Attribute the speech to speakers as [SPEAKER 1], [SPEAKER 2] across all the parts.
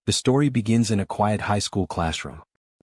[SPEAKER 1] The story begins in a quiet high school classroom.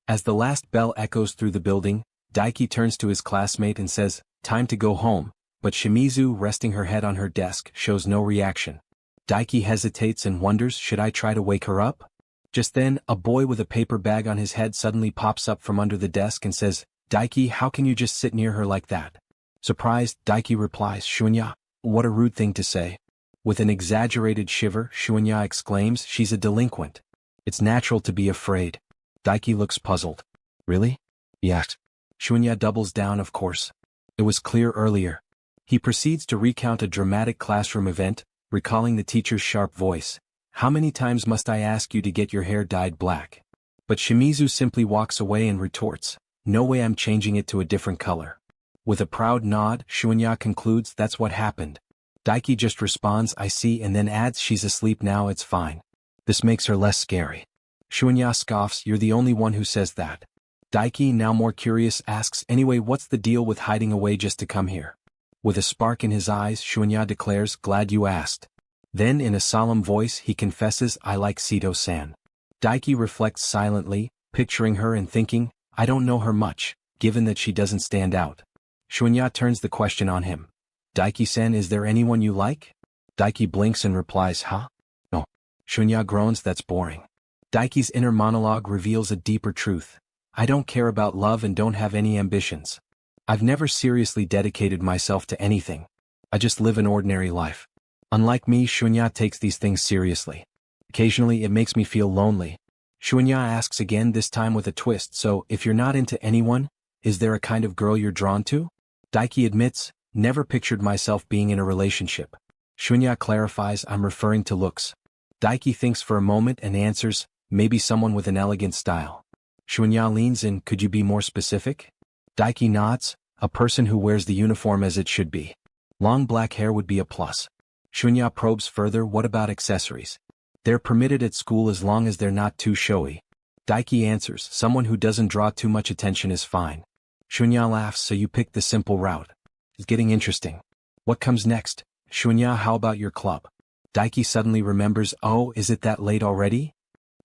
[SPEAKER 1] As the last bell echoes through the building, Daiki turns to his classmate and says, "Time to go home," but Shimizu, resting her head on her desk, shows no reaction. Daiki hesitates and wonders, should I try to wake her up? Just then, a boy with a paper bag on his head suddenly pops up from under the desk and says, "Daiki, how can you just sit near her like that?" Surprised, Daiki replies, "Shunya, what a rude thing to say." With an exaggerated shiver, Shunya exclaims, "She's a delinquent. It's natural to be afraid." Daiki looks puzzled. "Really?" "Yes." Shunya doubles down, "Of course. It was clear earlier." He proceeds to recount a dramatic classroom event, recalling the teacher's sharp voice. "How many times must I ask you to get your hair dyed black?" But Shimizu simply walks away and retorts, "No way, I'm changing it to a different color." With a proud nod, Shunya concludes, "That's what happened." Daiki just responds, "I see," and then adds, "She's asleep now, it's fine." This makes her less scary. Shunya scoffs, "You're the only one who says that." Daiki, now more curious, asks, "Anyway, what's the deal with hiding away just to come here?" With a spark in his eyes, Shunya declares, "Glad you asked." Then in a solemn voice he confesses, "I like Sito-san." Daiki reflects silently, picturing her and thinking, "I don't know her much, given that she doesn't stand out." Shunya turns the question on him. "Daiki-san, is there anyone you like?" Daiki blinks and replies, "Huh? No." Shunya groans, "That's boring." Daiki's inner monologue reveals a deeper truth. "I don't care about love and don't have any ambitions. I've never seriously dedicated myself to anything. I just live an ordinary life." Unlike me, Shunya takes these things seriously. Occasionally it makes me feel lonely. Shunya asks again, this time with a twist, "So, if you're not into anyone, is there a kind of girl you're drawn to?" Daiki admits, "Never pictured myself being in a relationship." Shunya clarifies, "I'm referring to looks." Daiki thinks for a moment and answers, "Maybe someone with an elegant style." Shunya leans in, "Could you be more specific?" Daiki nods, "A person who wears the uniform as it should be. Long black hair would be a plus." Shunya probes further, "What about accessories?" "They're permitted at school as long as they're not too showy." Daiki answers, "Someone who doesn't draw too much attention is fine." Shunya laughs, "So you picked the simple route. It's getting interesting. What comes next?" "Shunya, how about your club?" Daiki suddenly remembers, "Oh, is it that late already?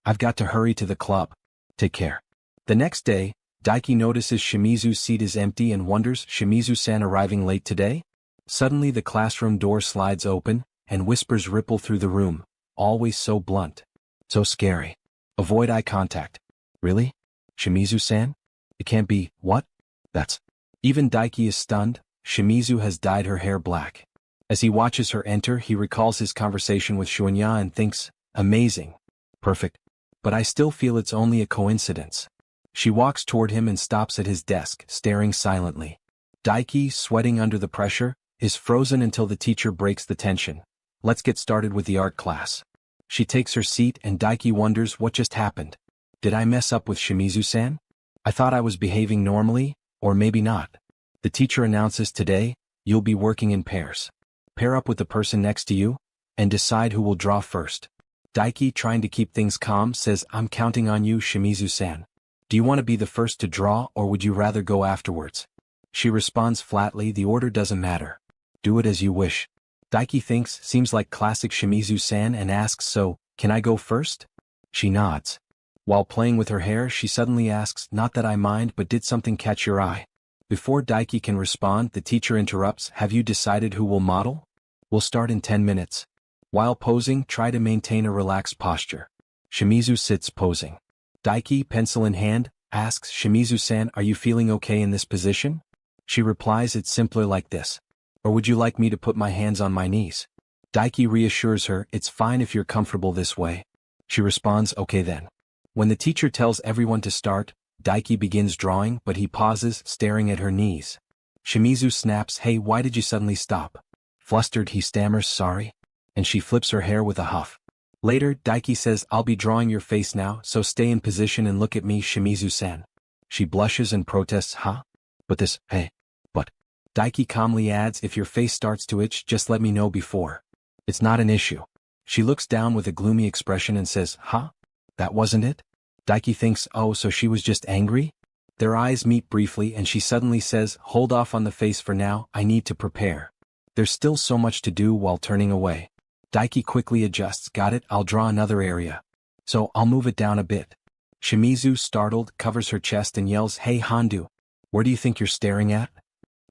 [SPEAKER 1] I've got to hurry to the club. Take care." The next day, Daiki notices Shimizu's seat is empty and wonders, "Shimizu-san arriving late today?" Suddenly the classroom door slides open, and whispers ripple through the room, "Always so blunt. So scary. Avoid eye contact." "Really? Shimizu-san? It can't be, what? That's..." Even Daiki is stunned. Shimizu has dyed her hair black. As he watches her enter, he recalls his conversation with Shunya and thinks, "Amazing. Perfect. But I still feel it's only a coincidence." She walks toward him and stops at his desk, staring silently. Daiki, sweating under the pressure, is frozen until the teacher breaks the tension. "Let's get started with the art class." She takes her seat and Daiki wonders, what just happened? Did I mess up with Shimizu-san? I thought I was behaving normally, or maybe not. The teacher announces, "Today, you'll be working in pairs. Pair up with the person next to you, and decide who will draw first." Daiki, trying to keep things calm, says, "I'm counting on you, Shimizu-san. Do you want to be the first to draw, or would you rather go afterwards?" She responds flatly, "The order doesn't matter. Do it as you wish." Daiki thinks, seems like classic Shimizu-san, and asks, "So, can I go first?" She nods. While playing with her hair, she suddenly asks, "Not that I mind, but did something catch your eye?" Before Daiki can respond, the teacher interrupts, "Have you decided who will model? We'll start in 10 minutes. While posing, try to maintain a relaxed posture." Shimizu sits posing. Daiki, pencil in hand, asks, "Shimizu-san, are you feeling okay in this position?" She replies, "It's simpler like this. Or would you like me to put my hands on my knees?" Daiki reassures her, "It's fine if you're comfortable this way." She responds, "Okay then." When the teacher tells everyone to start, Daiki begins drawing, but he pauses, staring at her knees. Shimizu snaps, "Hey, why did you suddenly stop?" Flustered, he stammers, "Sorry." And she flips her hair with a huff. Later, Daiki says, "I'll be drawing your face now, so stay in position and look at me, Shimizu-san." She blushes and protests, "Huh? But this, hey, but..." Daiki calmly adds, "If your face starts to itch, just let me know before. It's not an issue." She looks down with a gloomy expression and says, "Huh? That wasn't it?" Daiki thinks, "Oh, so she was just angry?" Their eyes meet briefly and she suddenly says, "Hold off on the face for now, I need to prepare. There's still so much to do," while turning away. Daiki quickly adjusts, "Got it, I'll draw another area." So I'll move it down a bit. Shimizu, startled, covers her chest and yells, "Hey Handu! Where do you think you're staring at?"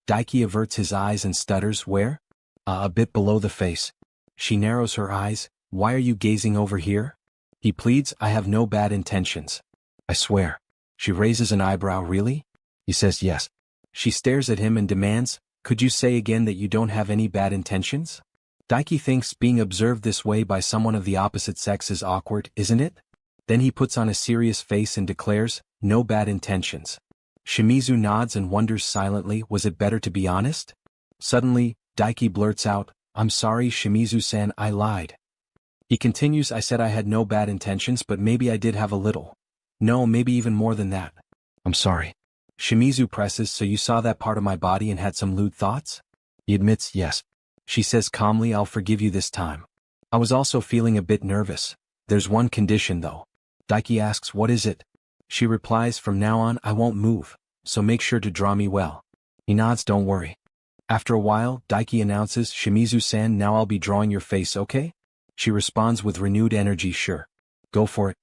[SPEAKER 1] Daiki averts his eyes and stutters, "Where?" A bit below the face. She narrows her eyes. "Why are you gazing over here?" He pleads, "I have no bad intentions. I swear." She raises an eyebrow. "Really?" He says yes. She stares at him and demands, "Could you say again that you don't have any bad intentions?" Daiki thinks being observed this way by someone of the opposite sex is awkward, isn't it? Then he puts on a serious face and declares, "No bad intentions." Shimizu nods and wonders silently, was it better to be honest? Suddenly, Daiki blurts out, "I'm sorry Shimizu-san, I lied." He continues, "I said I had no bad intentions, but maybe I did have a little. No, maybe even more than that. I'm sorry." Shimizu presses, "So you saw that part of my body and had some lewd thoughts?" He admits, "Yes." She says calmly, "I'll forgive you this time. I was also feeling a bit nervous. There's one condition though." Daiki asks, "What is it?" She replies, "From now on I won't move, so make sure to draw me well." He nods, "Don't worry." After a while, Daiki announces, "Shimizu-san, now I'll be drawing your face, okay?" She responds with renewed energy, "Sure. Go for it."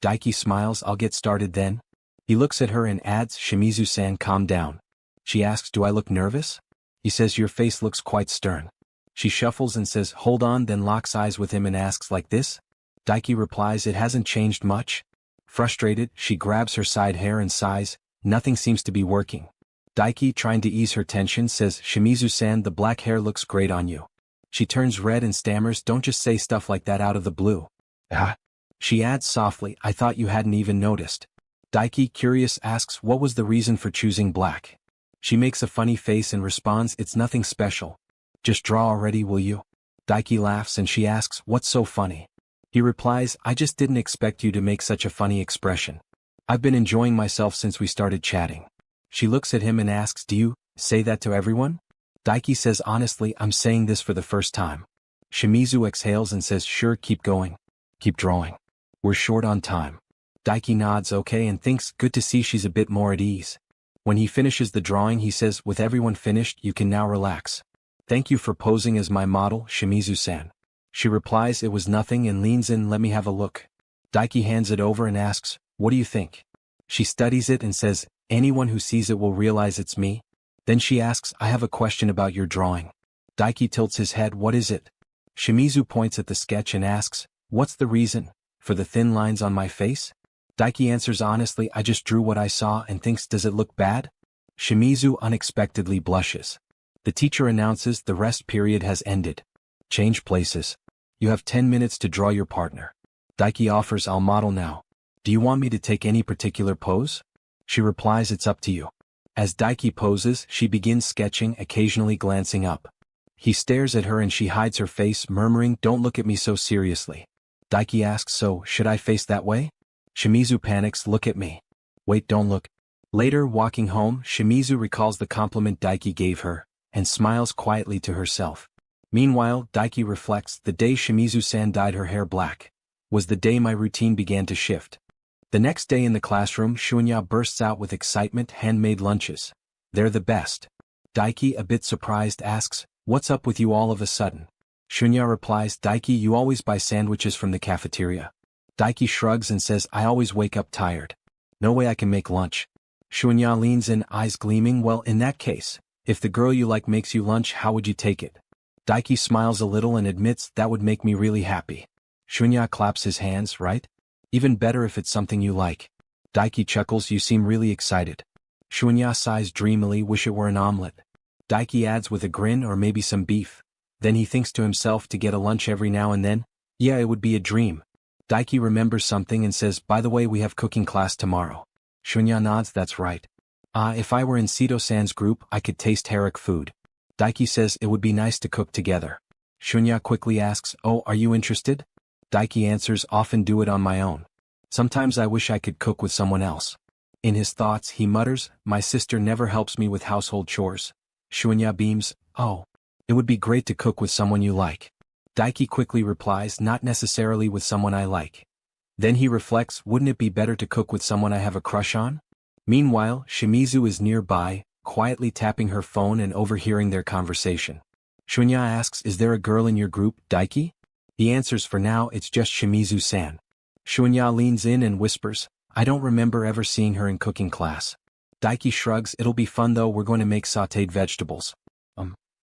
[SPEAKER 1] Daiki smiles, "I'll get started then." He looks at her and adds, "Shimizu-san, calm down." She asks, "Do I look nervous?" He says, "Your face looks quite stern." She shuffles and says, "Hold on," then locks eyes with him and asks, "Like this?" Daiki replies, "It hasn't changed much." Frustrated, she grabs her side hair and sighs, "Nothing seems to be working." Daiki, trying to ease her tension, says, "Shimizu-san, the black hair looks great on you." She turns red and stammers, "Don't just say stuff like that out of the blue." Ah. She adds softly, "I thought you hadn't even noticed." Daiki, curious, asks, "What was the reason for choosing black?" She makes a funny face and responds, "It's nothing special. Just draw already, will you?" Daiki laughs and she asks, "What's so funny?" He replies, "I just didn't expect you to make such a funny expression. I've been enjoying myself since we started chatting." She looks at him and asks, "Do you say that to everyone?" Daiki says, "Honestly, I'm saying this for the first time." Shimizu exhales and says, "Sure, keep going. Keep drawing. We're short on time." Daiki nods okay and thinks, good to see she's a bit more at ease. When he finishes the drawing, he says, "With everyone finished, you can now relax. Thank you for posing as my model, Shimizu-san." She replies, "It was nothing," and leans in, "Let me have a look." Daiki hands it over and asks, "What do you think?" She studies it and says, "Anyone who sees it will realize it's me." Then she asks, "I have a question about your drawing." Daiki tilts his head, "What is it?" Shimizu points at the sketch and asks, "What's the reason for the thin lines on my face?" Daiki answers honestly, "I just drew what I saw and thinks, does it look bad?" Shimizu unexpectedly blushes. The teacher announces the rest period has ended. Change places. You have 10 minutes to draw your partner. Daiki offers, "I'll model now. Do you want me to take any particular pose?" She replies, "It's up to you." As Daiki poses, she begins sketching, occasionally glancing up. He stares at her and she hides her face, murmuring, "Don't look at me so seriously." Daiki asks, "So, should I face that way?" Shimizu panics, "Look at me." "Wait, don't look." Later, walking home, Shimizu recalls the compliment Daiki gave her, and smiles quietly to herself. Meanwhile, Daiki reflects, the day Shimizu-san dyed her hair black was the day my routine began to shift. The next day in the classroom, Shunya bursts out with excitement, handmade lunches. They're the best. Daiki, a bit surprised, asks, "What's up with you all of a sudden?" Shunya replies, "Daiki, you always buy sandwiches from the cafeteria." Daiki shrugs and says, "I always wake up tired. No way I can make lunch." Shunya leans in, eyes gleaming, "Well, in that case, if the girl you like makes you lunch, how would you take it?" Daiki smiles a little and admits, "That would make me really happy." Shunya claps his hands, "Right? Even better if it's something you like." Daiki chuckles, "You seem really excited." Shunya sighs dreamily, "Wish it were an omelet." Daiki adds with a grin, "Or maybe some beef." Then he thinks to himself, to get a lunch every now and then? Yeah, it would be a dream. Daiki remembers something and says, "By the way, we have cooking class tomorrow." Shunya nods, "That's right. If I were in Sito-san's group, I could taste Herrick food." Daiki says, "It would be nice to cook together." Shunya quickly asks, "Oh, are you interested?" Daiki answers, "Often do it on my own. Sometimes I wish I could cook with someone else." In his thoughts, he mutters, "My sister never helps me with household chores." Shunya beams, "Oh. It would be great to cook with someone you like." Daiki quickly replies, "Not necessarily with someone I like." Then he reflects, "Wouldn't it be better to cook with someone I have a crush on?" Meanwhile, Shimizu is nearby, quietly tapping her phone and overhearing their conversation. Shunya asks, "Is there a girl in your group, Daiki?" He answers, "For now, it's just Shimizu-san." Shunya leans in and whispers, I don't remember ever seeing her in cooking class. Daiki shrugs, it'll be fun though, we're going to make sautéed vegetables.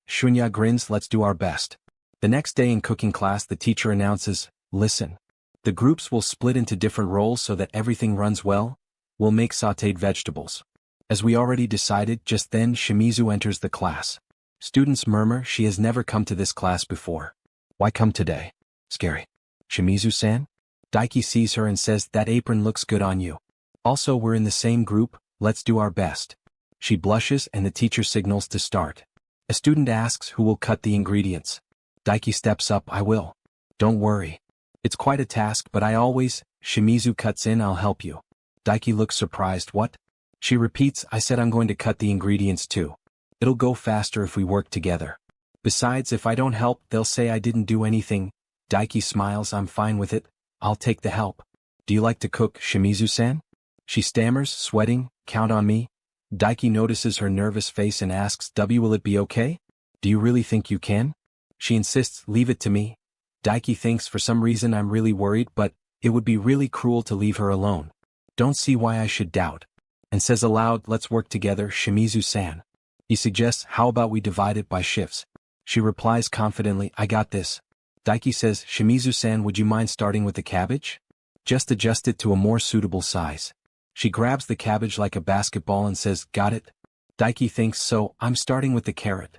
[SPEAKER 1] Shunya grins, let's do our best. The next day in cooking class the teacher announces, listen. The groups will split into different roles so that everything runs well. We'll make sautéed vegetables. As we already decided, just then Shimizu enters the class. Students murmur, she has never come to this class before. Why come today? Scary. Shimizu-san? Daiki sees her and says, that apron looks good on you. Also, we're in the same group, let's do our best. She blushes and the teacher signals to start. A student asks who will cut the ingredients. Daiki steps up, I will. Don't worry. It's quite a task but I always, Shimizu cuts in, I'll help you. Daiki looks surprised, what? She repeats, I said I'm going to cut the ingredients too. It'll go faster if we work together. Besides, if I don't help, they'll say I didn't do anything. Daiki smiles, I'm fine with it. I'll take the help. Do you like to cook, Shimizu-san? She stammers, sweating, count on me. Daiki notices her nervous face and asks, will it be okay? Do you really think you can? She insists, leave it to me. Daiki thinks for some reason I'm really worried, but it would be really cruel to leave her alone. Don't see why I should doubt. And says aloud, let's work together, Shimizu-san. He suggests, how about we divide it by shifts? She replies confidently, I got this. Daiki says, Shimizu-san, would you mind starting with the cabbage? Just adjust it to a more suitable size. She grabs the cabbage like a basketball and says, got it? Daiki thinks, so, I'm starting with the carrot.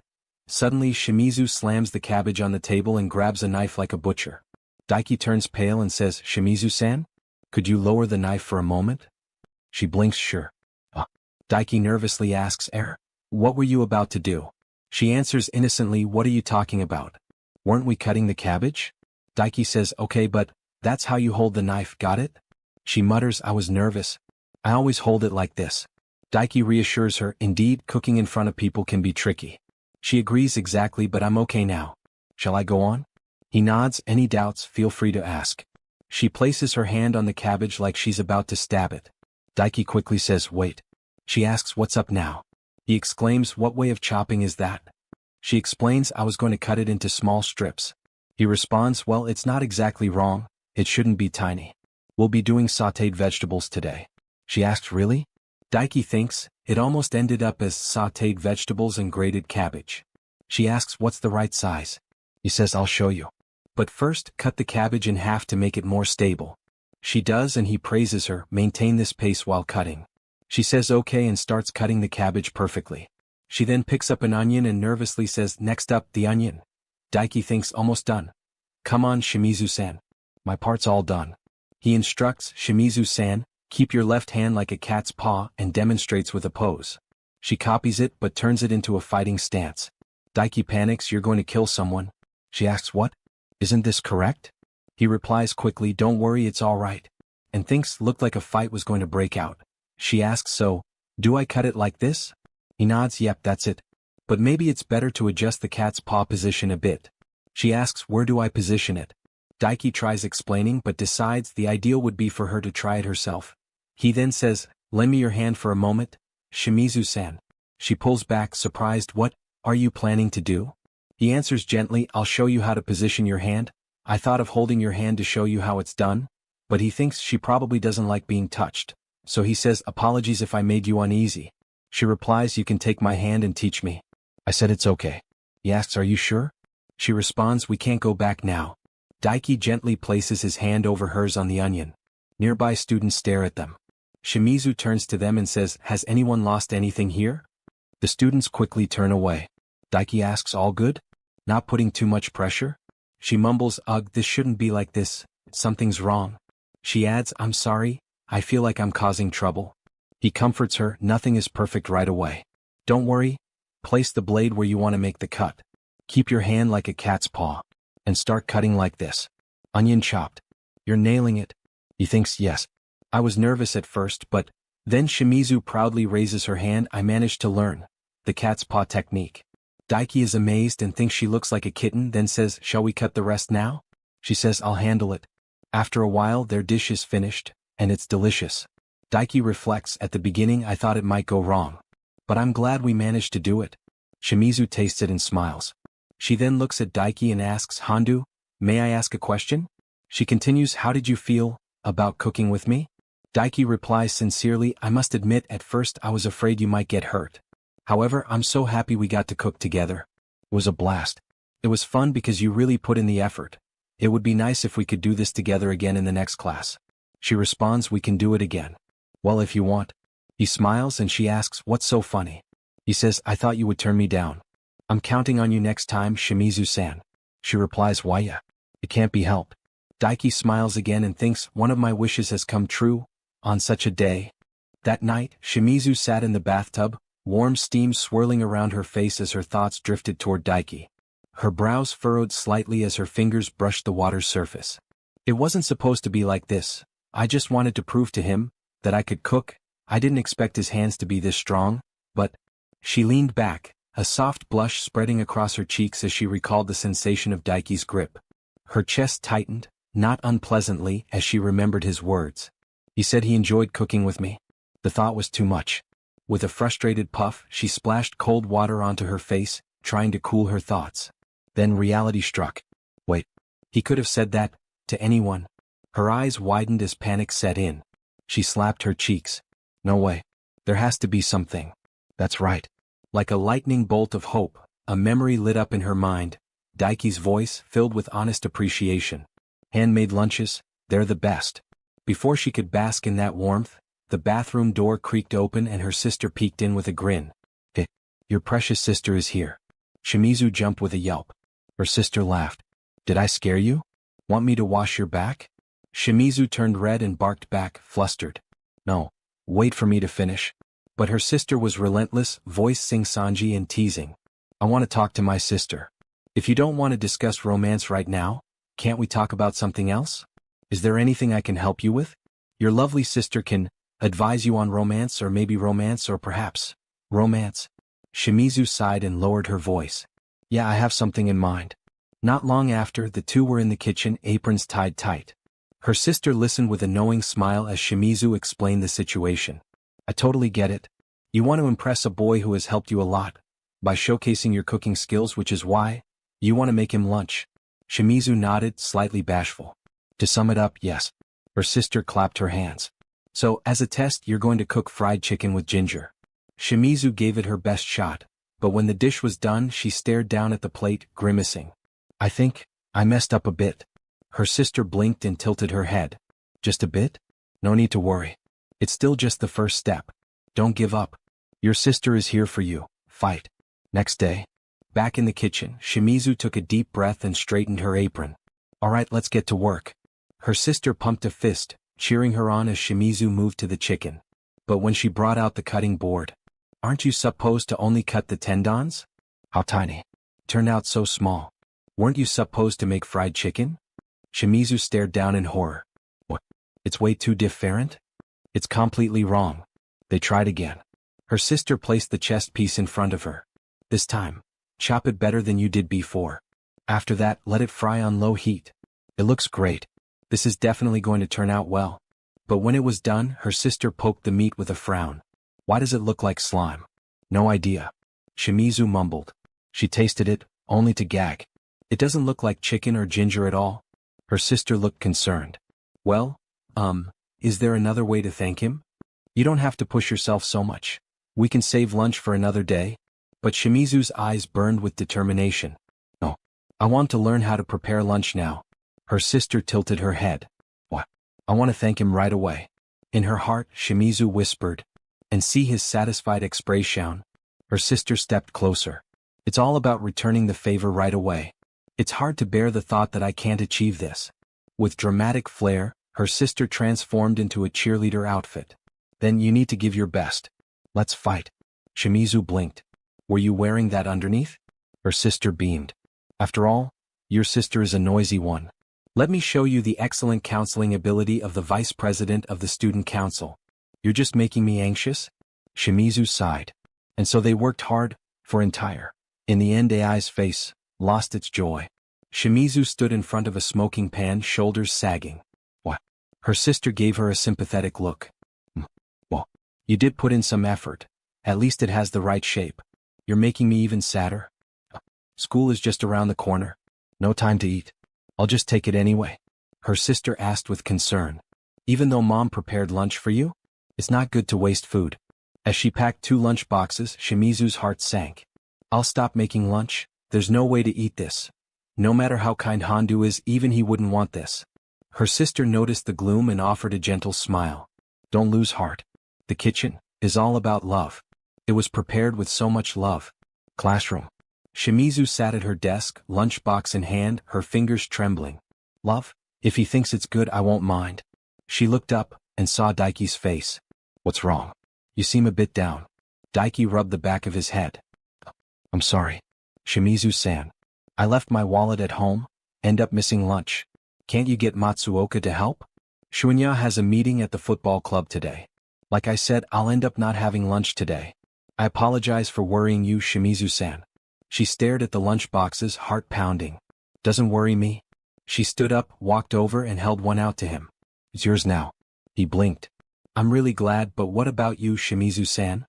[SPEAKER 1] Suddenly Shimizu slams the cabbage on the table and grabs a knife like a butcher. Daiki turns pale and says, Shimizu-san? Could you lower the knife for a moment? She blinks, sure. Daiki nervously asks, what were you about to do? She answers innocently, what are you talking about? Weren't we cutting the cabbage? Daiki says, okay, but that's how you hold the knife, got it? She mutters, I was nervous. I always hold it like this. Daiki reassures her, indeed, cooking in front of people can be tricky. She agrees exactly, but I'm okay now. Shall I go on? He nods, any doubts, feel free to ask. She places her hand on the cabbage like she's about to stab it. Daiki quickly says, wait. She asks, what's up now? He exclaims, what way of chopping is that? She explains, I was going to cut it into small strips. He responds, well, it's not exactly wrong, it shouldn't be tiny. We'll be doing sautéed vegetables today. She asks, really? Daiki thinks, it almost ended up as sautéed vegetables and grated cabbage. She asks, what's the right size? He says, I'll show you. But first, cut the cabbage in half to make it more stable. She does and he praises her, maintain this pace while cutting. She says okay and starts cutting the cabbage perfectly. She then picks up an onion and nervously says, next up, the onion. Daiki thinks, almost done. Come on, Shimizu-san. My part's all done. He instructs, Shimizu-san, keep your left hand like a cat's paw, and demonstrates with a pose. She copies it but turns it into a fighting stance. Daiki panics, you're going to kill someone. She asks, what? Isn't this correct? He replies quickly, don't worry, it's all right. And thinks, looked like a fight was going to break out. She asks, so, do I cut it like this? He nods, yep, that's it. But maybe it's better to adjust the cat's paw position a bit. She asks, where do I position it? Daiki tries explaining but decides the ideal would be for her to try it herself. He then says, lend me your hand for a moment, Shimizu-san. She pulls back, surprised, what are you planning to do? He answers gently, I'll show you how to position your hand. I thought of holding your hand to show you how it's done. But he thinks she probably doesn't like being touched. So he says, apologies if I made you uneasy. She replies, you can take my hand and teach me. I said it's okay. He asks, are you sure? She responds, we can't go back now. Daiki gently places his hand over hers on the onion. Nearby students stare at them. Shimizu turns to them and says, has anyone lost anything here? The students quickly turn away. Daiki asks, all good? Not putting too much pressure? She mumbles, ugh, this shouldn't be like this. Something's wrong. She adds, I'm sorry, I feel like I'm causing trouble. He comforts her, nothing is perfect right away. Don't worry. Place the blade where you want to make the cut. Keep your hand like a cat's paw. And start cutting like this. Onion chopped. You're nailing it. He thinks, yes. I was nervous at first, but then Shimizu proudly raises her hand. I managed to learn the cat's paw technique. Daiki is amazed and thinks she looks like a kitten, then says, shall we cut the rest now? She says, I'll handle it. After a while, their dish is finished, and it's delicious. Daiki reflects, at the beginning I thought it might go wrong. But I'm glad we managed to do it. Shimizu tastes it and smiles. She then looks at Daiki and asks, Handu, may I ask a question? She continues, how did you feel, About cooking with me? Daiki replies sincerely, I must admit at first I was afraid you might get hurt. However, I'm so happy we got to cook together. It was a blast. It was fun because you really put in the effort. It would be nice if we could do this together again in the next class. She responds, we can do it again. Well, if you want. He smiles and she asks, what's so funny? He says, I thought you would turn me down. I'm counting on you next time, Shimizu-san. She replies, why yeah? It can't be helped. Daiki smiles again and thinks, one of my wishes has come true, on such a day. That night, Shimizu sat in the bathtub, warm steam swirling around her face as her thoughts drifted toward Daiki. Her brows furrowed slightly as her fingers brushed the water's surface. It wasn't supposed to be like this. I just wanted to prove to him that I could cook. I didn't expect his hands to be this strong, but... She leaned back, a soft blush spreading across her cheeks as she recalled the sensation of Daiki's grip. Her chest tightened, not unpleasantly, as she remembered his words. He said he enjoyed cooking with me. The thought was too much. With a frustrated puff, she splashed cold water onto her face, trying to cool her thoughts. Then reality struck. Wait. He could have said that to anyone. Her eyes widened as panic set in. She slapped her cheeks. No way. There has to be something. That's right. Like a lightning bolt of hope, a memory lit up in her mind. Daiki's voice filled with honest appreciation. Handmade lunches, they're the best. Before she could bask in that warmth, the bathroom door creaked open and her sister peeked in with a grin. Hey, your precious sister is here. Shimizu jumped with a yelp. Her sister laughed. Did I scare you? Want me to wash your back? Shimizu turned red and barked back, flustered. No, wait for me to finish. But her sister was relentless, voice sing-songy and teasing. I want to talk to my sister. If you don't want to discuss romance right now, can't we talk about something else? Is there anything I can help you with? Your lovely sister can advise you on romance or maybe romance or perhaps romance. Shimizu sighed and lowered her voice. Yeah, I have something in mind. Not long after, the two were in the kitchen, aprons tied tight. Her sister listened with a knowing smile as Shimizu explained the situation. I totally get it. You want to impress a boy who has helped you a lot by showcasing your cooking skills, which is why you want to make him lunch. Shimizu nodded, slightly bashful. To sum it up, yes. Her sister clapped her hands. So, as a test, you're going to cook fried chicken with ginger. Shimizu gave it her best shot, but when the dish was done, she stared down at the plate, grimacing. I think I messed up a bit. Her sister blinked and tilted her head. Just a bit? No need to worry. It's still just the first step. Don't give up. Your sister is here for you. Fight. Next day. Back in the kitchen, Shimizu took a deep breath and straightened her apron. All right, let's get to work. Her sister pumped a fist, cheering her on as Shimizu moved to the chicken. But when she brought out the cutting board, aren't you supposed to only cut the tendons? How tiny. Turned out so small. Weren't you supposed to make fried chicken? Shimizu stared down in horror. What? It's way too different? It's completely wrong. They tried again. Her sister placed the chest piece in front of her. This time, chop it better than you did before. After that, let it fry on low heat. It looks great. This is definitely going to turn out well. But when it was done, her sister poked the meat with a frown. Why does it look like slime? No idea. Shimizu mumbled. She tasted it, only to gag. It doesn't look like chicken or ginger at all. Her sister looked concerned. Well, is there another way to thank him? You don't have to push yourself so much. We can save lunch for another day. But Shimizu's eyes burned with determination. No. I want to learn how to prepare lunch now. Her sister tilted her head. What? I want to thank him right away. In her heart, Shimizu whispered. And see his satisfied expression. Her sister stepped closer. It's all about returning the favor right away. It's hard to bear the thought that I can't achieve this. With dramatic flair, her sister transformed into a cheerleader outfit. Then you need to give your best. Let's fight. Shimizu blinked. Were you wearing that underneath? Her sister beamed. After all, your sister is a noisy one. Let me show you the excellent counseling ability of the vice president of the student council. You're just making me anxious? Shimizu sighed. And so they worked hard, for entire. In the end, AI's face lost its joy. Shimizu stood in front of a smoking pan, shoulders sagging. What? Her sister gave her a sympathetic look. Well, you did put in some effort. At least it has the right shape. You're making me even sadder. School is just around the corner. No time to eat. I'll just take it anyway. Her sister asked with concern. Even though mom prepared lunch for you? It's not good to waste food. As she packed 2 lunch boxes, Shimizu's heart sank. I'll stop making lunch, there's no way to eat this. No matter how kind Hondu is, even he wouldn't want this. Her sister noticed the gloom and offered a gentle smile. Don't lose heart. The kitchen is all about love. It was prepared with so much love. Classroom. Shimizu sat at her desk, lunchbox in hand, her fingers trembling. Love? If he thinks it's good, I won't mind. She looked up and saw Daiki's face. What's wrong? You seem a bit down. Daiki rubbed the back of his head. I'm sorry. Shimizu-san. I left my wallet at home, end up missing lunch. Can't you get Matsuoka to help? Shunya has a meeting at the football club today. Like I said, I'll end up not having lunch today. I apologize for worrying you, Shimizu-san. She stared at the lunch boxes, heart pounding. Doesn't worry me. She stood up, walked over and held one out to him. It's yours now. He blinked. I'm really glad, but what about you, Shimizu-san?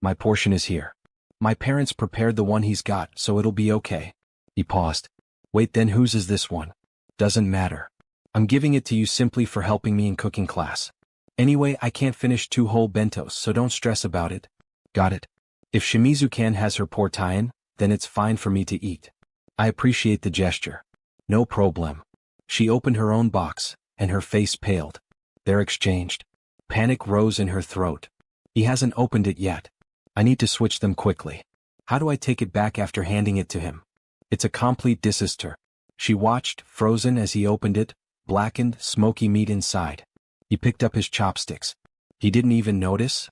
[SPEAKER 1] My portion is here. My parents prepared the one he's got, so it'll be okay. He paused. Wait, then whose is this one? Doesn't matter. I'm giving it to you simply for helping me in cooking class. Anyway, I can't finish 2 whole bentos, so don't stress about it. Got it. If Shimizu-can has her portion, then it's fine for me to eat. I appreciate the gesture. No problem. She opened her own box, and her face paled. They're exchanged. Panic rose in her throat. He hasn't opened it yet. I need to switch them quickly. How do I take it back after handing it to him? It's a complete disaster. She watched, frozen as he opened it, blackened, smoky meat inside. He picked up his chopsticks. He didn't even notice.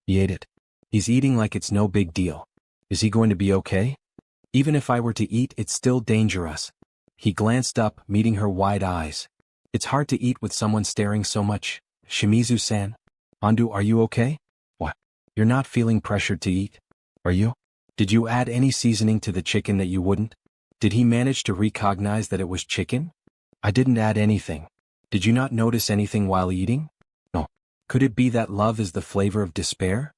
[SPEAKER 1] He ate it. He's eating like it's no big deal. Is he going to be okay? Even if I were to eat, it's still dangerous. He glanced up, meeting her wide eyes. It's hard to eat with someone staring so much. Shimizu-san? Hondu, are you okay? What? You're not feeling pressured to eat? Are you? Did you add any seasoning to the chicken that you wouldn't? Did he manage to recognize that it was chicken? I didn't add anything. Did you not notice anything while eating? No. Could it be that love is the flavor of despair?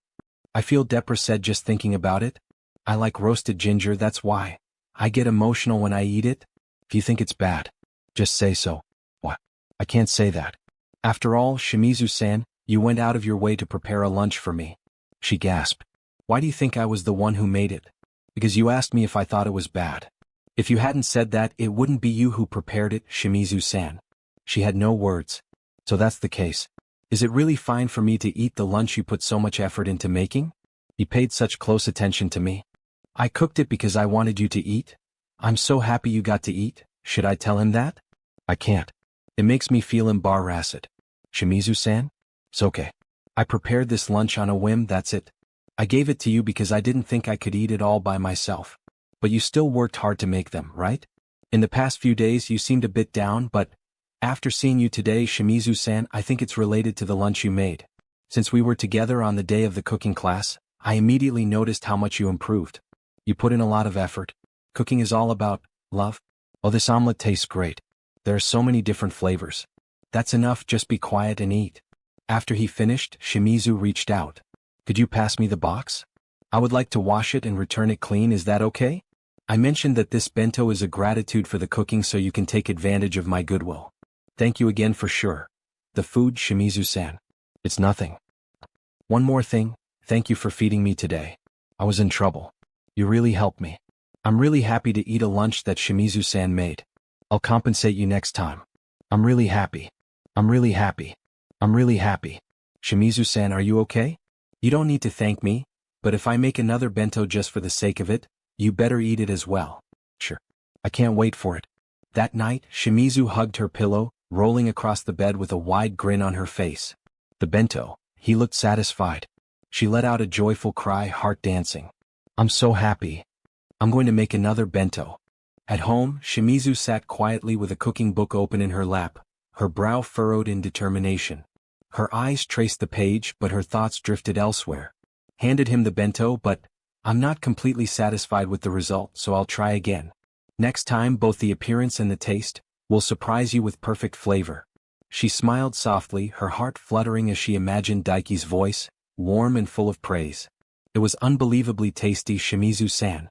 [SPEAKER 1] I feel depressed just thinking about it. I like roasted ginger, that's why. I get emotional when I eat it. If you think it's bad, just say so. What? I can't say that. After all, Shimizu-san, you went out of your way to prepare a lunch for me. She gasped. Why do you think I was the one who made it? Because you asked me if I thought it was bad. If you hadn't said that, it wouldn't be you who prepared it, Shimizu-san. She had no words. So that's the case. Is it really fine for me to eat the lunch you put so much effort into making? He paid such close attention to me. I cooked it because I wanted you to eat. I'm so happy you got to eat. Should I tell him that? I can't. It makes me feel embarrassed. Shimizu-san? It's okay. I prepared this lunch on a whim, that's it. I gave it to you because I didn't think I could eat it all by myself. But you still worked hard to make them, right? In the past few days you seemed a bit down, but after seeing you today, Shimizu-san, I think it's related to the lunch you made. Since we were together on the day of the cooking class, I immediately noticed how much you improved. You put in a lot of effort. Cooking is all about love. Oh, this omelet tastes great. There are so many different flavors. That's enough, just be quiet and eat. After he finished, Shimizu reached out. Could you pass me the box? I would like to wash it and return it clean, is that okay? I mentioned that this bento is a gratitude for the cooking so you can take advantage of my goodwill. Thank you again for sure. The food, Shimizu-san. It's nothing. One more thing, thank you for feeding me today. I was in trouble. You really helped me. I'm really happy to eat a lunch that Shimizu-san made. I'll compensate you next time. I'm really happy. I'm really happy. I'm really happy. Shimizu-san, are you okay? You don't need to thank me, but if I make another bento just for the sake of it, you better eat it as well. Sure. I can't wait for it. That night, Shimizu hugged her pillow, rolling across the bed with a wide grin on her face. The bento, he looked satisfied. She let out a joyful cry, heart dancing. I'm so happy. I'm going to make another bento. At home, Shimizu sat quietly with a cooking book open in her lap, her brow furrowed in determination. Her eyes traced the page, but her thoughts drifted elsewhere. Handed him the bento, but I'm not completely satisfied with the result, so I'll try again. Next time, both the appearance and the taste will surprise you with perfect flavor. She smiled softly, her heart fluttering as she imagined Daiki's voice, warm and full of praise. It was unbelievably tasty, Shimizu-san.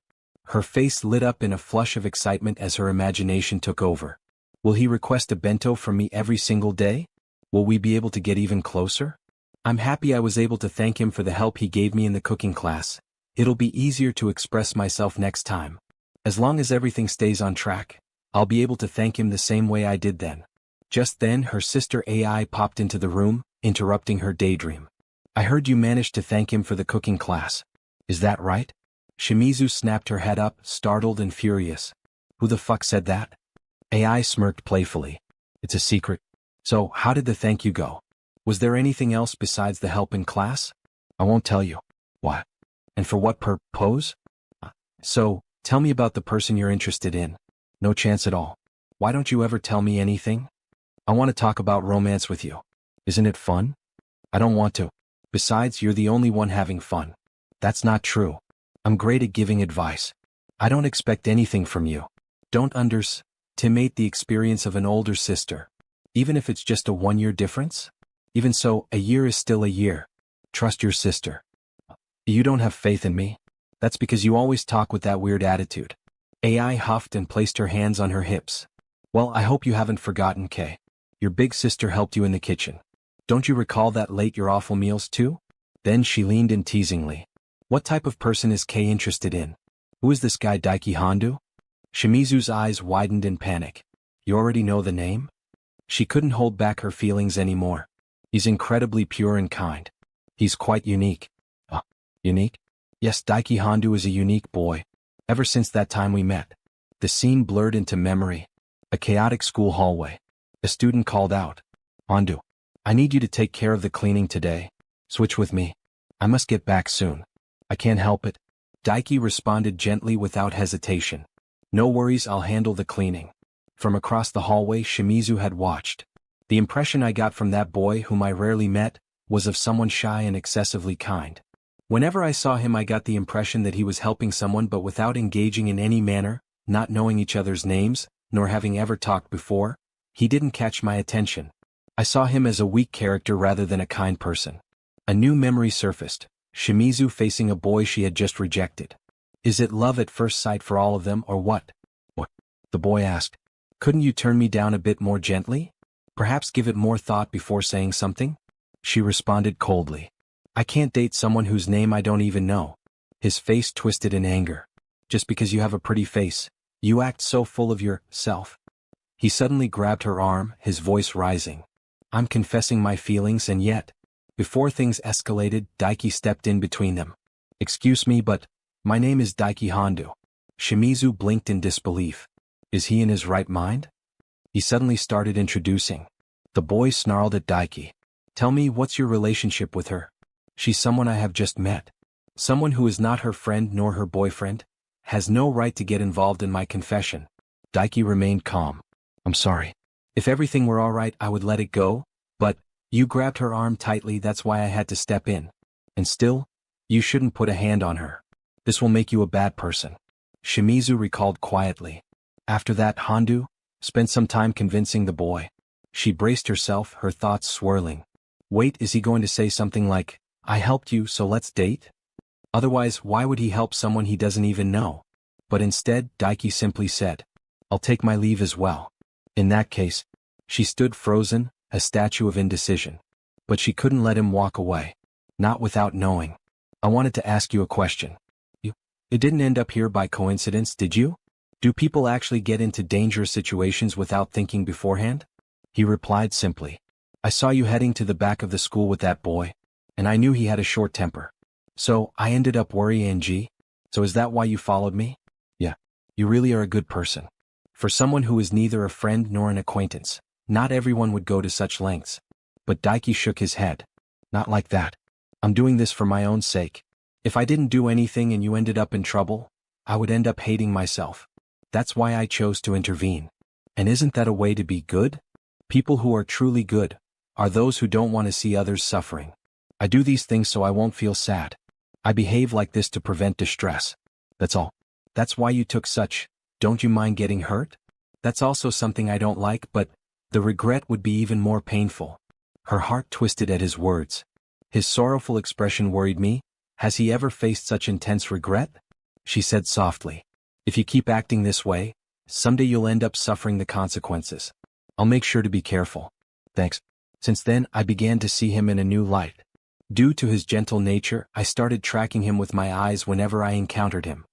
[SPEAKER 1] Her face lit up in a flush of excitement as her imagination took over. Will he request a bento from me every single day? Will we be able to get even closer? I'm happy I was able to thank him for the help he gave me in the cooking class. It'll be easier to express myself next time. As long as everything stays on track, I'll be able to thank him the same way I did then. Just then her sister AI popped into the room, interrupting her daydream. I heard you managed to thank him for the cooking class. Is that right? Shimizu snapped her head up, startled and furious. Who the fuck said that? AI smirked playfully. It's a secret. So, how did the thank you go? Was there anything else besides the help in class? I won't tell you. What? And for what purpose? So, tell me about the person you're interested in. No chance at all. Why don't you ever tell me anything? I want to talk about romance with you. Isn't it fun? I don't want to. Besides, you're the only one having fun. That's not true. I'm great at giving advice. I don't expect anything from you. Don't underestimate the experience of an older sister. Even if it's just a 1-year difference? Even so, a year is still a year. Trust your sister. You don't have faith in me? That's because you always talk with that weird attitude. AI huffed and placed her hands on her hips. Well, I hope you haven't forgotten, Kay. Your big sister helped you in the kitchen. Don't you recall that late your awful meals too? Then she leaned in teasingly. What type of person is Kay interested in? Who is this guy Daiki Hondu? Shimizu's eyes widened in panic. You already know the name? She couldn't hold back her feelings anymore. He's incredibly pure and kind. He's quite unique. Unique? Yes, Daiki Hondu is a unique boy. Ever since that time we met. The scene blurred into memory. A chaotic school hallway. A student called out. Hondu, I need you to take care of the cleaning today. Switch with me. I must get back soon. I can't help it. Daiki responded gently without hesitation. No worries, I'll handle the cleaning. From across the hallway Shimizu had watched. The impression I got from that boy whom I rarely met was of someone shy and excessively kind. Whenever I saw him I got the impression that he was helping someone but without engaging in any manner, not knowing each other's names, nor having ever talked before. He didn't catch my attention. I saw him as a weak character rather than a kind person. A new memory surfaced, Shimizu facing a boy she had just rejected. Is it love at first sight for all of them or what? What? The boy asked. Couldn't you turn me down a bit more gently? Perhaps give it more thought before saying something? She responded coldly. I can't date someone whose name I don't even know. His face twisted in anger. Just because you have a pretty face, you act so full of yourself. He suddenly grabbed her arm, his voice rising. I'm confessing my feelings and yet. Before things escalated, Daiki stepped in between them. Excuse me, but my name is Daiki Hondu. Shimizu blinked in disbelief. Is he in his right mind? He suddenly started introducing. The boy snarled at Daiki. Tell me, what's your relationship with her? She's someone I have just met. Someone who is not her friend nor her boyfriend. Has no right to get involved in my confession. Daiki remained calm. I'm sorry. If everything were all right I would let it go, but you grabbed her arm tightly, that's why I had to step in. And still, you shouldn't put a hand on her. This will make you a bad person. Shimizu recalled quietly. After that, Hondu spent some time convincing the boy. She braced herself, her thoughts swirling. Wait, is he going to say something like, I helped you, so let's date? Otherwise, why would he help someone he doesn't even know? But instead, Daiki simply said, I'll take my leave as well. In that case, she stood frozen, a statue of indecision. But she couldn't let him walk away. Not without knowing. I wanted to ask you a question. You didn't end up here by coincidence, did you? Do people actually get into dangerous situations without thinking beforehand? He replied simply. I saw you heading to the back of the school with that boy, and I knew he had a short temper. So, I ended up worrying. So is that why you followed me? Yeah. You really are a good person. For someone who is neither a friend nor an acquaintance, not everyone would go to such lengths. But Daiki shook his head. Not like that. I'm doing this for my own sake. If I didn't do anything and you ended up in trouble, I would end up hating myself. That's why I chose to intervene. And isn't that a way to be good? People who are truly good are those who don't want to see others suffering. I do these things so I won't feel sad. I behave like this to prevent distress. That's all. That's why you took such. Don't you mind getting hurt? That's also something I don't like, but the regret would be even more painful. Her heart twisted at his words. His sorrowful expression worried me. Has he ever faced such intense regret? She said softly. If you keep acting this way, someday you'll end up suffering the consequences. I'll make sure to be careful. Thanks. Since then I began to see him in a new light. Due to his gentle nature, I started tracking him with my eyes whenever I encountered him.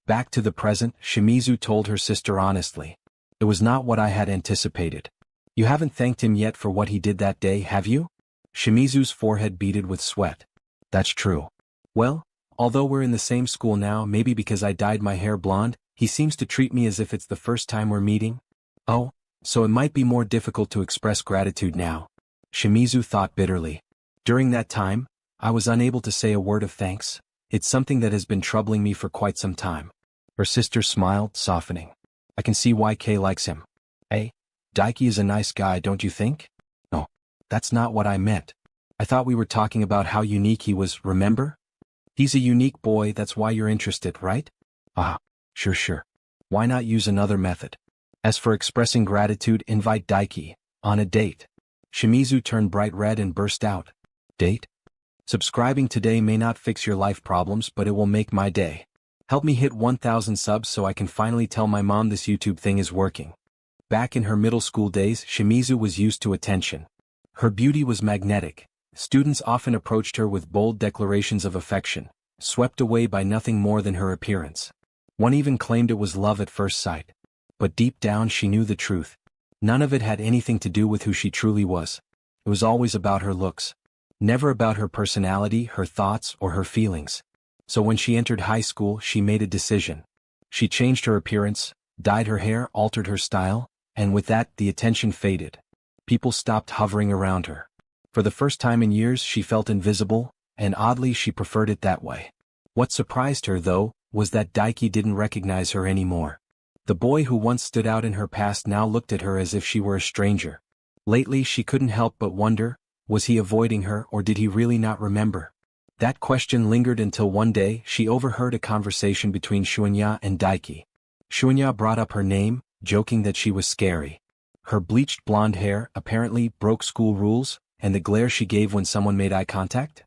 [SPEAKER 1] Back to the present, Shimizu told her sister honestly. It was not what I had anticipated. You haven't thanked him yet for what he did that day, have you? Shimizu's forehead beaded with sweat. That's true. Well, although we're in the same school now, maybe because I dyed my hair blonde, he seems to treat me as if it's the first time we're meeting. Oh, so it might be more difficult to express gratitude now. Shimizu thought bitterly. During that time, I was unable to say a word of thanks. It's something that has been troubling me for quite some time. Her sister smiled, softening. I can see why Kay likes him. Hey, Daiki is a nice guy, don't you think? No, that's not what I meant. I thought we were talking about how unique he was, remember? He's a unique boy, that's why you're interested, right? Ah, sure. Why not use another method? As for expressing gratitude, invite Daiki on a date. Shimizu turned bright red and burst out. Date? Subscribing today may not fix your life problems, but it will make my day. Help me hit 1,000 subs so I can finally tell my mom this YouTube thing is working. Back in her middle school days, Shimizu was used to attention. Her beauty was magnetic. Students often approached her with bold declarations of affection, swept away by nothing more than her appearance. One even claimed it was love at first sight. But deep down she knew the truth. None of it had anything to do with who she truly was. It was always about her looks. Never about her personality, her thoughts, or her feelings. So when she entered high school, she made a decision. She changed her appearance, dyed her hair, altered her style, and with that, the attention faded. People stopped hovering around her. For the first time in years, she felt invisible, and oddly, she preferred it that way. What surprised her, though, was that Daiki didn't recognize her anymore. The boy who once stood out in her past now looked at her as if she were a stranger. Lately, she couldn't help but wonder, was he avoiding her or did he really not remember? That question lingered until one day she overheard a conversation between Shunya and Daiki. Shunya brought up her name, joking that she was scary. Her bleached blonde hair apparently broke school rules, and the glare she gave when someone made eye contact?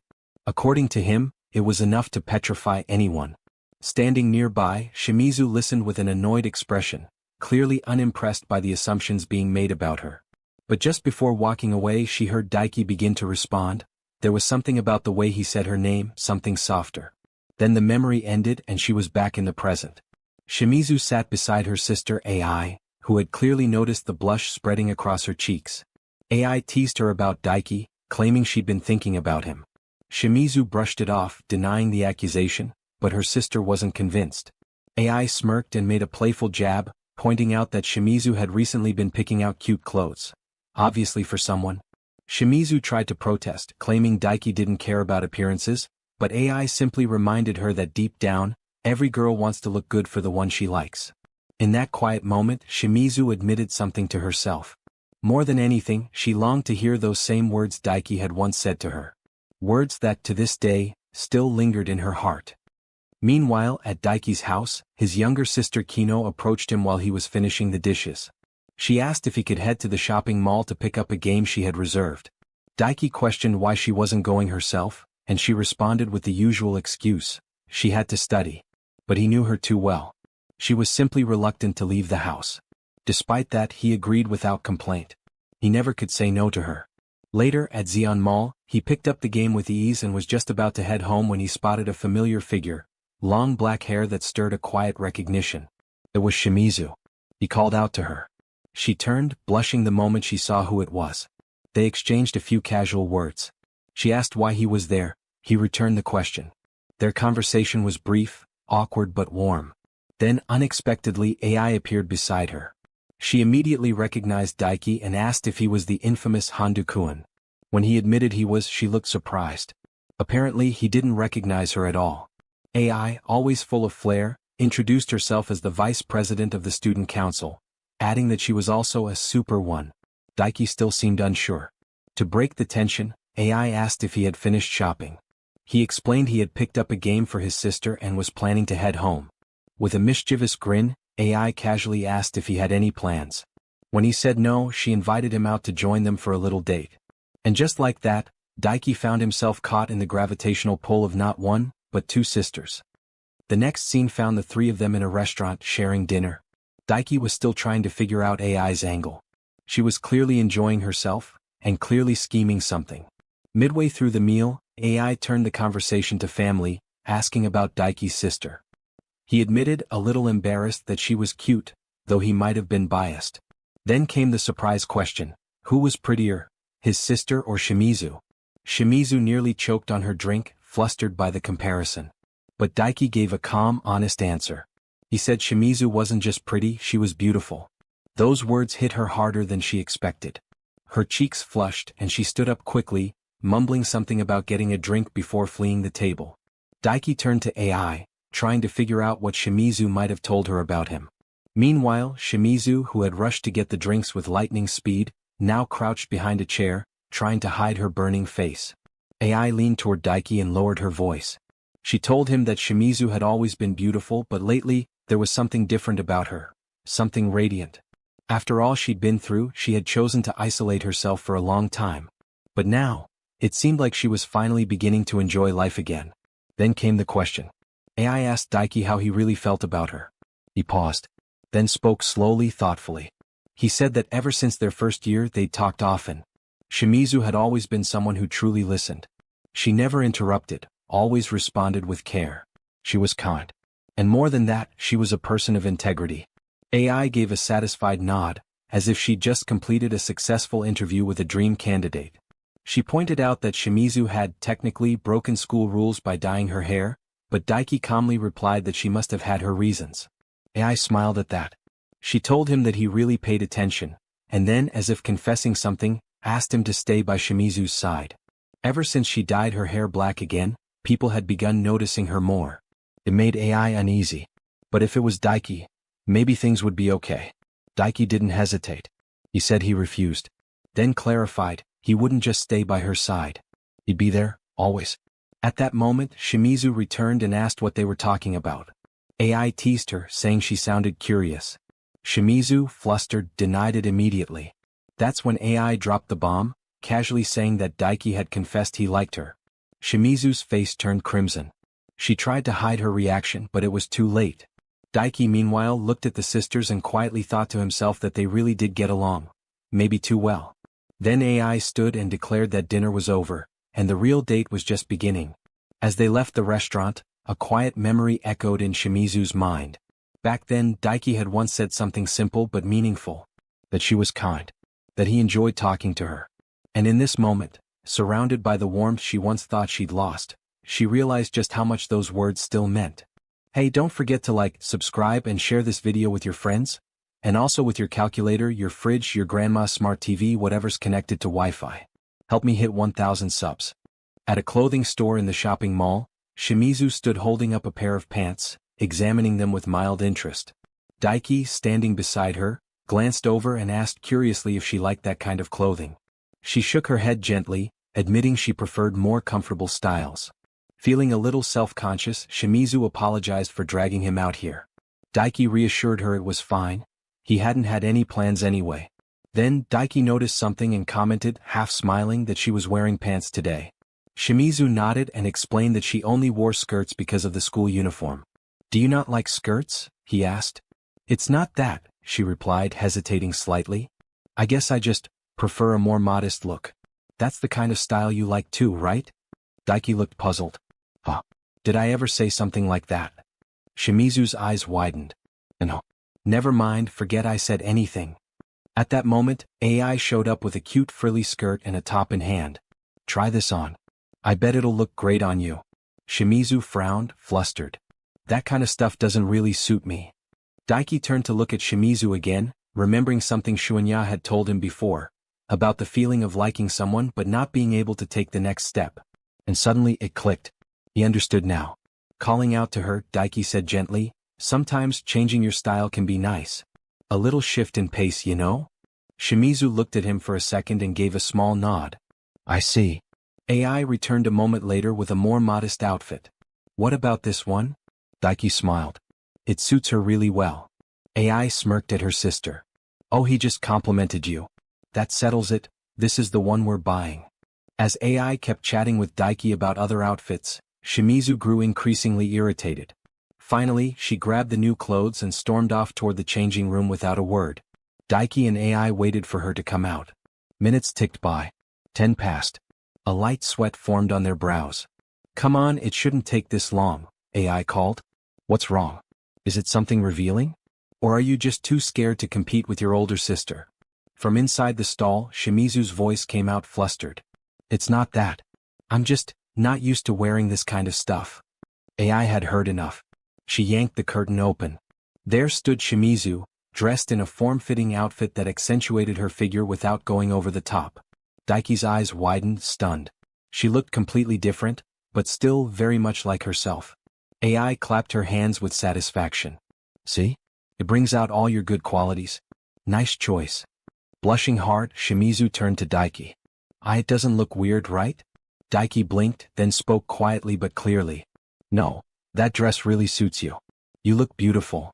[SPEAKER 1] According to him, it was enough to petrify anyone. Standing nearby, Shimizu listened with an annoyed expression, clearly unimpressed by the assumptions being made about her. But just before walking away, she heard Daiki begin to respond. There was something about the way he said her name, something softer. Then the memory ended and she was back in the present. Shimizu sat beside her sister Ai, who had clearly noticed the blush spreading across her cheeks. Ai teased her about Daiki, claiming she'd been thinking about him. Shimizu brushed it off, denying the accusation, but her sister wasn't convinced. Ai smirked and made a playful jab, pointing out that Shimizu had recently been picking out cute clothes. Obviously for someone. Shimizu tried to protest, claiming Daiki didn't care about appearances, but Ai simply reminded her that deep down, every girl wants to look good for the one she likes. In that quiet moment, Shimizu admitted something to herself. More than anything, she longed to hear those same words Daiki had once said to her. Words that, to this day, still lingered in her heart. Meanwhile, at Daiki's house, his younger sister Kino approached him while he was finishing the dishes. She asked if he could head to the shopping mall to pick up a game she had reserved. Daiki questioned why she wasn't going herself, and she responded with the usual excuse, she had to study. But he knew her too well. She was simply reluctant to leave the house. Despite that, he agreed without complaint. He never could say no to her. Later, at Xi'an Mall, he picked up the game with ease and was just about to head home when he spotted a familiar figure, long black hair that stirred a quiet recognition. It was Shimizu. He called out to her. She turned, blushing the moment she saw who it was. They exchanged a few casual words. She asked why he was there. He returned the question. Their conversation was brief, awkward but warm. Then, unexpectedly, Ai appeared beside her. She immediately recognized Daiki and asked if he was the infamous Handu-kun. When he admitted he was, she looked surprised. Apparently, he didn't recognize her at all. Ai, always full of flair, introduced herself as the vice president of the student council, adding that she was also a super one. Daiki still seemed unsure. To break the tension, Ai asked if he had finished shopping. He explained he had picked up a game for his sister and was planning to head home. With a mischievous grin, Ai casually asked if he had any plans. When he said no, she invited him out to join them for a little date. And just like that, Daiki found himself caught in the gravitational pull of not one, but two sisters. The next scene found the three of them in a restaurant sharing dinner. Daiki was still trying to figure out Ai's angle. She was clearly enjoying herself, and clearly scheming something. Midway through the meal, AI turned the conversation to family, asking about Daiki's sister. He admitted, a little embarrassed, that she was cute, though he might have been biased. Then came the surprise question: who was prettier, his sister or Shimizu? Shimizu nearly choked on her drink, flustered by the comparison. But Daiki gave a calm, honest answer. He said Shimizu wasn't just pretty, she was beautiful. Those words hit her harder than she expected. Her cheeks flushed and she stood up quickly, mumbling something about getting a drink before fleeing the table. Daiki turned to AI, trying to figure out what Shimizu might have told her about him. Meanwhile, Shimizu, who had rushed to get the drinks with lightning speed, now crouched behind a chair, trying to hide her burning face. AI leaned toward Daiki and lowered her voice. She told him that Shimizu had always been beautiful, but lately, there was something different about her. Something radiant. After all she'd been through, she had chosen to isolate herself for a long time. But now, it seemed like she was finally beginning to enjoy life again. Then came the question. AI asked Daiki how he really felt about her. He paused, then spoke slowly, thoughtfully. He said that ever since their first year they'd talked often. Shimizu had always been someone who truly listened. She never interrupted, always responded with care. She was kind. And more than that, she was a person of integrity. AI gave a satisfied nod, as if she'd just completed a successful interview with a dream candidate. She pointed out that Shimizu had technically broken school rules by dyeing her hair, but Daiki calmly replied that she must have had her reasons. AI smiled at that. She told him that he really paid attention, and then, as if confessing something, asked him to stay by Shimizu's side. Ever since she dyed her hair black again, people had begun noticing her more. It made AI uneasy. But if it was Daiki, maybe things would be okay. Daiki didn't hesitate. He said he refused. Then clarified, he wouldn't just stay by her side. He'd be there, always. At that moment, Shimizu returned and asked what they were talking about. AI teased her, saying she sounded curious. Shimizu, flustered, denied it immediately. That's when AI dropped the bomb, casually saying that Daiki had confessed he liked her. Shimizu's face turned crimson. She tried to hide her reaction, but it was too late. Daiki, meanwhile, looked at the sisters and quietly thought to himself that they really did get along. Maybe too well. Then AI stood and declared that dinner was over, and the real date was just beginning. As they left the restaurant, a quiet memory echoed in Shimizu's mind. Back then, Daiki had once said something simple but meaningful. That she was kind. That he enjoyed talking to her. And in this moment, surrounded by the warmth she once thought she'd lost, she realized just how much those words still meant. Hey, don't forget to like, subscribe and share this video with your friends, and also with your calculator, your fridge, your grandma's smart TV, whatever's connected to Wi-Fi. Help me hit 1,000 subs. At a clothing store in the shopping mall, Shimizu stood holding up a pair of pants, examining them with mild interest. Daiki, standing beside her, glanced over and asked curiously if she liked that kind of clothing. She shook her head gently, admitting she preferred more comfortable styles. Feeling a little self-conscious, Shimizu apologized for dragging him out here. Daiki reassured her it was fine. He hadn't had any plans anyway. Then, Daiki noticed something and commented, half smiling, that she was wearing pants today. Shimizu nodded and explained that she only wore skirts because of the school uniform. Do you not like skirts? He asked. It's not that, she replied, hesitating slightly. I guess I just prefer a more modest look. That's the kind of style you like too, right? Daiki looked puzzled. Huh. Did I ever say something like that? Shimizu's eyes widened. No. Never mind, forget I said anything. At that moment, AI showed up with a cute frilly skirt and a top in hand. Try this on. I bet it'll look great on you. Shimizu frowned, flustered. That kind of stuff doesn't really suit me. Daiki turned to look at Shimizu again, remembering something Shunya had told him before, about the feeling of liking someone but not being able to take the next step. And suddenly it clicked. He understood now. Calling out to her, Daiki said gently, sometimes changing your style can be nice. A little shift in pace, you know? Shimizu looked at him for a second and gave a small nod. I see. AI returned a moment later with a more modest outfit. What about this one? Daiki smiled. It suits her really well. AI smirked at her sister. Oh, he just complimented you. That settles it, this is the one we're buying. As AI kept chatting with Daiki about other outfits, Shimizu grew increasingly irritated. Finally, she grabbed the new clothes and stormed off toward the changing room without a word. Daiki and AI waited for her to come out. Minutes ticked by. 10 passed. A light sweat formed on their brows. Come on, it shouldn't take this long, AI called. What's wrong? Is it something revealing? Or are you just too scared to compete with your older sister? From inside the stall, Shimizu's voice came out flustered. It's not that. I'm just not used to wearing this kind of stuff. AI had heard enough. She yanked the curtain open. There stood Shimizu, dressed in a form-fitting outfit that accentuated her figure without going over the top. Daiki's eyes widened, stunned. She looked completely different, but still very much like herself. AI clapped her hands with satisfaction. See? It brings out all your good qualities. Nice choice. Blushing hard, Shimizu turned to Daiki. It doesn't look weird, right? Daiki blinked, then spoke quietly but clearly. No, that dress really suits you. You look beautiful.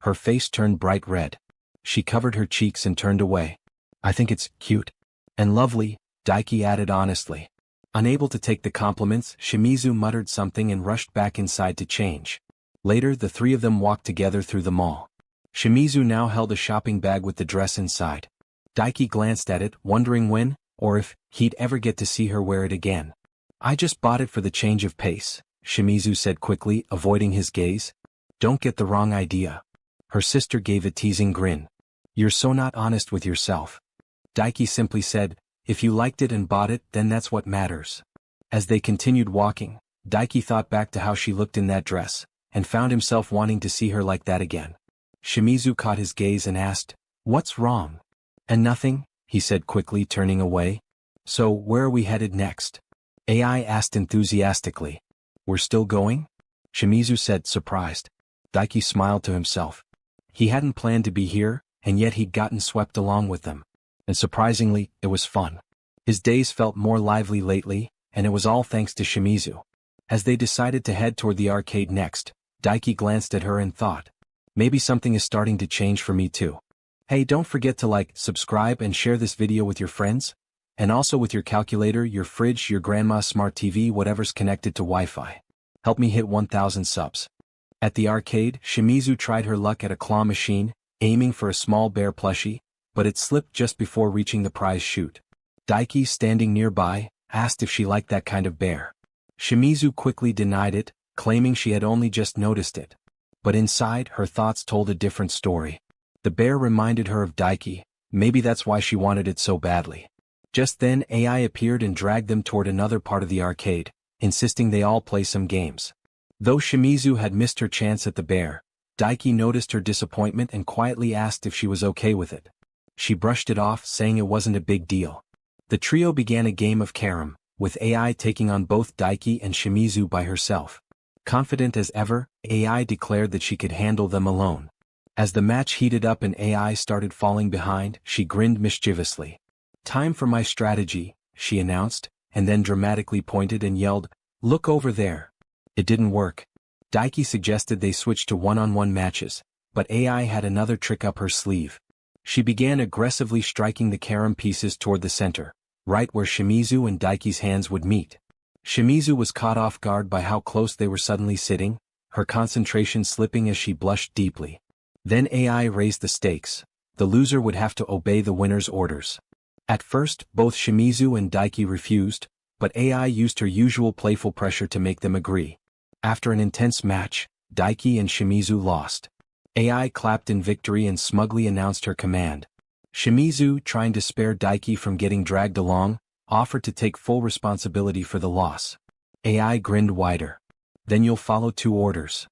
[SPEAKER 1] Her face turned bright red. She covered her cheeks and turned away. I think it's cute. And lovely, Daiki added honestly. Unable to take the compliments, Shimizu muttered something and rushed back inside to change. Later, the three of them walked together through the mall. Shimizu now held a shopping bag with the dress inside. Daiki glanced at it, wondering when, or if, he'd ever get to see her wear it again. I just bought it for the change of pace, Shimizu said quickly, avoiding his gaze. Don't get the wrong idea. Her sister gave a teasing grin. You're so not honest with yourself. Daiki simply said, if you liked it and bought it, then that's what matters. As they continued walking, Daiki thought back to how she looked in that dress, and found himself wanting to see her like that again. Shimizu caught his gaze and asked, what's wrong? And nothing, he said quickly, turning away. So, where are we headed next? AI asked enthusiastically. We're still going? Shimizu said, surprised. Daiki smiled to himself. He hadn't planned to be here, and yet he'd gotten swept along with them. And surprisingly, it was fun. His days felt more lively lately, and it was all thanks to Shimizu. As they decided to head toward the arcade next, Daiki glanced at her and thought, maybe something is starting to change for me too. Hey, don't forget to like, subscribe and share this video with your friends, and also with your calculator, your fridge, your grandma's smart TV, whatever's connected to Wi-Fi. Help me hit 1,000 subs. At the arcade, Shimizu tried her luck at a claw machine, aiming for a small bear plushie, but it slipped just before reaching the prize chute. Daiki, standing nearby, asked if she liked that kind of bear. Shimizu quickly denied it, claiming she had only just noticed it. But inside, her thoughts told a different story. The bear reminded her of Daiki, maybe that's why she wanted it so badly. Just then AI appeared and dragged them toward another part of the arcade, insisting they all play some games. Though Shimizu had missed her chance at the bear, Daiki noticed her disappointment and quietly asked if she was okay with it. She brushed it off, saying it wasn't a big deal. The trio began a game of carom, with AI taking on both Daiki and Shimizu by herself. Confident as ever, AI declared that she could handle them alone. As the match heated up and AI started falling behind, she grinned mischievously. Time for my strategy, she announced, and then dramatically pointed and yelled, look over there. It didn't work. Daiki suggested they switch to one-on-one matches, but AI had another trick up her sleeve. She began aggressively striking the carom pieces toward the center, right where Shimizu and Daiki's hands would meet. Shimizu was caught off guard by how close they were suddenly sitting, her concentration slipping as she blushed deeply. Then AI raised the stakes. The loser would have to obey the winner's orders. At first, both Shimizu and Daiki refused, but AI used her usual playful pressure to make them agree. After an intense match, Daiki and Shimizu lost. AI clapped in victory and smugly announced her command. Shimizu, trying to spare Daiki from getting dragged along, offered to take full responsibility for the loss. AI grinned wider. Then you'll follow 2 orders.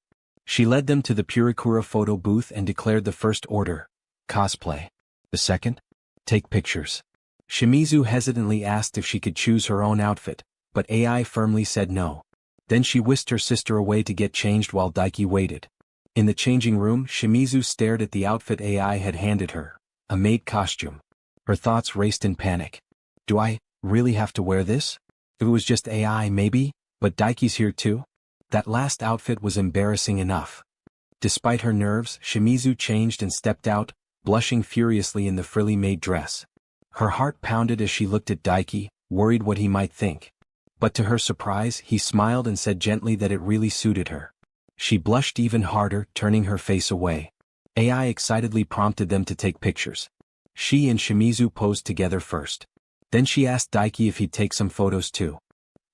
[SPEAKER 1] She led them to the Purikura photo booth and declared the first order, cosplay. The second, take pictures. Shimizu hesitantly asked if she could choose her own outfit, but AI firmly said no. Then she whisked her sister away to get changed while Daiki waited. In the changing room, Shimizu stared at the outfit AI had handed her, a maid costume. Her thoughts raced in panic. Do I really have to wear this? If it was just AI maybe, but Daiki's here too? That last outfit was embarrassing enough. Despite her nerves, Shimizu changed and stepped out, blushing furiously in the frilly maid dress. Her heart pounded as she looked at Daiki, worried what he might think. But to her surprise, he smiled and said gently that it really suited her. She blushed even harder, turning her face away. AI excitedly prompted them to take pictures. She and Shimizu posed together first. Then she asked Daiki if he'd take some photos too.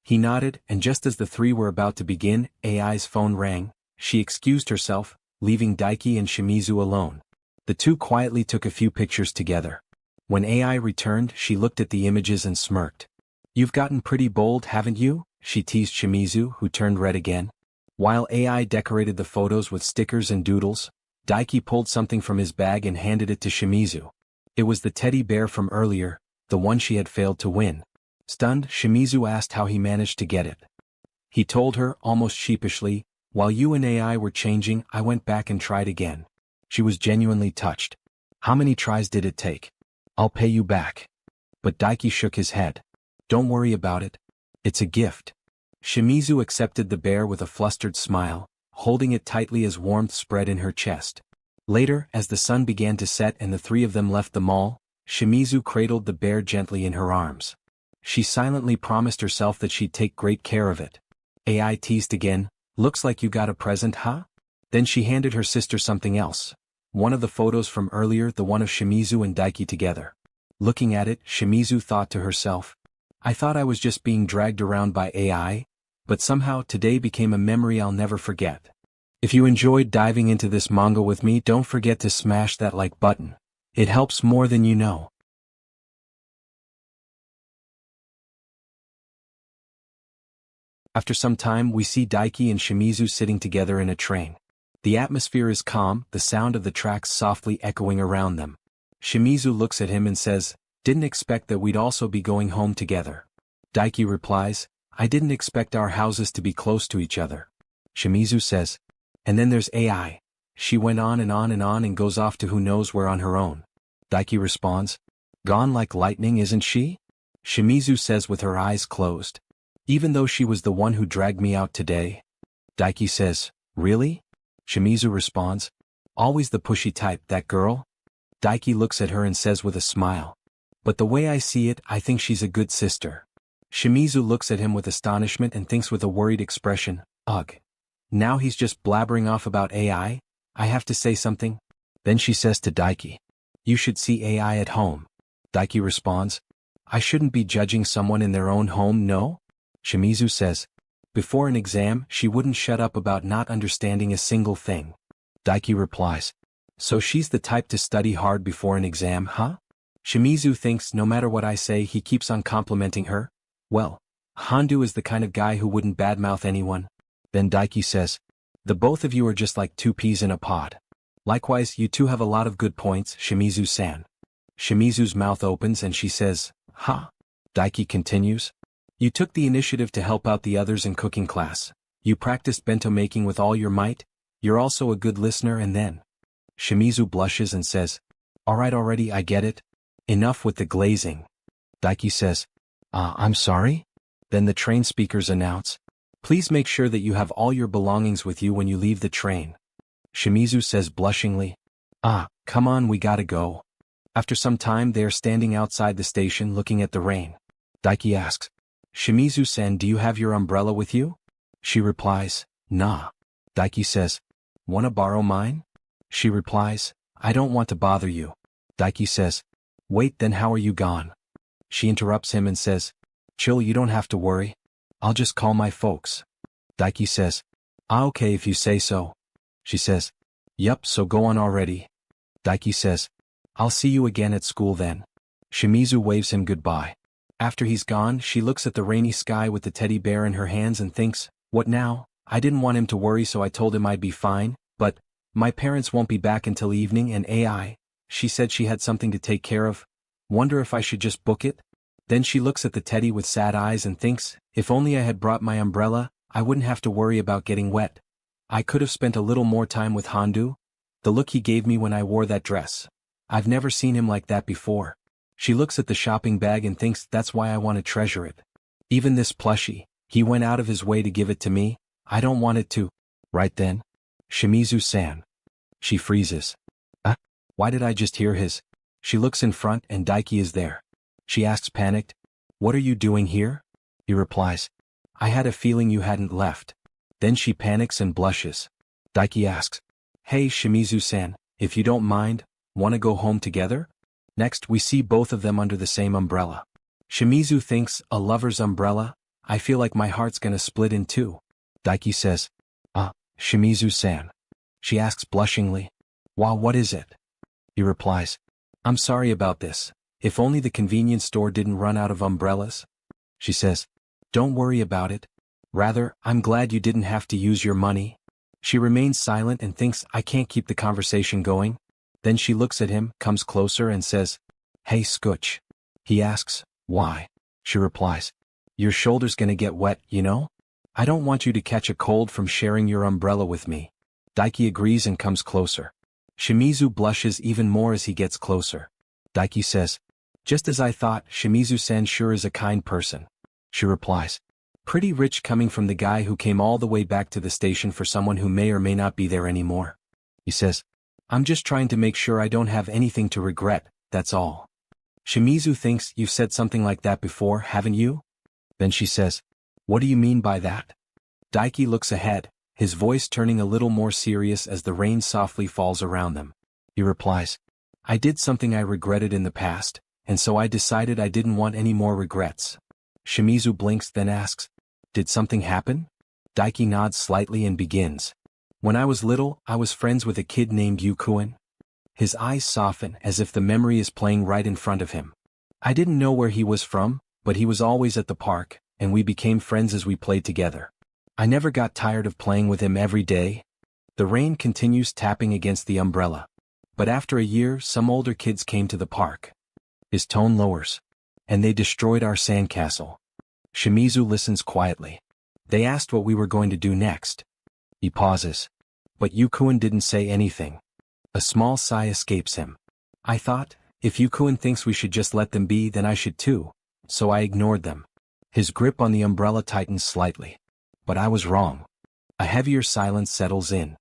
[SPEAKER 1] He nodded, and just as the three were about to begin, AI's phone rang. She excused herself, leaving Daiki and Shimizu alone. The two quietly took a few pictures together. When AI returned, she looked at the images and smirked. "You've gotten pretty bold, haven't you?" she teased Shimizu, who turned red again. While AI decorated the photos with stickers and doodles, Daiki pulled something from his bag and handed it to Shimizu. It was the teddy bear from earlier, the one she had failed to win. Stunned, Shimizu asked how he managed to get it. He told her, almost sheepishly, "While you and AI were changing, I went back and tried again." She was genuinely touched. "How many tries did it take?" "I'll pay you back." But Daiki shook his head. "Don't worry about it. It's a gift." Shimizu accepted the bear with a flustered smile, holding it tightly as warmth spread in her chest. Later, as the sun began to set and the three of them left the mall, Shimizu cradled the bear gently in her arms. She silently promised herself that she'd take great care of it. AI teased again, "Looks like you got a present, huh?" Then she handed her sister something else. One of the photos from earlier, the one of Shimizu and Daiki together. Looking at it, Shimizu thought to herself, "I thought I was just being dragged around by AI, but somehow today became a memory I'll never forget." If you enjoyed diving into this manga with me, don't forget to smash that like button. It helps more than you know. After some time, we see Daiki and Shimizu sitting together in a train. The atmosphere is calm, the sound of the tracks softly echoing around them. Shimizu looks at him and says, "Didn't expect that we'd also be going home together." Daiki replies, "I didn't expect our houses to be close to each other." Shimizu says, "And then there's AI. She went on and on and on and goes off to who knows where on her own." Daiki responds, "Gone like lightning, isn't she?" Shimizu says with her eyes closed, "Even though she was the one who dragged me out today." Daiki says, "Really?" Shimizu responds, "Always the pushy type, that girl." Daiki looks at her and says with a smile, "But the way I see it, I think she's a good sister." Shimizu looks at him with astonishment and thinks with a worried expression, "Ugh. Now he's just blabbering off about AI? I have to say something?" Then she says to Daiki, "You should see AI at home." Daiki responds, "I shouldn't be judging someone in their own home, no?" Shimizu says, "Before an exam, she wouldn't shut up about not understanding a single thing." Daiki replies, "So she's the type to study hard before an exam, huh?" Shimizu thinks no matter what I say, he keeps on complimenting her. Well, Handu is the kind of guy who wouldn't badmouth anyone. Then Daiki says, "The both of you are just like two peas in a pod. Likewise, you two have a lot of good points, Shimizu-san." Shimizu's mouth opens and she says, "Huh?" Daiki continues, "You took the initiative to help out the others in cooking class. You practiced bento making with all your might. You're also a good listener, and then..." Shimizu blushes and says, "Alright already, I get it. Enough with the glazing." Daiki says, I'm sorry?" Then the train speakers announce, "Please make sure that you have all your belongings with you when you leave the train." Shimizu says blushingly, "Come on, we gotta go." After some time, they are standing outside the station looking at the rain. Daiki asks, "Shimizu-san, do you have your umbrella with you?" She replies, "Nah." Daiki says, "Wanna borrow mine?" She replies, "I don't want to bother you." Daiki says, "Wait, then how are you gone?" She interrupts him and says, "Chill, you don't have to worry. I'll just call my folks." Daiki says, Okay if you say so." She says, "Yup, so go on already." Daiki says, "I'll see you again at school then." Shimizu waves him goodbye. After he's gone, she looks at the rainy sky with the teddy bear in her hands and thinks, "What now? I didn't want him to worry, so I told him I'd be fine, but my parents won't be back until evening, and AI, she said she had something to take care of. Wonder if I should just book it?" Then she looks at the teddy with sad eyes and thinks, "If only I had brought my umbrella, I wouldn't have to worry about getting wet. I could have spent a little more time with Handu. The look he gave me when I wore that dress. I've never seen him like that before." She looks at the shopping bag and thinks, "That's why I want to treasure it. Even this plushie, he went out of his way to give it to me. I don't want it to." Right then, "Shimizu-san." She freezes. Why did I just hear his? She looks in front and Daiki is there. She asks panicked, "What are you doing here?" He replies, "I had a feeling you hadn't left." Then she panics and blushes. Daiki asks, "Hey Shimizu-san, if you don't mind, wanna go home together?" Next we see both of them under the same umbrella. Shimizu thinks, a lover's umbrella? I feel like my heart's gonna split in two. Daiki says, Shimizu-san. She asks blushingly. Wow, what is it? He replies, I'm sorry about this. If only the convenience store didn't run out of umbrellas. She says, don't worry about it. Rather, I'm glad you didn't have to use your money. She remains silent and thinks I can't keep the conversation going. Then she looks at him, comes closer and says, Hey Scooch. He asks, why? She replies, your shoulder's gonna get wet, you know? I don't want you to catch a cold from sharing your umbrella with me. Daiki agrees and comes closer. Shimizu blushes even more as he gets closer. Daiki says, just as I thought, Shimizu-san sure is a kind person. She replies, pretty rich coming from the guy who came all the way back to the station for someone who may or may not be there anymore. He says, I'm just trying to make sure I don't have anything to regret, that's all. Shimizu thinks, you've said something like that before, haven't you? Then she says, what do you mean by that? Daiki looks ahead, his voice turning a little more serious as the rain softly falls around them. He replies, I did something I regretted in the past, and so I decided I didn't want any more regrets. Shimizu blinks then asks, did something happen? Daiki nods slightly and begins. When I was little, I was friends with a kid named Yukuin. His eyes soften as if the memory is playing right in front of him. I didn't know where he was from, but he was always at the park, and we became friends as we played together. I never got tired of playing with him every day. The rain continues tapping against the umbrella. But after a year, some older kids came to the park. His tone lowers. And they destroyed our sandcastle. Shimizu listens quietly. They asked what we were going to do next. He pauses. But Yukuin didn't say anything. A small sigh escapes him. I thought, if Yukuin thinks we should just let them be, then I should too. So I ignored them. His grip on the umbrella tightens slightly. But I was wrong. A heavier silence settles in.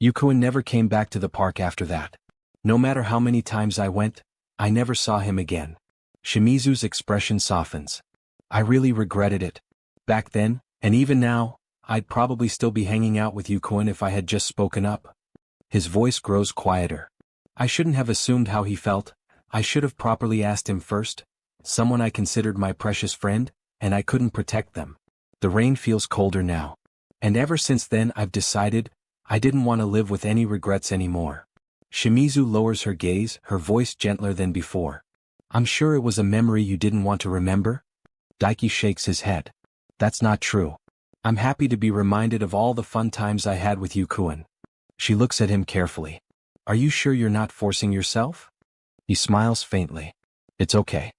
[SPEAKER 1] Yukuin never came back to the park after that. No matter how many times I went, I never saw him again. Shimizu's expression softens. I really regretted it. Back then, and even now, I'd probably still be hanging out with Yukuin if I had just spoken up. His voice grows quieter. I shouldn't have assumed how he felt. I should have properly asked him first. Someone I considered my precious friend, and I couldn't protect them. The rain feels colder now. And ever since then I've decided, I didn't want to live with any regrets anymore. Shimizu lowers her gaze, her voice gentler than before. I'm sure it was a memory you didn't want to remember? Daiki shakes his head. That's not true. I'm happy to be reminded of all the fun times I had with Yukuin. She looks at him carefully. Are you sure you're not forcing yourself? He smiles faintly. It's okay.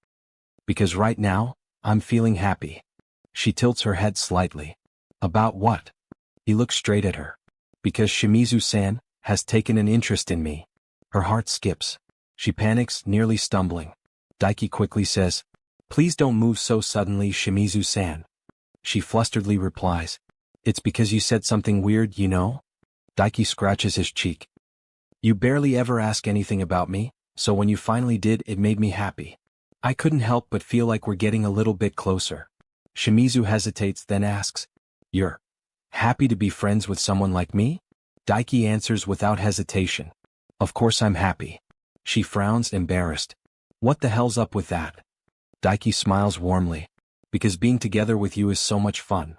[SPEAKER 1] Because right now, I'm feeling happy. She tilts her head slightly. About what? He looks straight at her. Because Shimizu-san has taken an interest in me. Her heart skips. She panics, nearly stumbling. Daiki quickly says, please don't move so suddenly, Shimizu-san. She flusteredly replies, it's because you said something weird, you know? Daiki scratches his cheek. You barely ever ask anything about me, so when you finally did, it made me happy. I couldn't help but feel like we're getting a little bit closer. Shimizu hesitates then asks, you're happy to be friends with someone like me? Daiki answers without hesitation. Of course I'm happy. She frowns, embarrassed. What the hell's up with that? Daiki smiles warmly. Because being together with you is so much fun.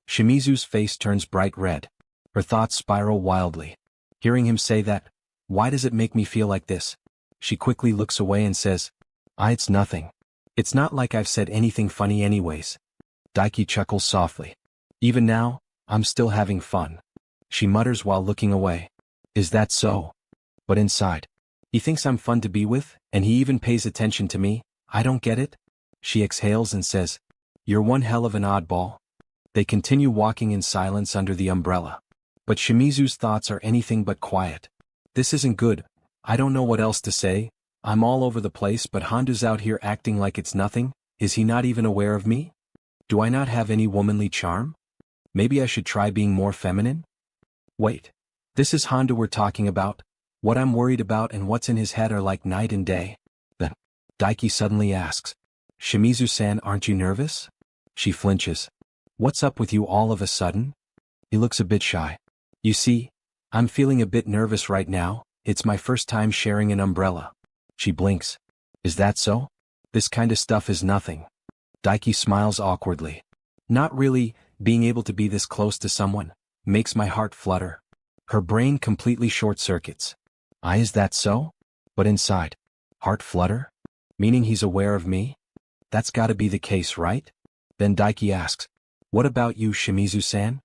[SPEAKER 1] Shimizu's face turns bright red. Her thoughts spiral wildly. Hearing him say that, why does it make me feel like this? She quickly looks away and says, it's nothing. It's not like I've said anything funny anyways. Daiki chuckles softly. Even now, I'm still having fun. She mutters while looking away. Is that so? But inside, he thinks I'm fun to be with, and he even pays attention to me. I don't get it. She exhales and says, you're one hell of an oddball. They continue walking in silence under the umbrella. But Shimizu's thoughts are anything but quiet. This isn't good. I don't know what else to say. I'm all over the place, but Hondo's out here acting like it's nothing. Is he not even aware of me? Do I not have any womanly charm? Maybe I should try being more feminine? Wait. This is Hondo we're talking about. What I'm worried about and what's in his head are like night and day. Then, Daiki suddenly asks, Shimizu-san, aren't you nervous? She flinches. What's up with you all of a sudden? He looks a bit shy. You see, I'm feeling a bit nervous right now. It's my first time sharing an umbrella. She blinks. Is that so? This kind of stuff is nothing. Daiki smiles awkwardly. Not really, being able to be this close to someone makes my heart flutter. Her brain completely short-circuits. Is that so? But inside, heart flutter? Meaning he's aware of me? That's gotta be the case, right? Then Daiki asks, what about you, Shimizu-san?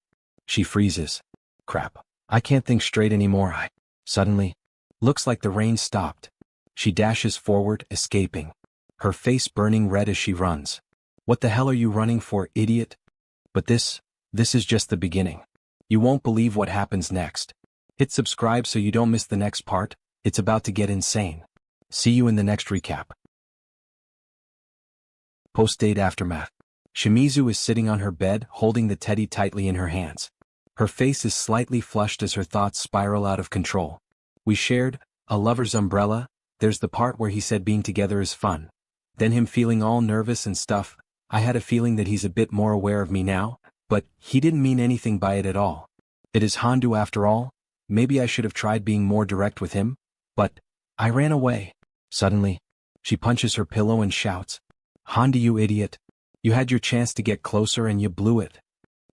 [SPEAKER 1] She freezes. Crap. I can't think straight anymore. Suddenly, looks like the rain stopped. She dashes forward, escaping. Her face burning red as she runs. What the hell are you running for, idiot? But this is just the beginning. You won't believe what happens next. Hit subscribe so you don't miss the next part. It's about to get insane. See you in the next recap. Post-date aftermath. Shimizu is sitting on her bed, holding the teddy tightly in her hands. Her face is slightly flushed as her thoughts spiral out of control. We shared a lover's umbrella. There's the part where he said being together is fun. Then him feeling all nervous and stuff. I had a feeling that he's a bit more aware of me now, but he didn't mean anything by it at all. It is Handu after all. Maybe I should have tried being more direct with him, but I ran away. Suddenly, she punches her pillow and shouts, Handu, you idiot. You had your chance to get closer and you blew it.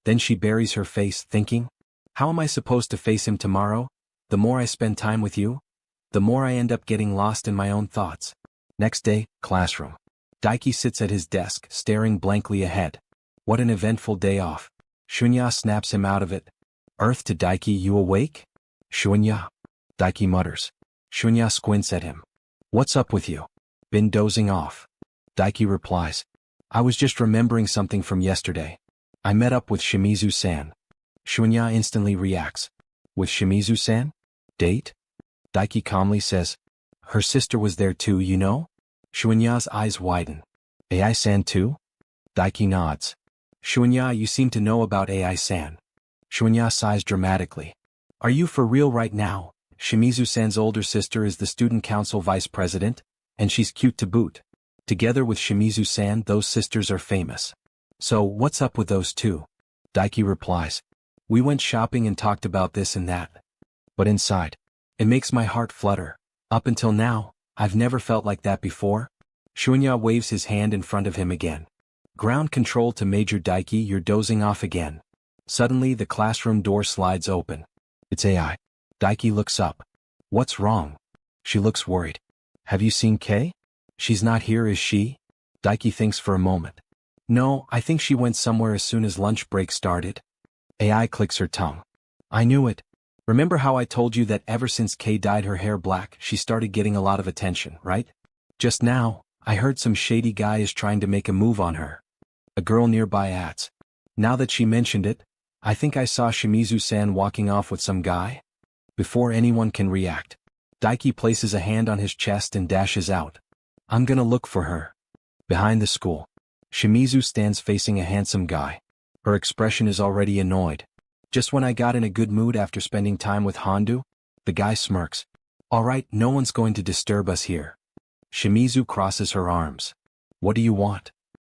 [SPEAKER 1] Then she buries her face, thinking, how am I supposed to face him tomorrow? The more I spend time with you, the more I end up getting lost in my own thoughts. Next day, classroom. Daiki sits at his desk, staring blankly ahead. What an eventful day off. Shunya snaps him out of it. Earth to Daiki, you awake? Shunya. Daiki mutters. Shunya squints at him. What's up with you? Been dozing off. Daiki replies. I was just remembering something from yesterday. I met up with Shimizu-san. Shunya instantly reacts. With Shimizu-san? Date? Daiki calmly says. Her sister was there too, you know? Shunya's eyes widen. AI-san too? Daiki nods. Shunya, you seem to know about AI-san. Shunya sighs dramatically. Are you for real right now? Shimizu-san's older sister is the student council vice president, and she's cute to boot. Together with Shimizu-san, those sisters are famous. So, what's up with those two? Daiki replies. We went shopping and talked about this and that. But inside, it makes my heart flutter. Up until now, I've never felt like that before. Shunya waves his hand in front of him again. Ground control to Major Daiki, you're dozing off again. Suddenly the classroom door slides open. It's AI. Daiki looks up. What's wrong? She looks worried. Have you seen Kei? She's not here, is she? Daiki thinks for a moment. No, I think she went somewhere as soon as lunch break started. AI clicks her tongue. I knew it. Remember how I told you that ever since Kei dyed her hair black she started getting a lot of attention, right? Just now, I heard some shady guy is trying to make a move on her. A girl nearby adds. Now that she mentioned it, I think I saw Shimizu-san walking off with some guy. Before anyone can react, Daiki places a hand on his chest and dashes out. I'm gonna look for her. Behind the school, Shimizu stands facing a handsome guy. Her expression is already annoyed. Just when I got in a good mood after spending time with Handu, the guy smirks. Alright, no one's going to disturb us here. Shimizu crosses her arms. What do you want?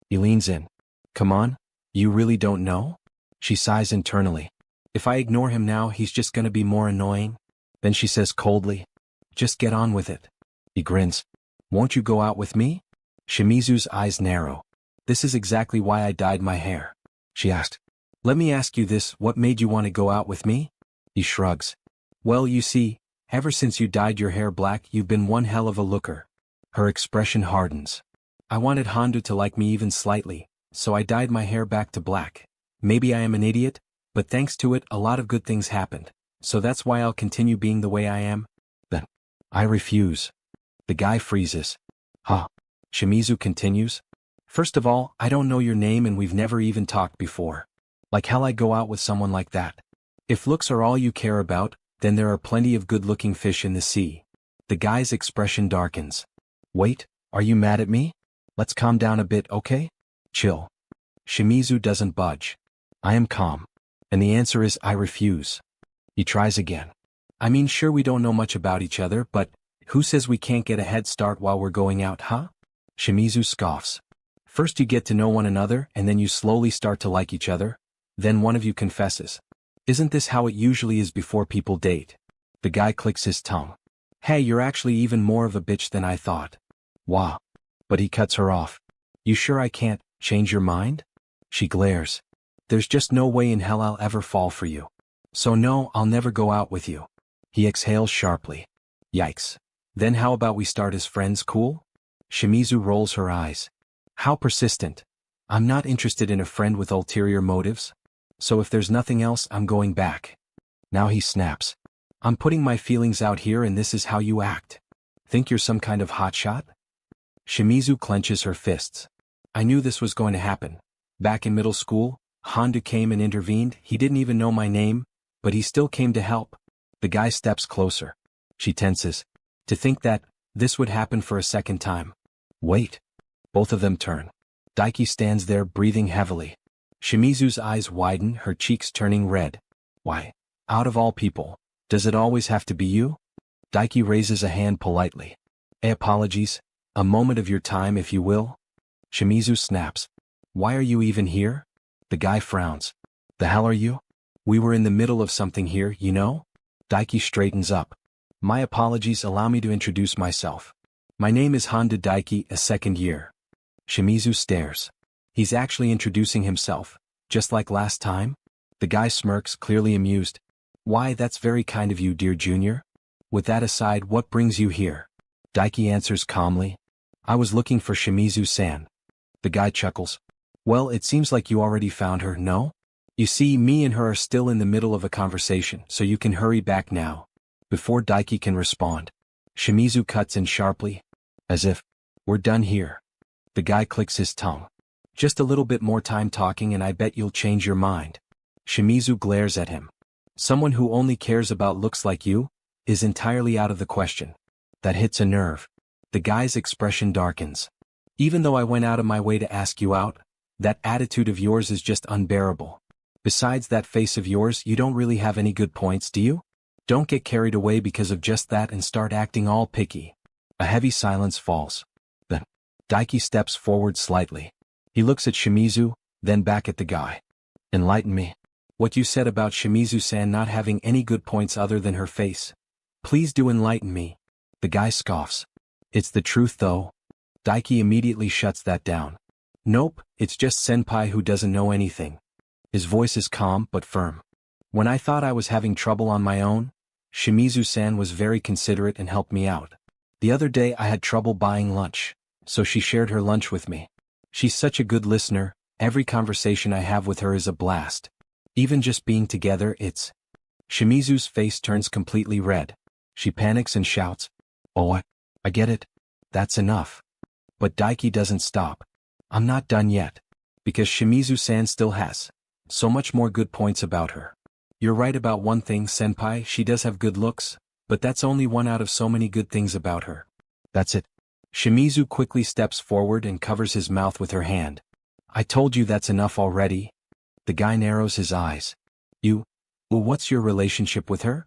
[SPEAKER 1] He leans in. Come on, you really don't know? She sighs internally. If I ignore him now, he's just gonna be more annoying. Then she says coldly, just get on with it. He grins. Won't you go out with me? Shimizu's eyes narrow. This is exactly why I dyed my hair. She asked. Let me ask you this, what made you want to go out with me? He shrugs. Well, you see, ever since you dyed your hair black, you've been one hell of a looker. Her expression hardens. I wanted Handu to like me even slightly, so I dyed my hair back to black. Maybe I am an idiot, but thanks to it, a lot of good things happened. So that's why I'll continue being the way I am. Then, I refuse. The guy freezes. Huh. Shimizu continues. First of all, I don't know your name and we've never even talked before. Like hell I go out with someone like that. If looks are all you care about, then there are plenty of good-looking fish in the sea. The guy's expression darkens. Wait, are you mad at me? Let's calm down a bit, okay? Chill. Shimizu doesn't budge. I am calm. And the answer is I refuse. He tries again. I mean, sure we don't know much about each other, but who says we can't get a head start while we're going out, huh? Shimizu scoffs. First you get to know one another and then you slowly start to like each other. Then one of you confesses. Isn't this how it usually is before people date? The guy clicks his tongue. Hey, you're actually even more of a bitch than I thought. Wow. But he cuts her off. You sure I can't Change your mind? She glares. There's just no way in hell I'll ever fall for you. So no, I'll never go out with you. He exhales sharply. Yikes. Then how about we start as friends, cool? Shimizu rolls her eyes. How persistent. I'm not interested in a friend with ulterior motives. So if there's nothing else, I'm going back. Now he snaps. I'm putting my feelings out here and this is how you act. Think you're some kind of hotshot? Shimizu clenches her fists. I knew this was going to happen. Back in middle school, Honda came and intervened. He didn't even know my name, but he still came to help. The guy steps closer. She tenses. To think that this would happen for a second time. Wait. Both of them turn. Daiki stands there breathing heavily. Shimizu's eyes widen, her cheeks turning red. Why? Out of all people, does it always have to be you? Daiki raises a hand politely. Apologies. A moment of your time if you will. Shimizu snaps. Why are you even here? The guy frowns. The hell are you? We were in the middle of something here, you know? Daiki straightens up. My apologies, allow me to introduce myself. My name is Honda Daiki, a second year. Shimizu stares. He's actually introducing himself, just like last time? The guy smirks, clearly amused. Why, that's very kind of you, dear junior. With that aside, what brings you here? Daiki answers calmly. I was looking for Shimizu-san. The guy chuckles. Well, it seems like you already found her, no? You see, me and her are still in the middle of a conversation, so you can hurry back now. Before Daiki can respond, Shimizu cuts in sharply. As if, we're done here. The guy clicks his tongue. Just a little bit more time talking and I bet you'll change your mind. Shimizu glares at him. Someone who only cares about looks like you is entirely out of the question. That hits a nerve. The guy's expression darkens. Even though I went out of my way to ask you out, that attitude of yours is just unbearable. Besides that face of yours, you don't really have any good points, do you? Don't get carried away because of just that and start acting all picky. A heavy silence falls. Then, Daiki steps forward slightly. He looks at Shimizu, then back at the guy. Enlighten me. What you said about Shimizu-san not having any good points other than her face. Please do enlighten me. The guy scoffs. It's the truth though. Daiki immediately shuts that down. Nope, it's just senpai who doesn't know anything. His voice is calm but firm. When I thought I was having trouble on my own, Shimizu-san was very considerate and helped me out. The other day I had trouble buying lunch, so she shared her lunch with me. She's such a good listener, every conversation I have with her is a blast. Even just being together, it's... Shimizu's face turns completely red. She panics and shouts, Oh, I get it. That's enough. But Daiki doesn't stop. I'm not done yet. Because Shimizu-san still has so much more good points about her. You're right about one thing, senpai, she does have good looks, but that's only one out of so many good things about her. That's it. Shimizu quickly steps forward and covers his mouth with her hand. I told you that's enough already. The guy narrows his eyes. What's your relationship with her?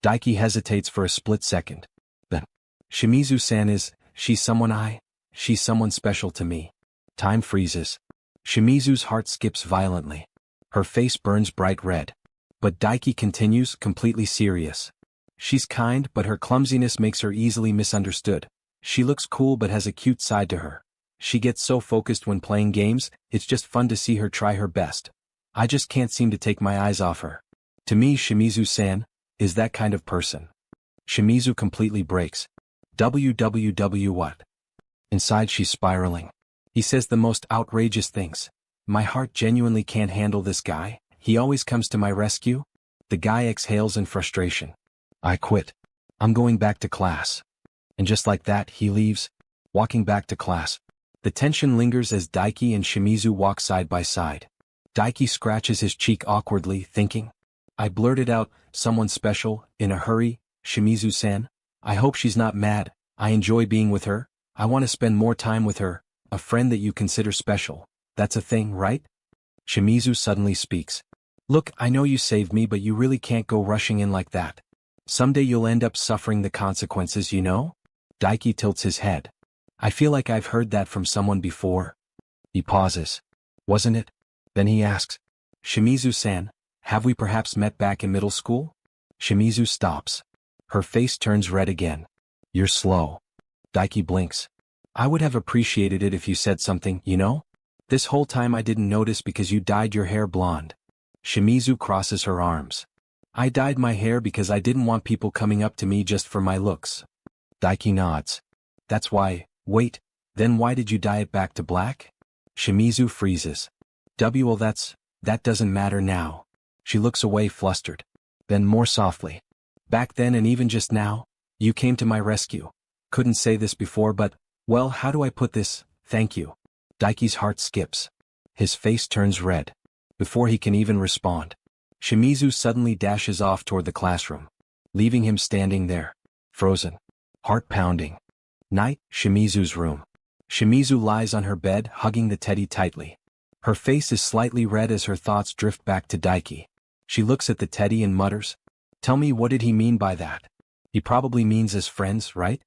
[SPEAKER 1] Daiki hesitates for a split second. Then, Shimizu-san she's someone special to me. Time freezes. Shimizu's heart skips violently. Her face burns bright red. But Daiki continues, completely serious. She's kind, but her clumsiness makes her easily misunderstood. She looks cool but has a cute side to her. She gets so focused when playing games, it's just fun to see her try her best. I just can't seem to take my eyes off her. To me, Shimizu-san is that kind of person. Shimizu completely breaks. WWW what? Inside she's spiraling. He says the most outrageous things. My heart genuinely can't handle this guy. He always comes to my rescue. The guy exhales in frustration. I quit. I'm going back to class. And just like that, he leaves, walking back to class. The tension lingers as Daiki and Shimizu walk side by side. Daiki scratches his cheek awkwardly, thinking. I blurted out, someone special, in a hurry, Shimizu-san. I hope she's not mad. I enjoy being with her. I want to spend more time with her, a friend that you consider special. That's a thing, right? Shimizu suddenly speaks. Look, I know you saved me, but you really can't go rushing in like that. Someday you'll end up suffering the consequences, you know? Daiki tilts his head. I feel like I've heard that from someone before. He pauses. Wasn't it? Then he asks. Shimizu-san, have we perhaps met back in middle school? Shimizu stops. Her face turns red again. You're slow. Daiki blinks. I would have appreciated it if you said something, you know? This whole time I didn't notice because you dyed your hair blonde. Shimizu crosses her arms. I dyed my hair because I didn't want people coming up to me just for my looks. Daiki nods. That's why. Wait, then why did you dye it back to black? Shimizu freezes. Well, that doesn't matter now. She looks away flustered. Then more softly. Back then and even just now, you came to my rescue. Couldn't say this before but, well, how do I put this? Thank you. Daiki's heart skips. His face turns red. Before he can even respond, Shimizu suddenly dashes off toward the classroom, leaving him standing there, frozen, heart pounding. Night, Shimizu's room. Shimizu lies on her bed, hugging the teddy tightly. Her face is slightly red as her thoughts drift back to Daiki. She looks at the teddy and mutters, "Tell me, what did he mean by that? He probably means as friends, right?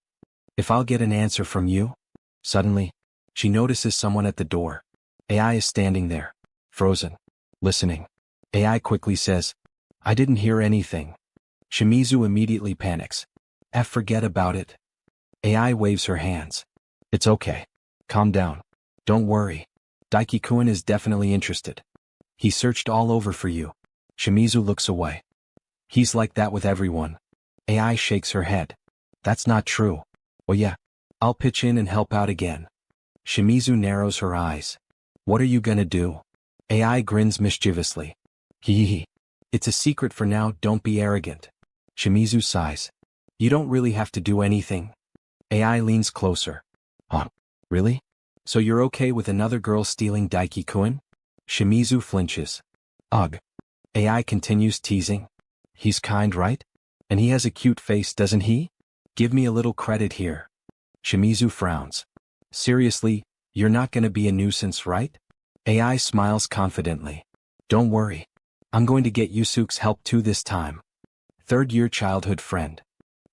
[SPEAKER 1] If I'll get an answer from you?" Suddenly, she notices someone at the door. AI is standing there, frozen, listening. AI quickly says, "I didn't hear anything." Shimizu immediately panics. Forget about it. AI waves her hands. It's okay. Calm down. Don't worry. Daiki-kun is definitely interested. He searched all over for you. Shimizu looks away. He's like that with everyone. AI shakes her head. That's not true. Well, yeah. I'll pitch in and help out again. Shimizu narrows her eyes. What are you gonna do? AI grins mischievously. Hee. It's a secret for now, don't be arrogant. Shimizu sighs. You don't really have to do anything. AI leans closer. Huh? Really? So you're okay with another girl stealing Daiki-kun? Shimizu flinches. Ugh. AI continues teasing. He's kind, right? And he has a cute face, doesn't he? Give me a little credit here. Shimizu frowns. Seriously, you're not gonna be a nuisance, right? AI smiles confidently. Don't worry. I'm going to get Yusuke's help too this time. Third-year childhood friend.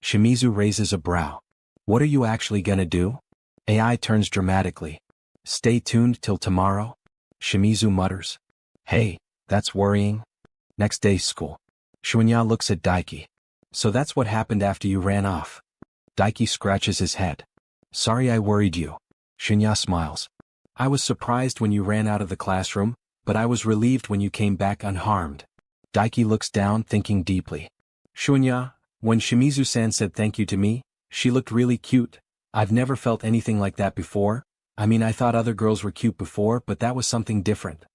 [SPEAKER 1] Shimizu raises a brow. What are you actually gonna do? AI turns dramatically. Stay tuned till tomorrow. Shimizu mutters. Hey, that's worrying. Next day school. Shunya looks at Daiki. So that's what happened after you ran off. Daiki scratches his head. Sorry I worried you. Shunya smiles. I was surprised when you ran out of the classroom, but I was relieved when you came back unharmed. Daiki looks down, thinking deeply. Shunya, when Shimizu-san said thank you to me, she looked really cute. I've never felt anything like that before. I mean, I thought other girls were cute before, but that was something different.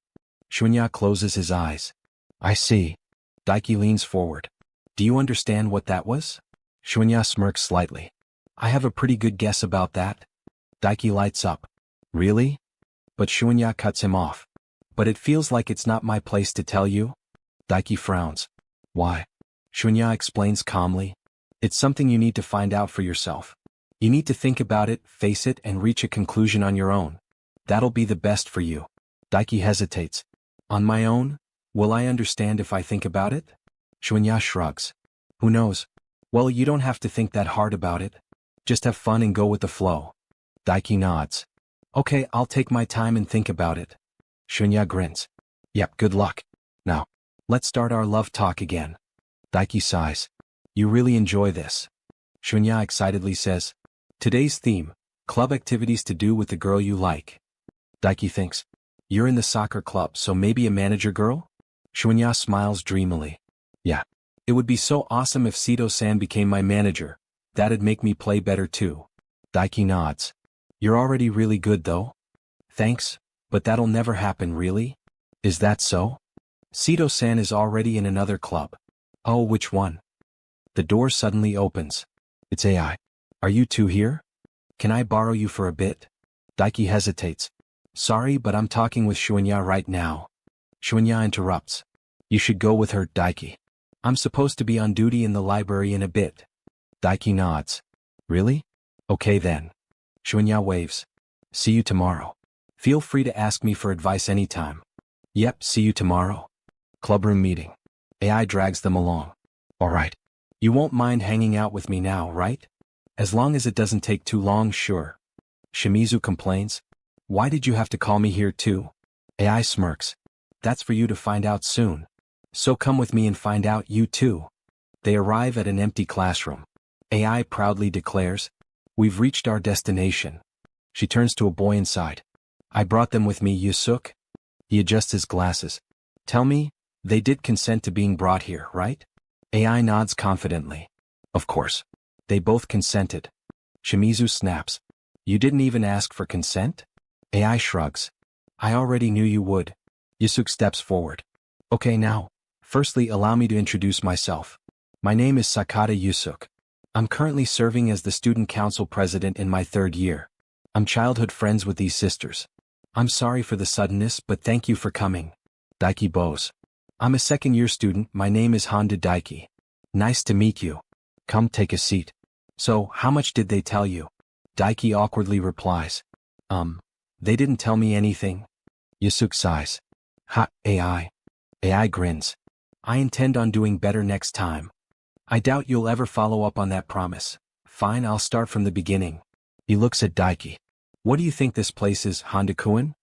[SPEAKER 1] Shunya closes his eyes. I see. Daiki leans forward. Do you understand what that was? Shunya smirks slightly. I have a pretty good guess about that. Daiki lights up. Really? But Shunya cuts him off. But it feels like it's not my place to tell you. Daiki frowns. Why? Shunya explains calmly. It's something you need to find out for yourself. You need to think about it, face it, and reach a conclusion on your own. That'll be the best for you. Daiki hesitates. On my own? Will I understand if I think about it? Shunya shrugs. Who knows? Well, you don't have to think that hard about it. Just have fun and go with the flow. Daiki nods. Okay, I'll take my time and think about it. Shunya grins. Yep, good luck. Now, let's start our love talk again. Daiki sighs. You really enjoy this. Shunya excitedly says. Today's theme, club activities to do with the girl you like. Daiki thinks. You're in the soccer club, so maybe a manager girl? Shunya smiles dreamily. Yeah. It would be so awesome if Sito-san became my manager. That'd make me play better too. Daiki nods. You're already really good though. Thanks, but that'll never happen really? Is that so? Sito-san is already in another club. Oh, which one? The door suddenly opens. It's AI. Are you two here? Can I borrow you for a bit? Daiki hesitates. Sorry, but I'm talking with Shunya right now. Shunya interrupts. You should go with her, Daiki. I'm supposed to be on duty in the library in a bit. Daiki nods. Really? Okay then. Shunya waves. See you tomorrow. Feel free to ask me for advice anytime. Yep, see you tomorrow. Clubroom meeting. AI drags them along. Alright. You won't mind hanging out with me now, right? As long as it doesn't take too long, sure. Shimizu complains. Why did you have to call me here too? AI smirks. That's for you to find out soon. So come with me and find out you too. They arrive at an empty classroom. AI proudly declares, We've reached our destination. She turns to a boy inside. I brought them with me, Yusuke. He adjusts his glasses. Tell me, they did consent to being brought here, right? AI nods confidently. Of course. They both consented. Shimizu snaps. You didn't even ask for consent? AI shrugs. I already knew you would. Yusuke steps forward. Okay now, firstly allow me to introduce myself. My name is Sakata Yusuke. I'm currently serving as the student council president in my 3rd year. I'm childhood friends with these sisters. I'm sorry for the suddenness, but thank you for coming. Daiki bows. I'm a 2nd-year student, my name is Honda Daiki. Nice to meet you. Come take a seat. So, how much did they tell you? Daiki awkwardly replies. They didn't tell me anything. Yusuke sighs. Ha, AI. AI grins. I intend on doing better next time. I doubt you'll ever follow up on that promise. Fine, I'll start from the beginning. He looks at Daiki. What do you think this place is, Honda-kun?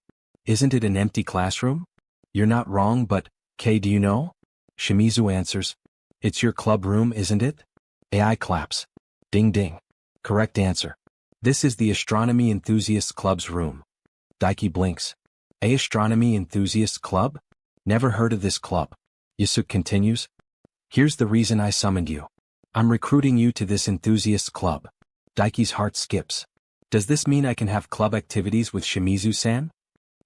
[SPEAKER 1] Isn't it an empty classroom? You're not wrong, but, Kei, do you know? Shimizu answers. It's your club room, isn't it? AI claps. Ding ding. Correct answer. This is the Astronomy Enthusiasts Club's room. Daiki blinks. A Astronomy Enthusiasts Club? Never heard of this club. Yusuke continues. Here's the reason I summoned you. I'm recruiting you to this enthusiasts club. Daiki's heart skips. Does this mean I can have club activities with Shimizu-san?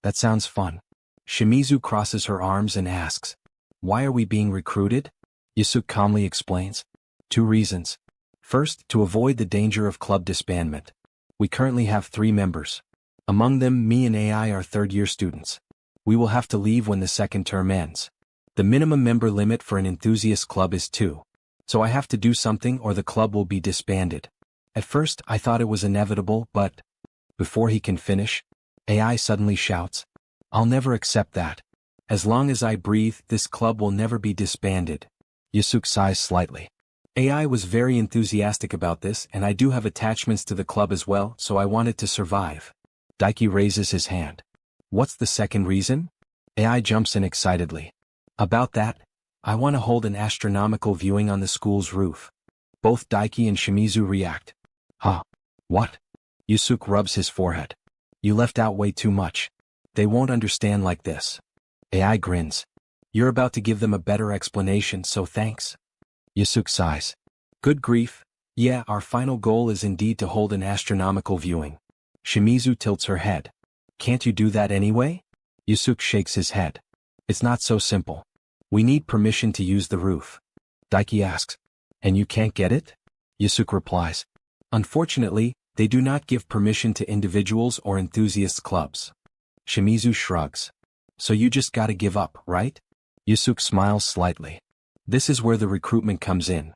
[SPEAKER 1] That sounds fun. Shimizu crosses her arms and asks. Why are we being recruited? Yusuke calmly explains. 2 reasons. First, to avoid the danger of club disbandment. We currently have 3 members. Among them, me and AI are 3rd-year students. We will have to leave when the 2nd term ends. The minimum member limit for an enthusiast club is 2. So I have to do something or the club will be disbanded. At first, I thought it was inevitable, but... Before he can finish, AI suddenly shouts. I'll never accept that. As long as I breathe, this club will never be disbanded. Yusuke sighs slightly. AI was very enthusiastic about this, and I do have attachments to the club as well, so I want it to survive. Daiki raises his hand. What's the 2nd reason? AI jumps in excitedly. About that, I want to hold an astronomical viewing on the school's roof. Both Daiki and Shimizu react. Huh? What? Yusuke rubs his forehead. You left out way too much. They won't understand like this. AI grins. You're about to give them a better explanation, so thanks. Yusuke sighs. Good grief. Yeah, our final goal is indeed to hold an astronomical viewing. Shimizu tilts her head. Can't you do that anyway? Yusuke shakes his head. It's not so simple. We need permission to use the roof. Daiki asks. And you can't get it? Yusuke replies. Unfortunately, they do not give permission to individuals or enthusiast clubs. Shimizu shrugs. So you just gotta give up, right? Yusuke smiles slightly. This is where the recruitment comes in.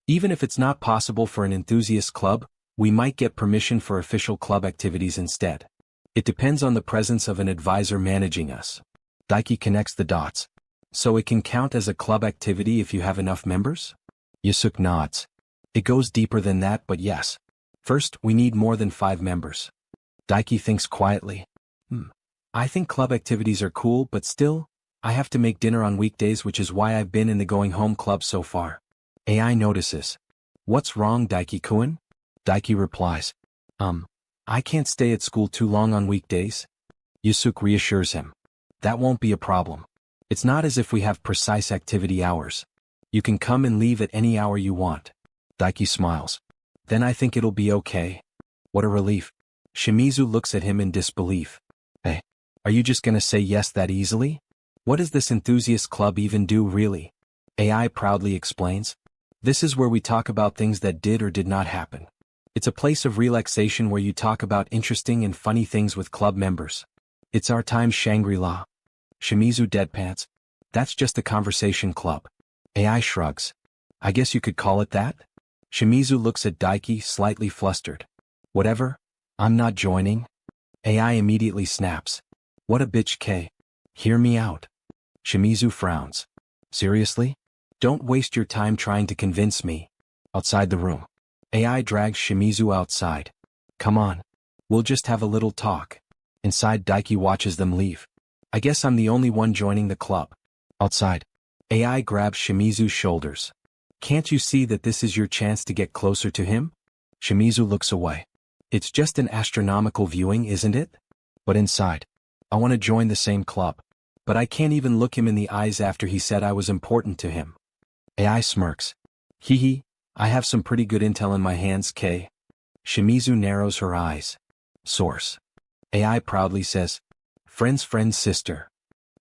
[SPEAKER 1] Even if it's not possible for an enthusiast club, we might get permission for official club activities instead. It depends on the presence of an advisor managing us. Daiki connects the dots. So it can count as a club activity if you have enough members? Yusuke nods. It goes deeper than that, but yes. First, we need more than 5 members. Daiki thinks quietly. I think club activities are cool, but still, I have to make dinner on weekdays, which is why I've been in the going home club so far. AI notices. What's wrong, Daiki-kun? Daiki replies. I can't stay at school too long on weekdays. Yusuke reassures him. That won't be a problem. It's not as if we have precise activity hours. You can come and leave at any hour you want. Daiki smiles. Then I think it'll be okay. What a relief. Shimizu looks at him in disbelief. Hey, are you just gonna say yes that easily? What does this enthusiast club even do really? AI proudly explains. This is where we talk about things that did or did not happen. It's a place of relaxation where you talk about interesting and funny things with club members. It's our time Shangri-La. Shimizu deadpans. That's just a conversation club. AI shrugs. I guess you could call it that? Shimizu looks at Daiki, slightly flustered. Whatever. I'm not joining. AI immediately snaps. What a bitch, K. Hear me out. Shimizu frowns. Seriously? Don't waste your time trying to convince me. Outside the room. AI drags Shimizu outside. Come on. We'll just have a little talk. Inside, Daiki watches them leave. I guess I'm the only one joining the club. Outside. AI grabs Shimizu's shoulders. Can't you see that this is your chance to get closer to him? Shimizu looks away. It's just an astronomical viewing, isn't it? But inside, I want to join the same club. But I can't even look him in the eyes after he said I was important to him. AI smirks. Hee, I have some pretty good intel in my hands, K. Shimizu narrows her eyes. Source. AI proudly says, friend's sister.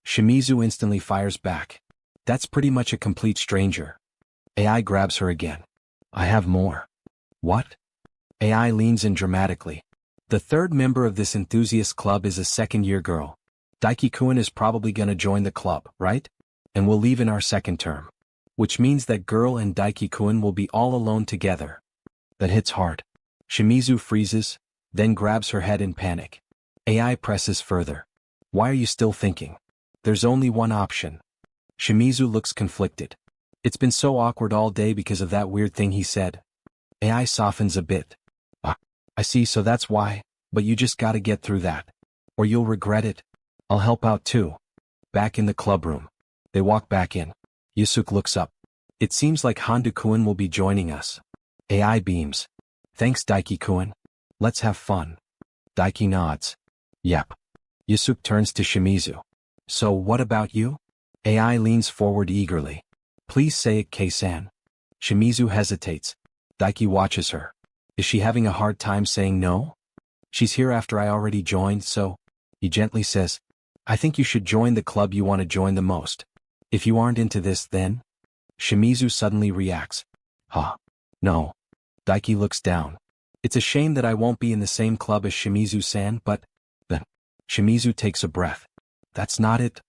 [SPEAKER 1] Shimizu instantly fires back. That's pretty much a complete stranger. AI grabs her again. I have more. What? AI leans in dramatically. The third member of this enthusiast club is a second-year girl. Daiki-kun is probably gonna join the club, right? And we'll leave in our second term. Which means that girl and Daiki-kun will be all alone together. That hits hard. Shimizu freezes, then grabs her head in panic. AI presses further. Why are you still thinking? There's only one option. Shimizu looks conflicted. It's been so awkward all day because of that weird thing he said. AI softens a bit. I see, so that's why, but you just gotta get through that. Or you'll regret it. I'll help out too. Back in the club room. They walk back in. Yusuke looks up. It seems like Hondo-kun will be joining us. AI beams. Thanks, Daiki-kun. Let's have fun. Daiki nods. Yep. Yusuke turns to Shimizu. So what about you? AI leans forward eagerly. Please say it, K-san. Shimizu hesitates. Daiki watches her. Is she having a hard time saying no? She's here after I already joined, so... He gently says, I think you should join the club you want to join the most. If you aren't into this, then... Shimizu suddenly reacts. No. Daiki looks down. It's a shame that I won't be in the same club as Shimizu-san, but... Shimizu takes a breath. That's not it,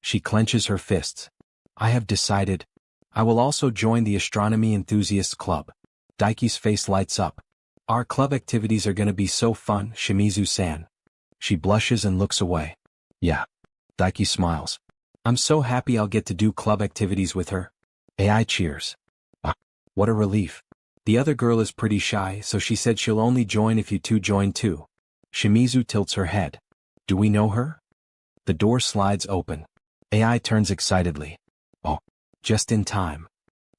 [SPEAKER 1] She clenches her fists. I have decided. I will also join the Astronomy Enthusiasts Club. Daiki's face lights up. Our club activities are gonna be so fun, Shimizu-san. She blushes and looks away. Yeah. Daiki smiles. I'm so happy I'll get to do club activities with her. AI cheers. What a relief. The other girl is pretty shy, so she said she'll only join if you two join too. Shimizu tilts her head. Do we know her? The door slides open. AI turns excitedly. Oh, just in time.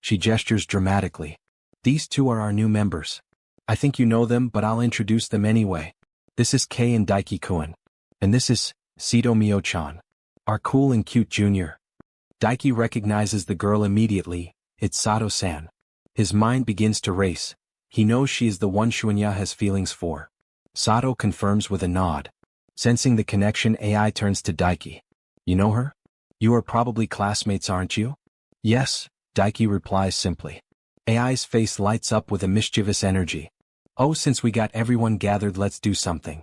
[SPEAKER 1] She gestures dramatically. These two are our new members. I think you know them, but I'll introduce them anyway. This is Kei and Daiki-kun. And this is Sito Mio-chan. Our cool and cute junior. Daiki recognizes the girl immediately. It's Sato-san. His mind begins to race. He knows she is the one Shunya has feelings for. Sato confirms with a nod. Sensing the connection, AI turns to Daiki. You know her? You are probably classmates, aren't you? Yes, Daiki replies simply. AI's face lights up with a mischievous energy. Oh, since we got everyone gathered, let's do something.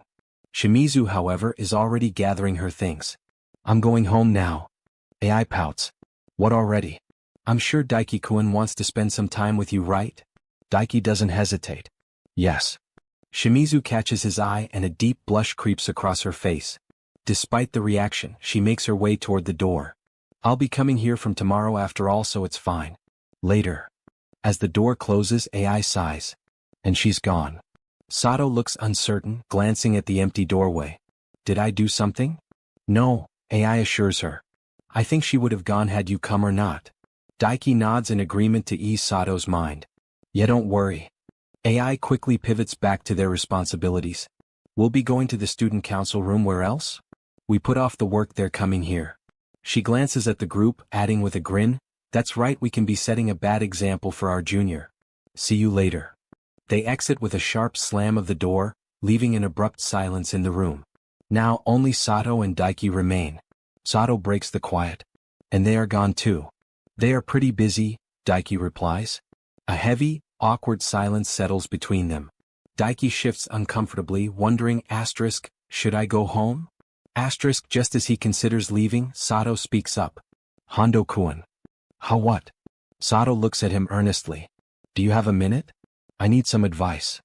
[SPEAKER 1] Shimizu, however, is already gathering her things. I'm going home now. AI pouts. What already? I'm sure Daiki-kun wants to spend some time with you, right? Daiki doesn't hesitate. Yes. Shimizu catches his eye and a deep blush creeps across her face. Despite the reaction, she makes her way toward the door. I'll be coming here from tomorrow after all, so it's fine. Later. As the door closes, AI sighs. And she's gone. Sato looks uncertain, glancing at the empty doorway. Did I do something? No, AI assures her. I think she would have gone had you come or not. Daiki nods in agreement to ease Sato's mind. Yeah, don't worry. AI quickly pivots back to their responsibilities. We'll be going to the student council room. Where else? We put off the work, they're coming here. She glances at the group, adding with a grin, that's right, we can be setting a bad example for our junior. See you later. They exit with a sharp slam of the door, leaving an abrupt silence in the room. Now only Sato and Daiki remain. Sato breaks the quiet. And they are gone too. They are pretty busy, Daiki replies. A heavy, awkward silence settles between them. Daiki shifts uncomfortably, wondering, should I go home? Just as he considers leaving, Sato speaks up. Hondo-kun. How what? Sato looks at him earnestly. Do you have a minute? I need some advice.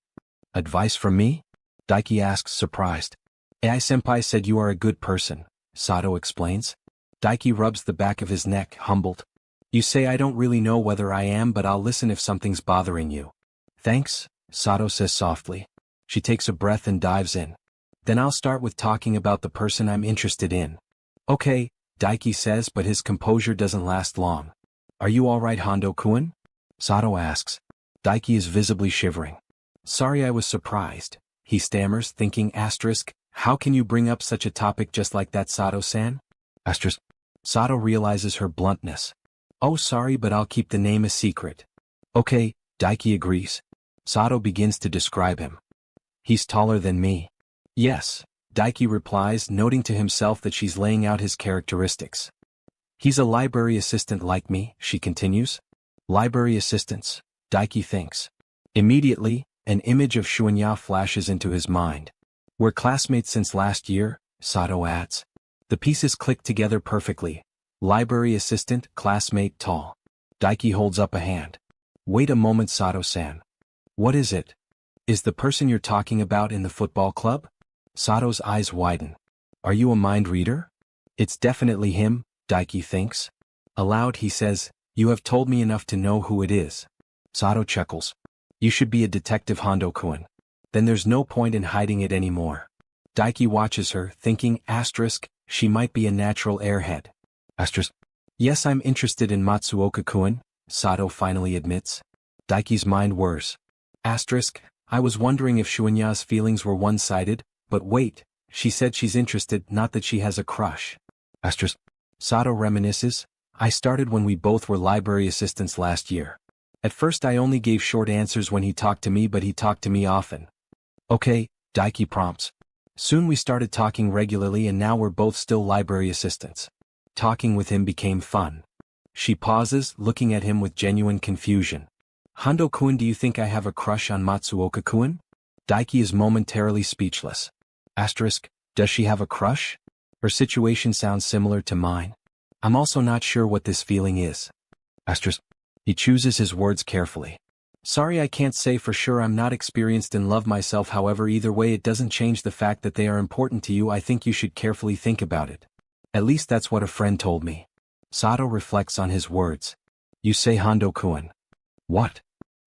[SPEAKER 1] Advice from me? Daiki asks, surprised. AI-senpai said you are a good person, Sato explains. Daiki rubs the back of his neck, humbled. You say I don't really know whether I am, but I'll listen if something's bothering you. Thanks, Sato says softly. She takes a breath and dives in. Then I'll start with talking about the person I'm interested in. Okay, Daiki says, but his composure doesn't last long. Are you alright, Hondo-kun? Sato asks. Daiki is visibly shivering. Sorry, I was surprised, he stammers, thinking, How can you bring up such a topic just like that, Sato-san? Asterisk. Sato realizes her bluntness. Oh, sorry, but I'll keep the name a secret. Okay, Daiki agrees. Sato begins to describe him. He's taller than me. Yes, Daiki replies, noting to himself that she's laying out his characteristics. He's a library assistant like me, she continues. Library assistants, Daiki thinks. Immediately, an image of Shunya flashes into his mind. We're classmates since last year, Sato adds. The pieces click together perfectly. Library assistant, classmate, tall. Daiki holds up a hand. Wait a moment, Sato-san. What is it? Is the person you're talking about in the football club? Sato's eyes widen. Are you a mind reader? It's definitely him, Daiki thinks. Aloud he says, you have told me enough to know who it is. Sato chuckles. You should be a detective, Hondo-kun. Then there's no point in hiding it anymore. Daiki watches her, thinking, asterisk, she might be a natural airhead. Asterisk. Yes, I'm interested in Matsuoka-kun, Sato finally admits. Daiki's mind whirs. Asterisk, I was wondering if Shuanya's feelings were one-sided, but wait, she said she's interested, not that she has a crush. Asterisk. Sato reminisces, I started when we both were library assistants last year. At first I only gave short answers when he talked to me, but he talked to me often. Okay, Daiki prompts. Soon we started talking regularly and now we're both still library assistants. Talking with him became fun. She pauses, looking at him with genuine confusion. Hondo-kun, do you think I have a crush on Matsuoka-kun? Daiki is momentarily speechless. Asterisk, does she have a crush? Her situation sounds similar to mine. I'm also not sure what this feeling is. Asterisk. He chooses his words carefully. Sorry, I can't say for sure, I'm not experienced in love myself, however either way it doesn't change the fact that they are important to you. I think you should carefully think about it. At least that's what a friend told me. Sato reflects on his words. You say, Hondo-kun. What?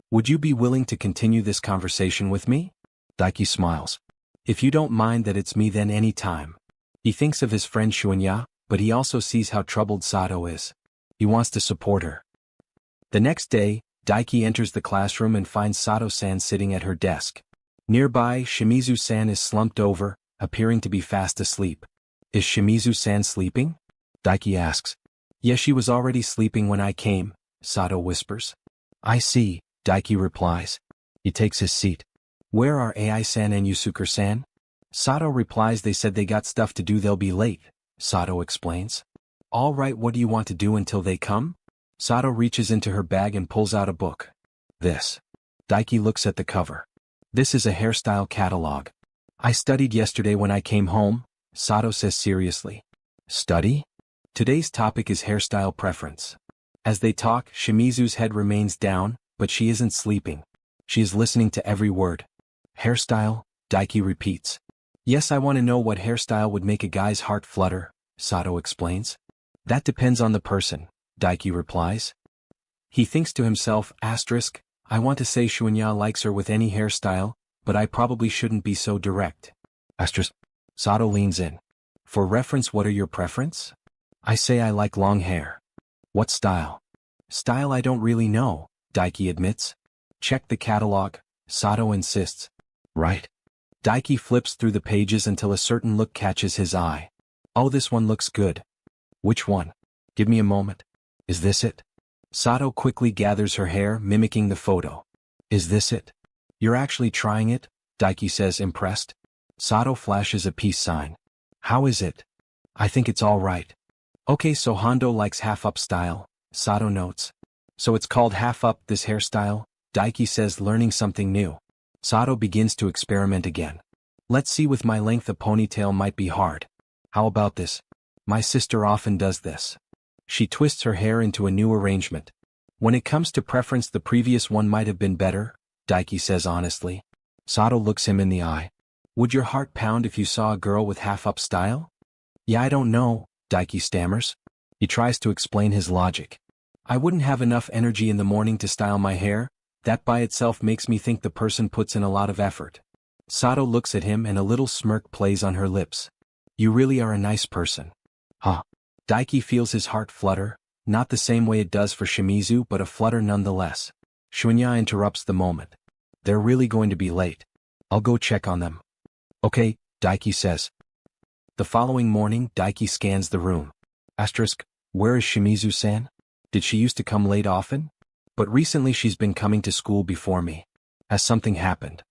[SPEAKER 1] Would you be willing to continue this conversation with me? Daiki smiles. If you don't mind that it's me, then any time. He thinks of his friend Shunya, but he also sees how troubled Sato is. He wants to support her. The next day, Daiki enters the classroom and finds Sato-san sitting at her desk. Nearby, Shimizu-san is slumped over, appearing to be fast asleep. Is Shimizu-san sleeping? Daiki asks. Yes, she was already sleeping when I came, Sato whispers. I see, Daiki replies. He takes his seat. Where are Ai-san and Yusuke-san? Sato replies they said they got stuff to do, they'll be late, Sato explains. All right, what do you want to do until they come? Sato reaches into her bag and pulls out a book. This. Daiki looks at the cover. This is a hairstyle catalog. I studied yesterday when I came home, Sato says seriously. Study? Today's topic is hairstyle preference. As they talk, Shimizu's head remains down, but she isn't sleeping. She is listening to every word. Hairstyle, Daiki repeats. Yes, I want to know what hairstyle would make a guy's heart flutter, Sato explains. That depends on the person, Daiki replies. He thinks to himself, asterisk, I want to say Shunya likes her with any hairstyle, but I probably shouldn't be so direct. Asterisk. Sato leans in. For reference, what are your preference? I say I like long hair. What style? Style I don't really know, Daiki admits. Check the catalog, Sato insists. Right. Daiki flips through the pages until a certain look catches his eye. Oh, this one looks good. Which one? Give me a moment. Is this it? Sato quickly gathers her hair, mimicking the photo. Is this it? You're actually trying it? Daiki says, impressed. Sato flashes a peace sign. How is it? I think it's all right. Okay, so Hondo likes half-up style, Sato notes. So it's called half-up, this hairstyle? Daiki says, learning something new. Sato begins to experiment again. Let's see, with my length a ponytail might be hard. How about this? My sister often does this. She twists her hair into a new arrangement. When it comes to preference, the previous one might have been better, Daiki says honestly. Sato looks him in the eye. Would your heart pound if you saw a girl with half-up style? Yeah, I don't know, Daiki stammers. He tries to explain his logic. I wouldn't have enough energy in the morning to style my hair. That by itself makes me think the person puts in a lot of effort. Sato looks at him and a little smirk plays on her lips. You really are a nice person. Huh. Daiki feels his heart flutter, not the same way it does for Shimizu, but a flutter nonetheless. Shunya interrupts the moment. They're really going to be late. I'll go check on them. Okay, Daiki says. The following morning, Daiki scans the room. Asterisk, where is Shimizu-san? Did she used to come late often? But recently she's been coming to school before me. Has something happened?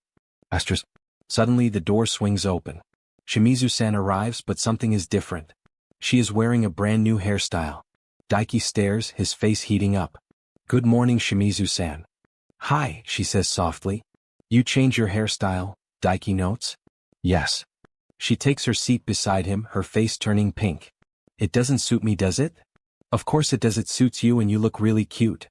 [SPEAKER 1] Asterisk. Suddenly the door swings open. Shimizu-san arrives, but something is different. She is wearing a brand new hairstyle. Daiki stares, his face heating up. Good morning, Shimizu-san. Hi, she says softly. You change your hairstyle, Daiki notes. Yes. She takes her seat beside him, her face turning pink. It doesn't suit me, does it? Of course it does, it suits you and you look really cute.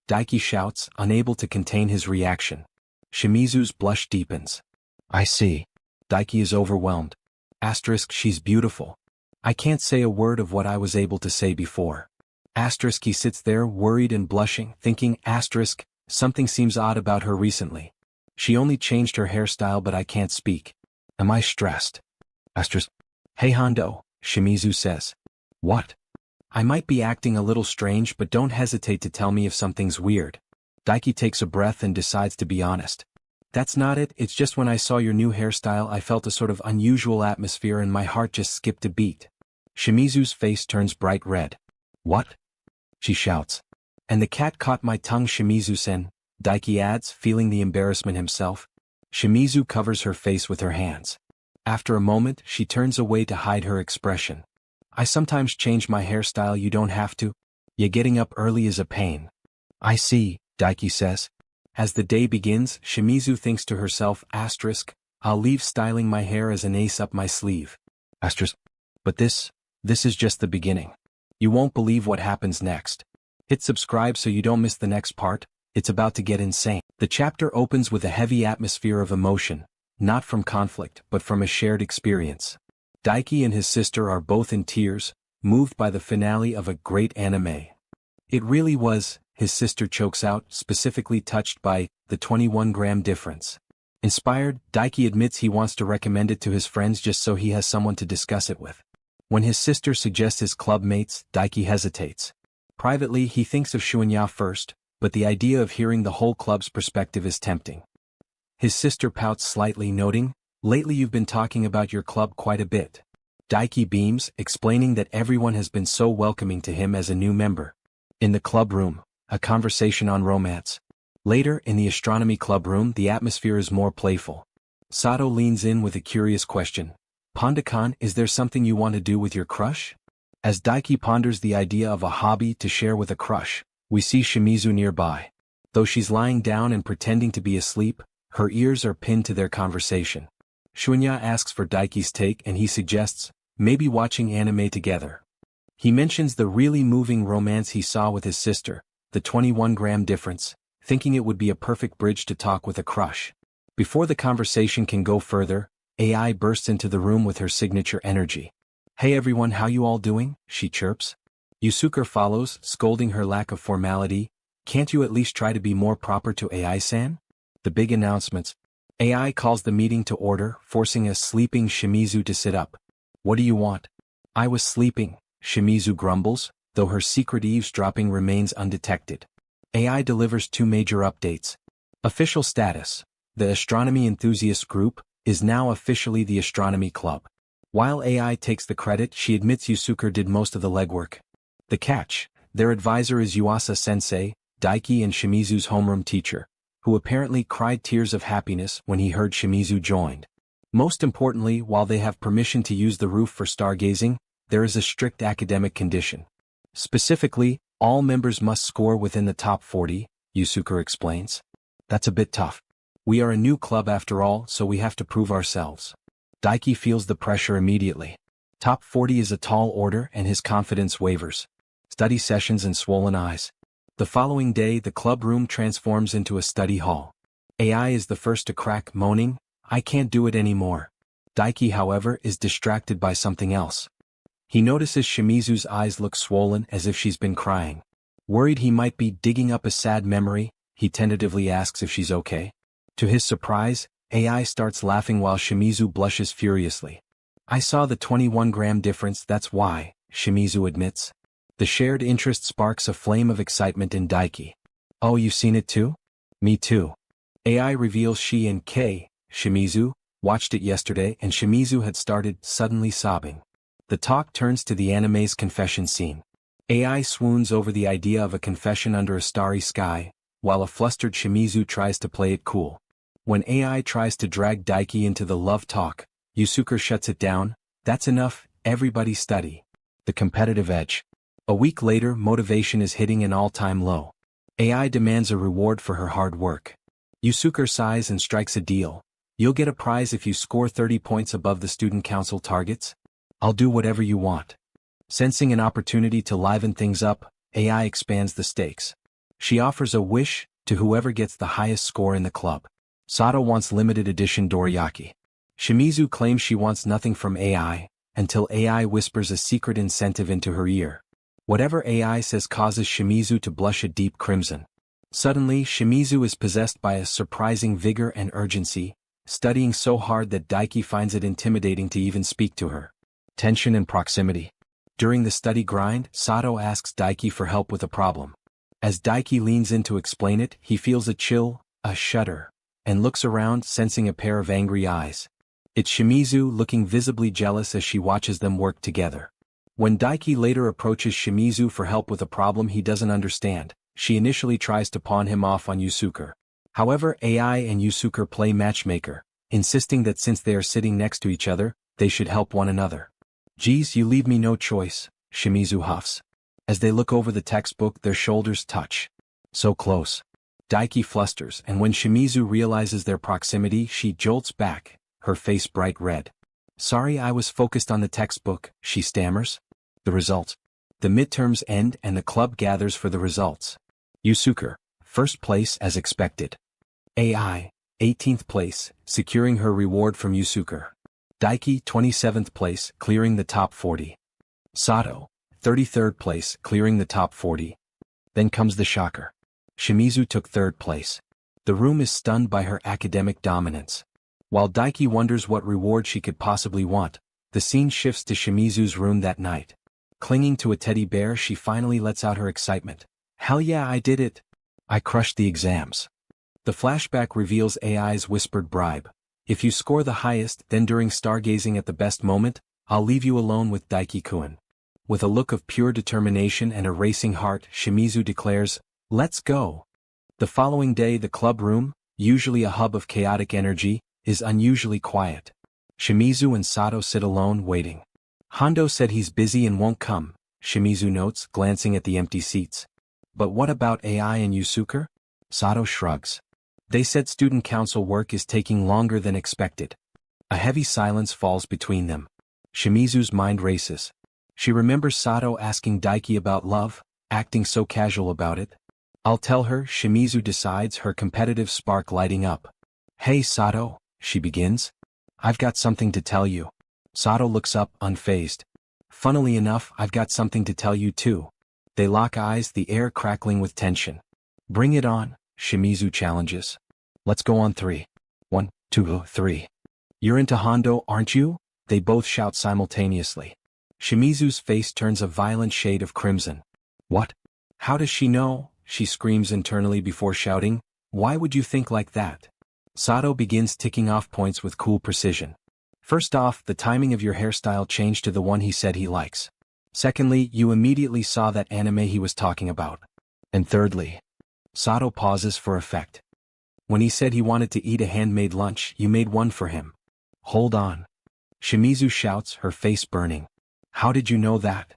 [SPEAKER 1] Daiki shouts, unable to contain his reaction. Shimizu's blush deepens. I see. Daiki is overwhelmed. Asterisk, she's beautiful. I can't say a word of what I was able to say before. Asterisk, he sits there worried and blushing, thinking, asterisk, something seems odd about her recently. She only changed her hairstyle, but I can't speak. Am I stressed? Asterisk. Hey Hondo, Shimizu says. What? I might be acting a little strange, but don't hesitate to tell me if something's weird. Daiki takes a breath and decides to be honest. That's not it, it's just when I saw your new hairstyle I felt a sort of unusual atmosphere and my heart just skipped a beat. Shimizu's face turns bright red. What? She shouts. And the cat caught my tongue, Shimizu-sen, Daiki adds, feeling the embarrassment himself. Shimizu covers her face with her hands. After a moment, she turns away to hide her expression. I sometimes change my hairstyle, you don't have to. Yeah, getting up early is a pain. I see, Daiki says. As the day begins, Shimizu thinks to herself, asterisk, I'll leave styling my hair as an ace up my sleeve. Asterisk. But this is just the beginning. You won't believe what happens next. Hit subscribe so you don't miss the next part, it's about to get insane. The chapter opens with a heavy atmosphere of emotion, not from conflict but from a shared experience. Daiki and his sister are both in tears, moved by the finale of a great anime. It really was, his sister chokes out, specifically touched by the 21-gram difference. Inspired, Daiki admits he wants to recommend it to his friends just so he has someone to discuss it with. When his sister suggests his club mates, Daiki hesitates. Privately, he thinks of Shunya first, but the idea of hearing the whole club's perspective is tempting. His sister pouts slightly, noting, lately you've been talking about your club quite a bit. Daiki beams, explaining that everyone has been so welcoming to him as a new member. In the club room, a conversation on romance. Later, in the astronomy club room, the atmosphere is more playful. Sato leans in with a curious question. Panda-kan, is there something you want to do with your crush? As Daiki ponders the idea of a hobby to share with a crush, we see Shimizu nearby. Though she's lying down and pretending to be asleep, her ears are pinned to their conversation. Shunya asks for Daiki's take and he suggests, maybe watching anime together. He mentions the really moving romance he saw with his sister, the 21-gram difference, thinking it would be a perfect bridge to talk with a crush. Before the conversation can go further, AI bursts into the room with her signature energy. Hey everyone, how you all doing? She chirps. Yusuke follows, scolding her lack of formality. Can't you at least try to be more proper to AI-san? The big announcements. AI calls the meeting to order, forcing a sleeping Shimizu to sit up. What do you want? I was sleeping, Shimizu grumbles, though her secret eavesdropping remains undetected. AI delivers two major updates. Official status. The Astronomy Enthusiast Group is now officially the Astronomy Club. While AI takes the credit, she admits Yusuke did most of the legwork. The catch, their advisor is Yuasa-sensei, Daiki and Shimizu's homeroom teacher, who apparently cried tears of happiness when he heard Shimizu joined. Most importantly, while they have permission to use the roof for stargazing, there is a strict academic condition. Specifically, all members must score within the top 40, Yusuke explains. That's a bit tough. We are a new club after all, so we have to prove ourselves. Daiki feels the pressure immediately. Top 40 is a tall order and his confidence wavers. Study sessions and swollen eyes. The following day, the club room transforms into a study hall. AI is the first to crack, moaning, I can't do it anymore. Daiki, however, is distracted by something else. He notices Shimizu's eyes look swollen as if she's been crying. Worried he might be digging up a sad memory, he tentatively asks if she's okay. To his surprise, AI starts laughing while Shimizu blushes furiously. I saw the 21-gram difference, that's why, Shimizu admits. The shared interest sparks a flame of excitement in Daiki. Oh, you've seen it too? Me too. AI reveals she and Shimizu, Watched it yesterday and Shimizu had started suddenly sobbing. The talk turns to the anime's confession scene. AI swoons over the idea of a confession under a starry sky, while a flustered Shimizu tries to play it cool. When AI tries to drag Daiki into the love talk, Yusuke shuts it down. That's enough, everybody study. The competitive edge. A week later, motivation is hitting an all-time low. AI demands a reward for her hard work. Yusuke sighs and strikes a deal. You'll get a prize if you score 30 points above the student council targets. I'll do whatever you want. Sensing an opportunity to liven things up, AI expands the stakes. She offers a wish to whoever gets the highest score in the club. Sato wants limited edition dorayaki. Shimizu claims she wants nothing from AI, until AI whispers a secret incentive into her ear. Whatever AI says causes Shimizu to blush a deep crimson. Suddenly, Shimizu is possessed by a surprising vigor and urgency, studying so hard that Daiki finds it intimidating to even speak to her. Tension and proximity. During the study grind, Sato asks Daiki for help with a problem. As Daiki leans in to explain it, he feels a chill, a shudder, and looks around, sensing a pair of angry eyes. It's Shimizu looking visibly jealous as she watches them work together. When Daiki later approaches Shimizu for help with a problem he doesn't understand, she initially tries to pawn him off on Yusuke. However, AI and Yusuke play matchmaker, insisting that since they are sitting next to each other, they should help one another. Geez, you leave me no choice, Shimizu huffs. As they look over the textbook, their shoulders touch. So close. Daiki flusters, and when Shimizu realizes their proximity, she jolts back, her face bright red. Sorry, I was focused on the textbook, she stammers. The result. The midterms end and the club gathers for the results. Yusuke, first place as expected. AI, 18th place, securing her reward from Yusuke. Daiki, 27th place, clearing the top 40. Sato, 33rd place, clearing the top 40. Then comes the shocker. Shimizu took 3rd place. The room is stunned by her academic dominance. While Daiki wonders what reward she could possibly want, the scene shifts to Shimizu's room that night. Clinging to a teddy bear, she finally lets out her excitement. Hell yeah, I did it! I crushed the exams. The flashback reveals AI's whispered bribe. If you score the highest, then during stargazing at the best moment, I'll leave you alone with Daiki-kun. With a look of pure determination and a racing heart, Shimizu declares, let's go. The following day, the club room, usually a hub of chaotic energy, is unusually quiet. Shimizu and Sato sit alone, waiting. Hondo said he's busy and won't come, Shimizu notes, glancing at the empty seats. But what about AI and Yusuke? Sato shrugs. They said student council work is taking longer than expected. A heavy silence falls between them. Shimizu's mind races. She remembers Sato asking Daiki about love, acting so casual about it. I'll tell her, Shimizu decides, her competitive spark lighting up. Hey Sato, she begins. I've got something to tell you. Sato looks up, unfazed. Funnily enough, I've got something to tell you too. They lock eyes, the air crackling with tension. Bring it on, Shimizu challenges. Let's go on 3. 1, 2, 3. You're into Hondo, aren't you? They both shout simultaneously. Shimizu's face turns a violent shade of crimson. What? How does she know? She screams internally before shouting. Why would you think like that? Sato begins ticking off points with cool precision. First off, the timing of your hairstyle changed to the one he said he likes. Secondly, you immediately saw that anime he was talking about. And thirdly, Sato pauses for effect. When he said he wanted to eat a handmade lunch, you made one for him. Hold on. Shimizu shouts, her face burning. How did you know that?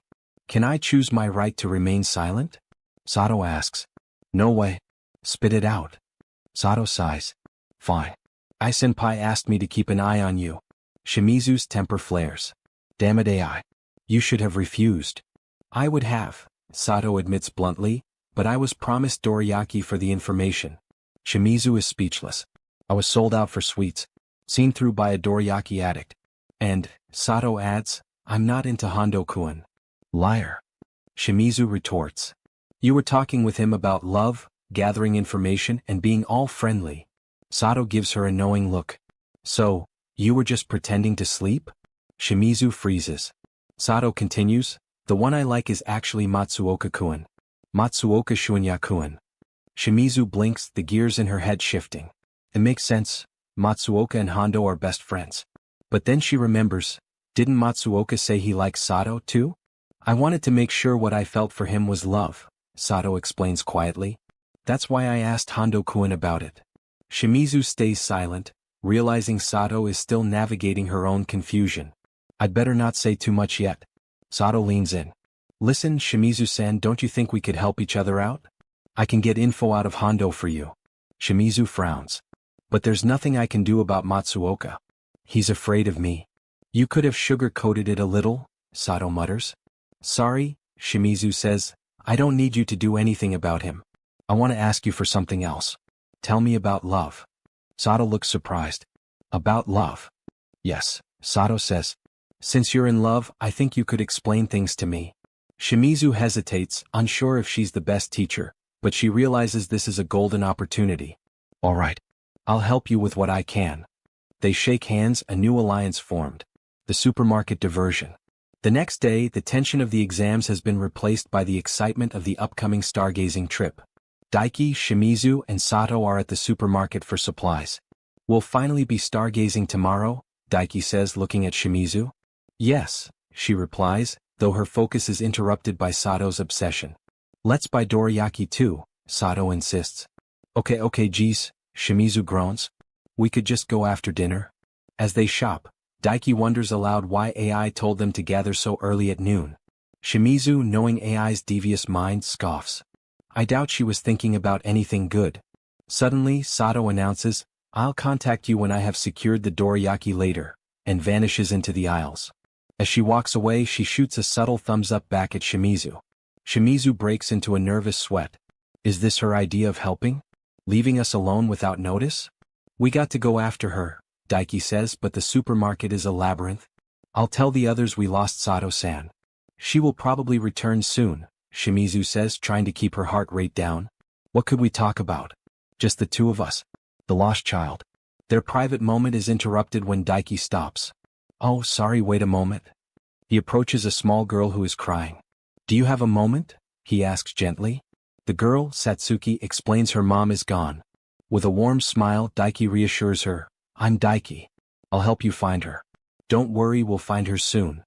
[SPEAKER 1] Can I choose my right to remain silent? Sato asks. No way. Spit it out. Sato sighs. Fine. Ai-senpai asked me to keep an eye on you. Shimizu's temper flares. Damn it, AI. You should have refused. I would have, Sato admits bluntly, but I was promised dorayaki for the information. Shimizu is speechless. I was sold out for sweets, seen through by a dorayaki addict. And, Sato adds, I'm not into Hondo-kun. Liar. Shimizu retorts. You were talking with him about love, gathering information, and being all friendly. Sato gives her a knowing look. So, you were just pretending to sleep? Shimizu freezes. Sato continues, the one I like is actually Matsuoka-kun. Matsuoka Shunya-kun. Shimizu blinks, the gears in her head shifting. It makes sense, Matsuoka and Hondo are best friends. But then she remembers, didn't Matsuoka say he likes Sato too? I wanted to make sure what I felt for him was love, Sato explains quietly. That's why I asked Hondo-kun about it. Shimizu stays silent, realizing Sato is still navigating her own confusion. I'd better not say too much yet. Sato leans in. Listen, Shimizu-san, don't you think we could help each other out? I can get info out of Hondo for you. Shimizu frowns. But there's nothing I can do about Matsuoka. He's afraid of me. You could have sugar-coated it a little, Sato mutters. Sorry, Shimizu says, I don't need you to do anything about him. I want to ask you for something else. Tell me about love. Sato looks surprised. About love? Yes, Sato says. Since you're in love, I think you could explain things to me. Shimizu hesitates, unsure if she's the best teacher, but she realizes this is a golden opportunity. All right. I'll help you with what I can. They shake hands, a new alliance formed. The supermarket diversion. The next day, the tension of the exams has been replaced by the excitement of the upcoming stargazing trip. Daiki, Shimizu, and Sato are at the supermarket for supplies. We'll finally be stargazing tomorrow, Daiki says, looking at Shimizu. Yes, she replies, though her focus is interrupted by Sato's obsession. Let's buy dorayaki too, Sato insists. Okay geez, Shimizu groans. We could just go after dinner. As they shop, Daiki wonders aloud why AI told them to gather so early at noon. Shimizu, knowing AI's devious mind, scoffs. I doubt she was thinking about anything good. Suddenly, Sato announces, I'll contact you when I have secured the dorayaki later, and vanishes into the aisles. As she walks away, she shoots a subtle thumbs up back at Shimizu. Shimizu breaks into a nervous sweat. Is this her idea of helping? Leaving us alone without notice? We got to go after her, Daiki says, but the supermarket is a labyrinth. I'll tell the others we lost Sato-san. She will probably return soon, Shimizu says, trying to keep her heart rate down. What could we talk about? Just the two of us. The lost child. Their private moment is interrupted when Daiki stops. Oh, sorry, wait a moment. He approaches a small girl who is crying. Do you have a moment? He asks gently. The girl, Satsuki, explains her mom is gone. With a warm smile, Daiki reassures her, I'm Daiki. I'll help you find her. Don't worry, we'll find her soon.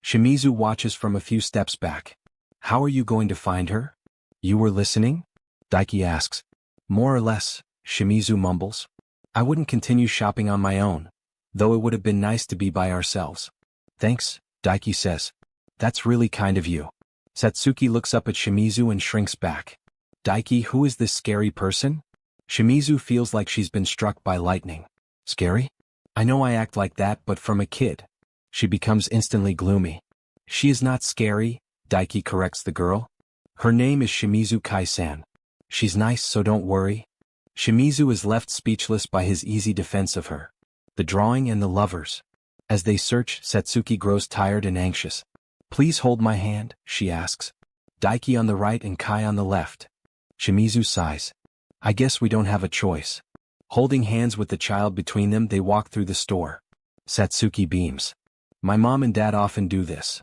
[SPEAKER 1] Shimizu watches from a few steps back. How are you going to find her? You were listening? Daiki asks. More or less, Shimizu mumbles. I wouldn't continue shopping on my own, though it would have been nice to be by ourselves. Thanks, Daiki says. That's really kind of you. Satsuki looks up at Shimizu and shrinks back. Daiki, who is this scary person? Shimizu feels like she's been struck by lightning. Scary? I know I act like that, but from a kid. She becomes instantly gloomy. She is not scary, Daiki corrects the girl. Her name is Shimizu Kai-san. She's nice, so don't worry. Shimizu is left speechless by his easy defense of her. The drawing and the lovers. As they search, Satsuki grows tired and anxious. Please hold my hand, she asks. Daiki on the right and Kai on the left. Shimizu sighs. I guess we don't have a choice. Holding hands with the child between them, they walk through the store. Satsuki beams. My mom and dad often do this.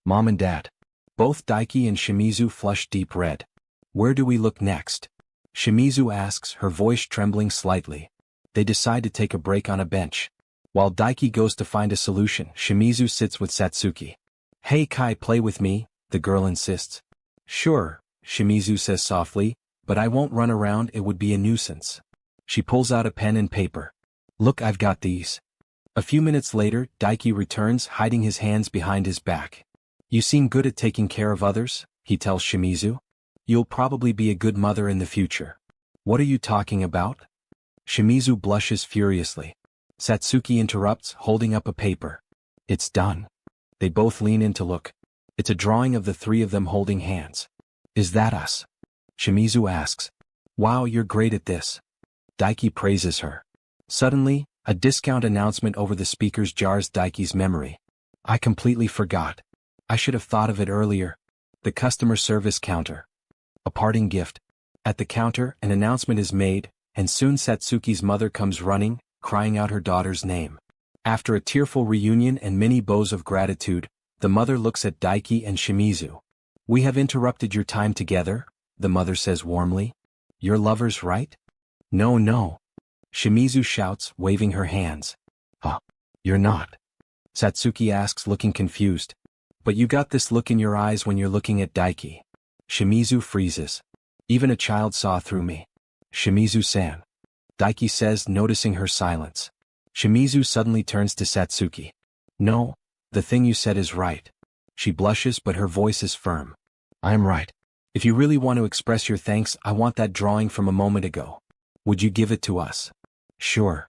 [SPEAKER 1] Mom and dad. Both Daiki and Shimizu flush deep red. Where do we look next? Shimizu asks, her voice trembling slightly. They decide to take a break on a bench. While Daiki goes to find a solution, Shimizu sits with Satsuki. Hey Kai, play with me, the girl insists. Sure, Shimizu says softly, but I won't run around, it would be a nuisance. She pulls out a pen and paper. Look, I've got these. A few minutes later, Daiki returns, hiding his hands behind his back. You seem good at taking care of others, he tells Shimizu. You'll probably be a good mother in the future. What are you talking about? Shimizu blushes furiously. Satsuki interrupts, holding up a paper. It's done. They both lean in to look. It's a drawing of the three of them holding hands. Is that us? Shimizu asks. Wow, you're great at this. Daiki praises her. Suddenly, a discount announcement over the speakers jars Daiki's memory. I completely forgot. I should have thought of it earlier. The customer service counter. A parting gift. At the counter, an announcement is made, and soon Satsuki's mother comes running, crying out her daughter's name. After a tearful reunion and many bows of gratitude, the mother looks at Daiki and Shimizu. We have interrupted your time together, the mother says warmly. You're lovers, right? No. Shimizu shouts, waving her hands. Huh. You're not. Satsuki asks, looking confused. But you got this look in your eyes when you're looking at Daiki. Shimizu freezes. Even a child saw through me. Shimizu-san. Daiki says, noticing her silence. Shimizu suddenly turns to Satsuki. No, the thing you said is right. She blushes, but her voice is firm. I'm right. If you really want to express your thanks, I want that drawing from a moment ago. Would you give it to us? Sure.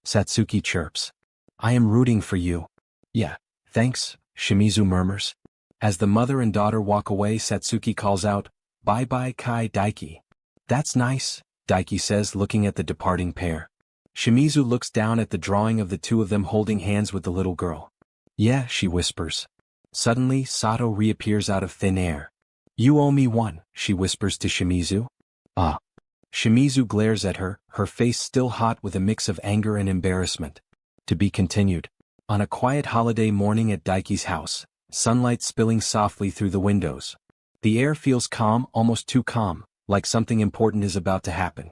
[SPEAKER 1] Satsuki chirps. I am rooting for you. Yeah, thanks, Shimizu murmurs. As the mother and daughter walk away, Satsuki calls out, Bye-bye Kai Daiki. That's nice, Daiki says, looking at the departing pair. Shimizu looks down at the drawing of the two of them holding hands with the little girl. Yeah, she whispers. Suddenly, Sato reappears out of thin air. You owe me one, she whispers to Shimizu. Ah. Shimizu glares at her, her face still hot with a mix of anger and embarrassment. To be continued. On a quiet holiday morning at Daiki's house, sunlight spilling softly through the windows. The air feels calm, almost too calm, like something important is about to happen.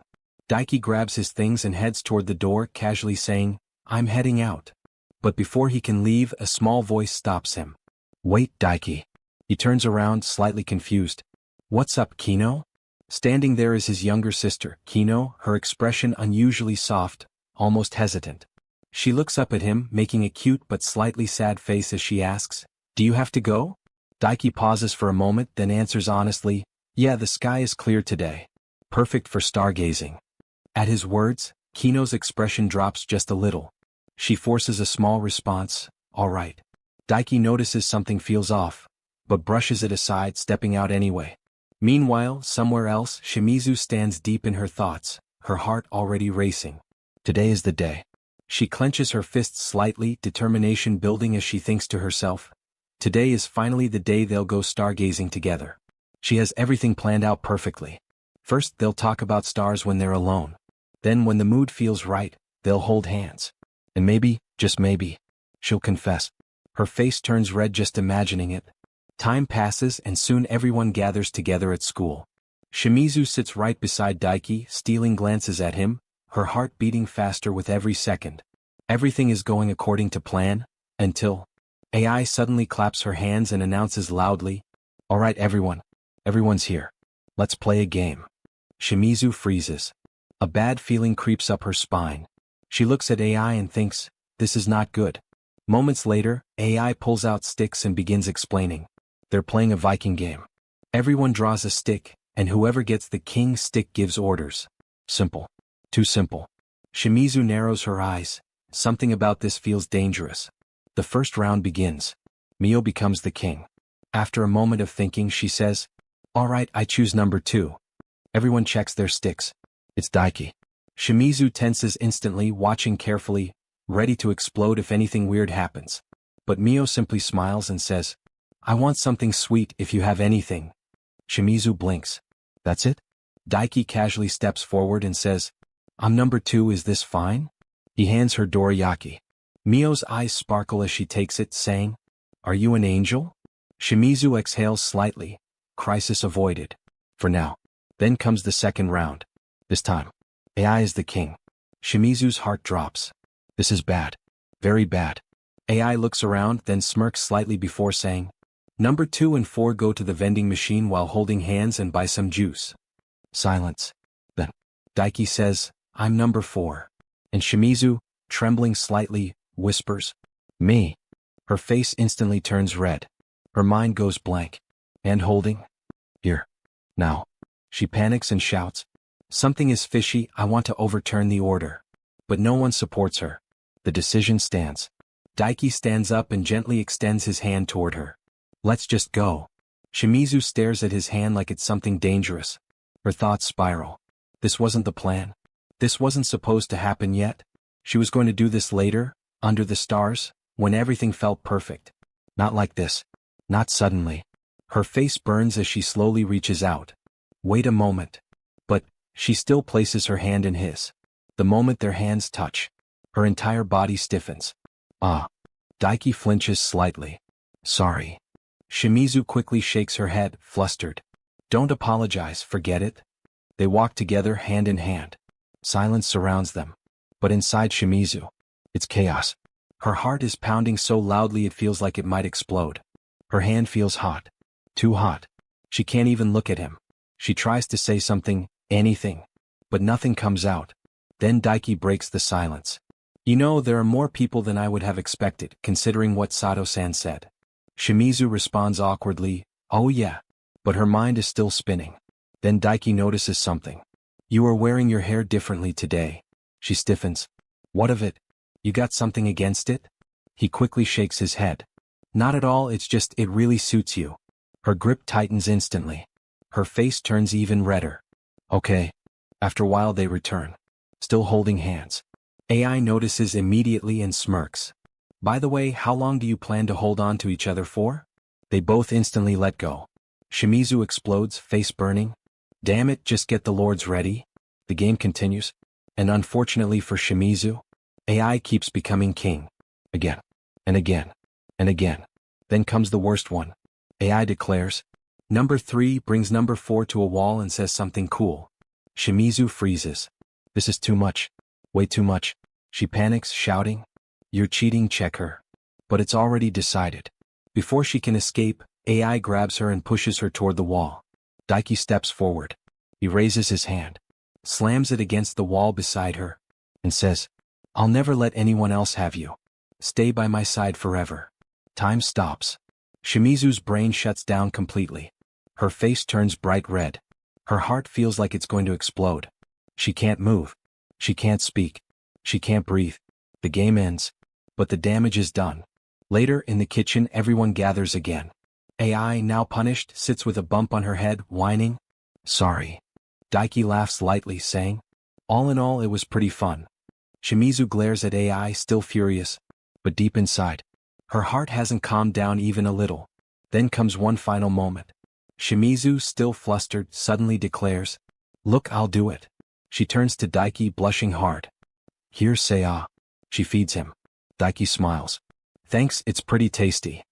[SPEAKER 1] Daiki grabs his things and heads toward the door, casually saying, I'm heading out. But before he can leave, a small voice stops him. Wait, Daiki. He turns around, slightly confused. What's up, Kino? Standing there is his younger sister, Kino, her expression unusually soft, almost hesitant. She looks up at him, making a cute but slightly sad face as she asks, Do you have to go? Daiki pauses for a moment, then answers honestly, Yeah, the sky is clear today. Perfect for stargazing. At his words, Kino's expression drops just a little. She forces a small response, All right. Daiki notices something feels off, but brushes it aside, stepping out anyway. Meanwhile, somewhere else, Shimizu stands deep in her thoughts, her heart already racing. Today is the day. She clenches her fists slightly, determination building as she thinks to herself. Today is finally the day they'll go stargazing together. She has everything planned out perfectly. First, they'll talk about stars when they're alone. Then, when the mood feels right, they'll hold hands. And maybe, just maybe, she'll confess. Her face turns red just imagining it. Time passes and soon everyone gathers together at school. Shimizu sits right beside Daiki, stealing glances at him, her heart beating faster with every second. Everything is going according to plan, until AI suddenly claps her hands and announces loudly, All right everyone, everyone's here. Let's play a game. Shimizu freezes. A bad feeling creeps up her spine. She looks at AI and thinks, this is not good. Moments later, AI pulls out sticks and begins explaining. They're playing a Viking game. Everyone draws a stick, and whoever gets the king stick gives orders. Simple. Too simple. Shimizu narrows her eyes. Something about this feels dangerous. The first round begins. Mio becomes the king. After a moment of thinking, she says, All right, I choose number 2. Everyone checks their sticks. It's Daiki. Shimizu tenses instantly, watching carefully, ready to explode if anything weird happens. But Mio simply smiles and says, I want something sweet if you have anything. Shimizu blinks. That's it? Daiki casually steps forward and says, I'm number 2, is this fine? He hands her dorayaki. Mio's eyes sparkle as she takes it, saying, Are you an angel? Shimizu exhales slightly. Crisis avoided. For now. Then comes the second round. This time, AI is the king. Shimizu's heart drops. This is bad. Very bad. AI looks around, then smirks slightly before saying, Number 2 and 4 go to the vending machine while holding hands and buy some juice. Silence. Then, Daiki says, I'm number 4. And Shimizu, trembling slightly, whispers, Me. Her face instantly turns red. Her mind goes blank. Hand holding? Here. Now. She panics and shouts, Something is fishy, I want to overturn the order. But no one supports her. The decision stands. Daiki stands up and gently extends his hand toward her. Let's just go. Shimizu stares at his hand like it's something dangerous. Her thoughts spiral. This wasn't the plan. This wasn't supposed to happen yet. She was going to do this later, under the stars, when everything felt perfect. Not like this. Not suddenly. Her face burns as she slowly reaches out. Wait a moment. But, she still places her hand in his. The moment their hands touch, her entire body stiffens. Ah. Daiki flinches slightly. Sorry. Shimizu quickly shakes her head, flustered. Don't apologize, forget it. They walk together hand in hand. Silence surrounds them. But inside Shimizu, it's chaos. Her heart is pounding so loudly it feels like it might explode. Her hand feels hot. Too hot. She can't even look at him. She tries to say something, anything. But nothing comes out. Then Daiki breaks the silence. You know, there are more people than I would have expected, considering what Sato-san said. Shimizu responds awkwardly, oh yeah. But her mind is still spinning. Then Daiki notices something. You are wearing your hair differently today. She stiffens. What of it? You got something against it? He quickly shakes his head. Not at all, it's just it really suits you. Her grip tightens instantly. Her face turns even redder. Okay. After a while they return. Still holding hands. AI notices immediately and smirks. By the way, how long do you plan to hold on to each other for? They both instantly let go. Shimizu explodes, face burning. Damn it, just get the lords ready. The game continues. And unfortunately for Shimizu, AI keeps becoming king. Again. And again. And again. Then comes the worst one. AI declares. Number 3 brings number 4 to a wall and says something cool. Shimizu freezes. This is too much. Way too much. She panics, shouting. You're cheating, check her. But it's already decided. Before she can escape, AI grabs her and pushes her toward the wall. Daiki steps forward. He raises his hand. Slams it against the wall beside her. And says, I'll never let anyone else have you. Stay by my side forever. Time stops. Shimizu's brain shuts down completely. Her face turns bright red. Her heart feels like it's going to explode. She can't move. She can't speak. She can't breathe. The game ends. But the damage is done. Later, in the kitchen, everyone gathers again. AI, now punished, sits with a bump on her head, whining. Sorry. Daiki laughs lightly, saying, all in all, it was pretty fun. Shimizu glares at AI, still furious. But deep inside, her heart hasn't calmed down even a little. Then comes one final moment. Shimizu, still flustered, suddenly declares, look, I'll do it. She turns to Daiki, blushing hard. Here, say ah. She feeds him. Daiki smiles. Thanks, it's pretty tasty.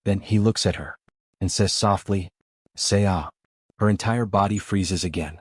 [SPEAKER 1] Then he looks at her and says softly, say ah. Her entire body freezes again.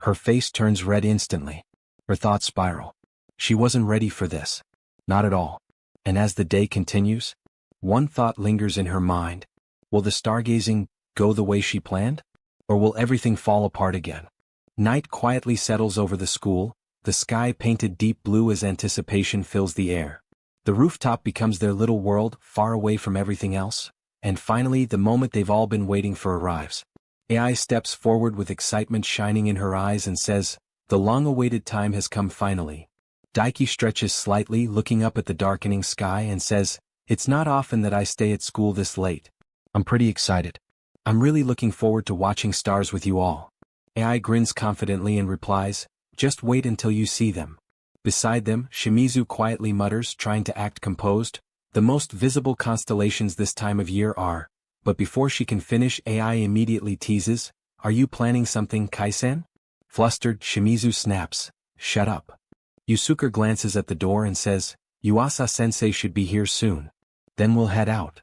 [SPEAKER 1] Her face turns red instantly. Her thoughts spiral. She wasn't ready for this. Not at all. And as the day continues, one thought lingers in her mind. Will the stargazing go the way she planned? Or will everything fall apart again? Night quietly settles over the school, the sky painted deep blue as anticipation fills the air. The rooftop becomes their little world, far away from everything else. And finally, the moment they've all been waiting for arrives. AI steps forward with excitement shining in her eyes and says, the long-awaited time has come finally. Daiki stretches slightly, looking up at the darkening sky, and says, it's not often that I stay at school this late. I'm pretty excited. I'm really looking forward to watching stars with you all. AI grins confidently and replies, just wait until you see them. Beside them, Shimizu quietly mutters, trying to act composed, the most visible constellations this time of year are. But before she can finish, AI immediately teases, are you planning something, Kai-sen? Flustered, Shimizu snaps, shut up. Yusuke glances at the door and says, Yuasa-sensei should be here soon. Then we'll head out.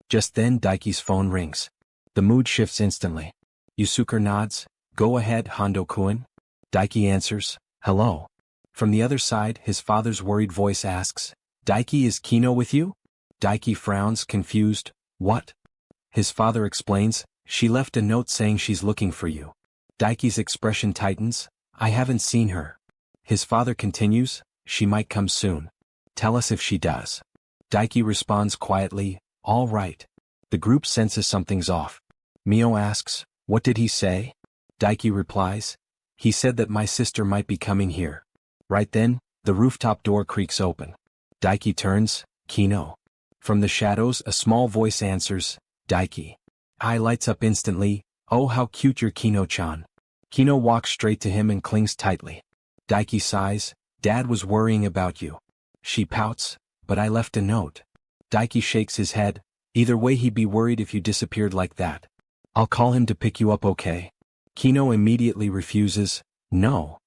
[SPEAKER 1] Just then Daiki's phone rings. The mood shifts instantly. Yusuke nods, go ahead, Hondo-kun. Daiki answers, hello. From the other side, his father's worried voice asks, Daiki, is Kino with you? Daiki frowns, confused, what? His father explains, she left a note saying she's looking for you. Daiki's expression tightens, I haven't seen her. His father continues, she might come soon. Tell us if she does. Daiki responds quietly, all right. The group senses something's off. Mio asks, what did he say? Daiki replies, he said that my sister might be coming here. Right then, the rooftop door creaks open. Daiki turns, Kino. From the shadows, a small voice answers, Daiki. Eye lights up instantly, oh how cute you're, Kino-chan. Kino walks straight to him and clings tightly. Daiki sighs, Dad was worrying about you. She pouts, but I left a note. Daiki shakes his head, either way he'd be worried if you disappeared like that. I'll call him to pick you up, okay? Kino immediately refuses, no.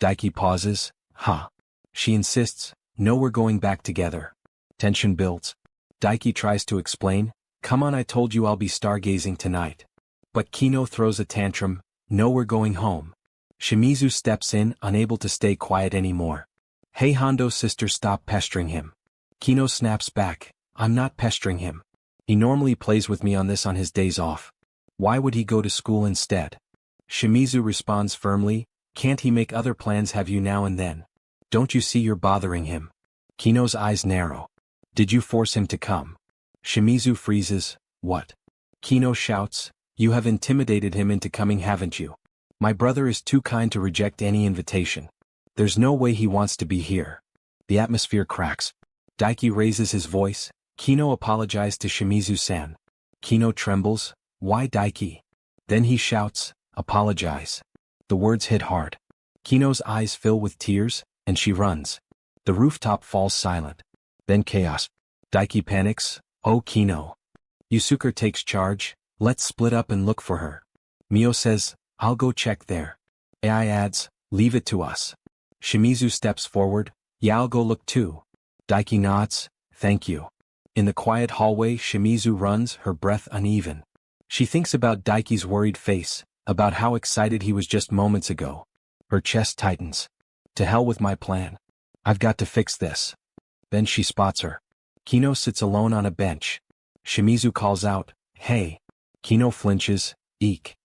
[SPEAKER 1] Daiki pauses, huh. She insists, no, we're going back together. Tension builds. Daiki tries to explain, come on, I told you I'll be stargazing tonight. But Kino throws a tantrum, no, we're going home. Shimizu steps in, unable to stay quiet anymore. Hey Hondo's sister, stop pestering him. Kino snaps back, I'm not pestering him. He normally plays with me on his days off. Why would he go to school instead? Shimizu responds firmly, can't he make other plans have you now and then? Don't you see you're bothering him? Kino's eyes narrow. Did you force him to come? Shimizu freezes, what? Kino shouts, you have intimidated him into coming, haven't you? My brother is too kind to reject any invitation. There's no way he wants to be here. The atmosphere cracks. Daiki raises his voice, Kino apologized to Shimizu-san. Kino trembles, why Daiki? Then he shouts, apologize. The words hit hard. Kino's eyes fill with tears, and she runs. The rooftop falls silent. Then chaos. Daiki panics, oh Kino. Yusuke takes charge, let's split up and look for her. Mio says, I'll go check there. Ai adds, leave it to us. Shimizu steps forward, yeah, I'll go look too. Daiki nods, thank you. In the quiet hallway, Shimizu runs, her breath uneven. She thinks about Daiki's worried face, about how excited he was just moments ago. Her chest tightens. To hell with my plan. I've got to fix this. Then she spots her. Kino sits alone on a bench. Shimizu calls out, hey. Kino flinches, eek.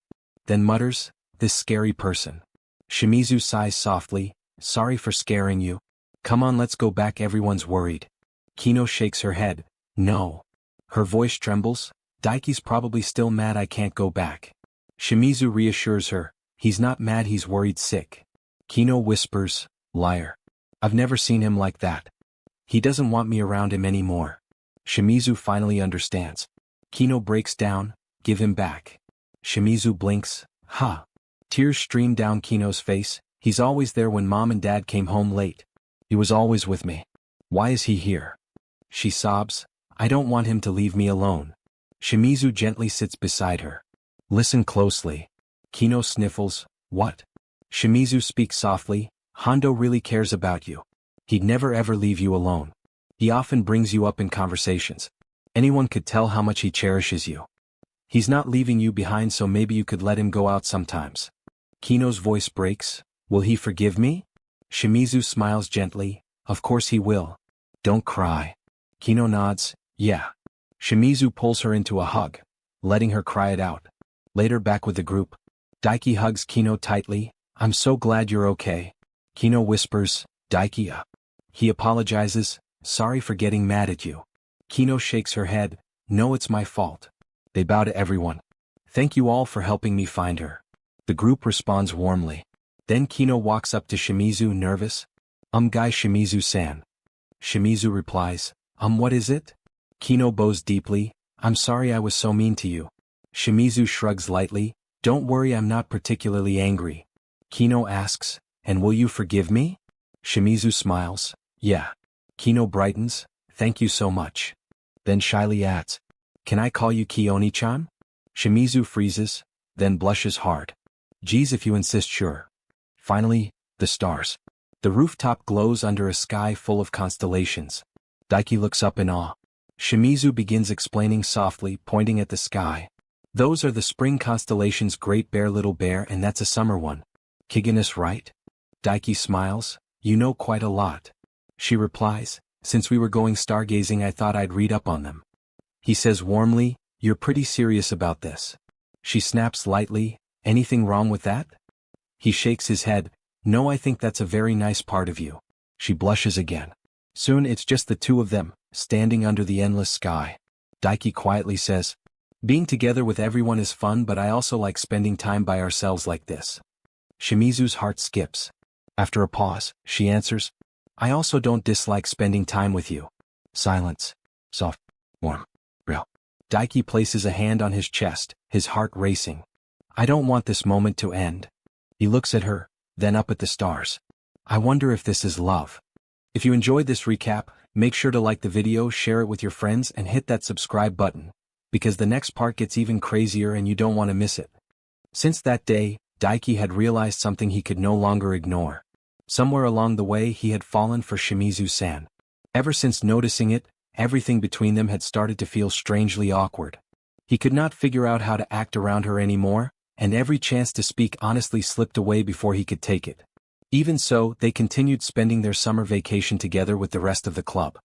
[SPEAKER 1] Then mutters, this scary person. Shimizu sighs softly, sorry for scaring you. Come on, let's go back, everyone's worried. Kino shakes her head, no. Her voice trembles, Daiki's probably still mad I can't go back. Shimizu reassures her, he's not mad, he's worried sick. Kino whispers, liar. I've never seen him like that. He doesn't want me around him anymore. Shimizu finally understands. Kino breaks down, give him back. Shimizu blinks, ha. Tears stream down Kino's face, he's always there when mom and dad came home late. He was always with me. Why is he here? She sobs, I don't want him to leave me alone. Shimizu gently sits beside her. Listen closely. Kino sniffles, what? Shimizu speaks softly, Hondo really cares about you. He'd never ever leave you alone. He often brings you up in conversations. Anyone could tell how much he cherishes you. He's not leaving you behind, so maybe you could let him go out sometimes. Kino's voice breaks, will he forgive me? Shimizu smiles gently, of course he will. Don't cry. Kino nods, yeah. Shimizu pulls her into a hug, letting her cry it out. Later, back with the group. Daiki hugs Kino tightly, I'm so glad you're okay. Kino whispers, Daiki. He apologizes, sorry for getting mad at you. Kino shakes her head, no, it's my fault. They bow to everyone. Thank you all for helping me find her. The group responds warmly. Then Kino walks up to Shimizu, nervous. Guy Shimizu-san. Shimizu replies, what is it? Kino bows deeply, I'm sorry I was so mean to you. Shimizu shrugs lightly, don't worry, I'm not particularly angry. Kino asks, and will you forgive me? Shimizu smiles, yeah. Kino brightens, thank you so much. Then shyly adds, can I call you Kioni-chan? Shimizu freezes, then blushes hard. Geez, if you insist, sure. Finally, the stars. The rooftop glows under a sky full of constellations. Daiki looks up in awe. Shimizu begins explaining softly, pointing at the sky. Those are the spring constellations, Great Bear, Little Bear, and that's a summer one. Kiginus, right? Daiki smiles, you know quite a lot. She replies, since we were going stargazing I thought I'd read up on them. He says warmly, you're pretty serious about this. She snaps lightly, anything wrong with that? He shakes his head, no, I think that's a very nice part of you. She blushes again. Soon it's just the two of them, standing under the endless sky. Daiki quietly says, being together with everyone is fun, but I also like spending time by ourselves like this. Shimizu's heart skips. After a pause, she answers, I also don't dislike spending time with you. Silence. Soft. Warm. Real. Daiki places a hand on his chest, his heart racing. I don't want this moment to end. He looks at her, then up at the stars. I wonder if this is love. If you enjoyed this recap, make sure to like the video, share it with your friends, and hit that subscribe button, because the next part gets even crazier and you don't want to miss it. Since that day, Daiki had realized something he could no longer ignore. Somewhere along the way he had fallen for Shimizu-san. Ever since noticing it, everything between them had started to feel strangely awkward. He could not figure out how to act around her anymore, and every chance to speak honestly slipped away before he could take it. Even so, they continued spending their summer vacation together with the rest of the club.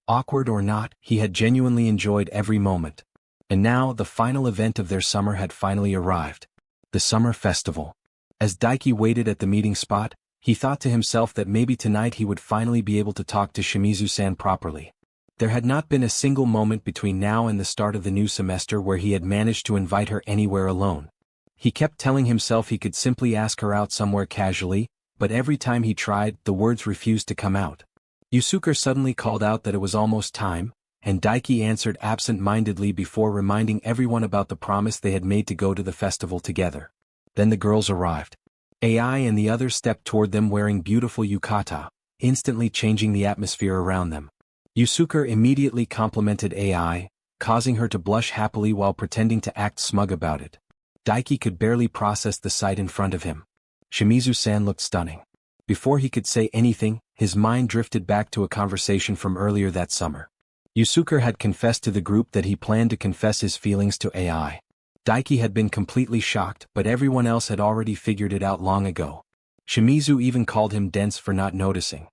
[SPEAKER 1] Awkward or not, he had genuinely enjoyed every moment. And now, the final event of their summer had finally arrived. The summer festival. As Daiki waited at the meeting spot, he thought to himself that maybe tonight he would finally be able to talk to Shimizu-san properly. There had not been a single moment between now and the start of the new semester where he had managed to invite her anywhere alone. He kept telling himself he could simply ask her out somewhere casually, but every time he tried, the words refused to come out. Yusuke suddenly called out that it was almost time, and Daiki answered absent-mindedly before reminding everyone about the promise they had made to go to the festival together. Then the girls arrived. AI and the others stepped toward them wearing beautiful yukata, instantly changing the atmosphere around them. Yusuke immediately complimented AI, causing her to blush happily while pretending to act smug about it. Daiki could barely process the sight in front of him. Shimizu-san looked stunning. Before he could say anything, his mind drifted back to a conversation from earlier that summer. Yusuke had confessed to the group that he planned to confess his feelings to AI. Daiki had been completely shocked, but everyone else had already figured it out long ago. Shimizu even called him dense for not noticing.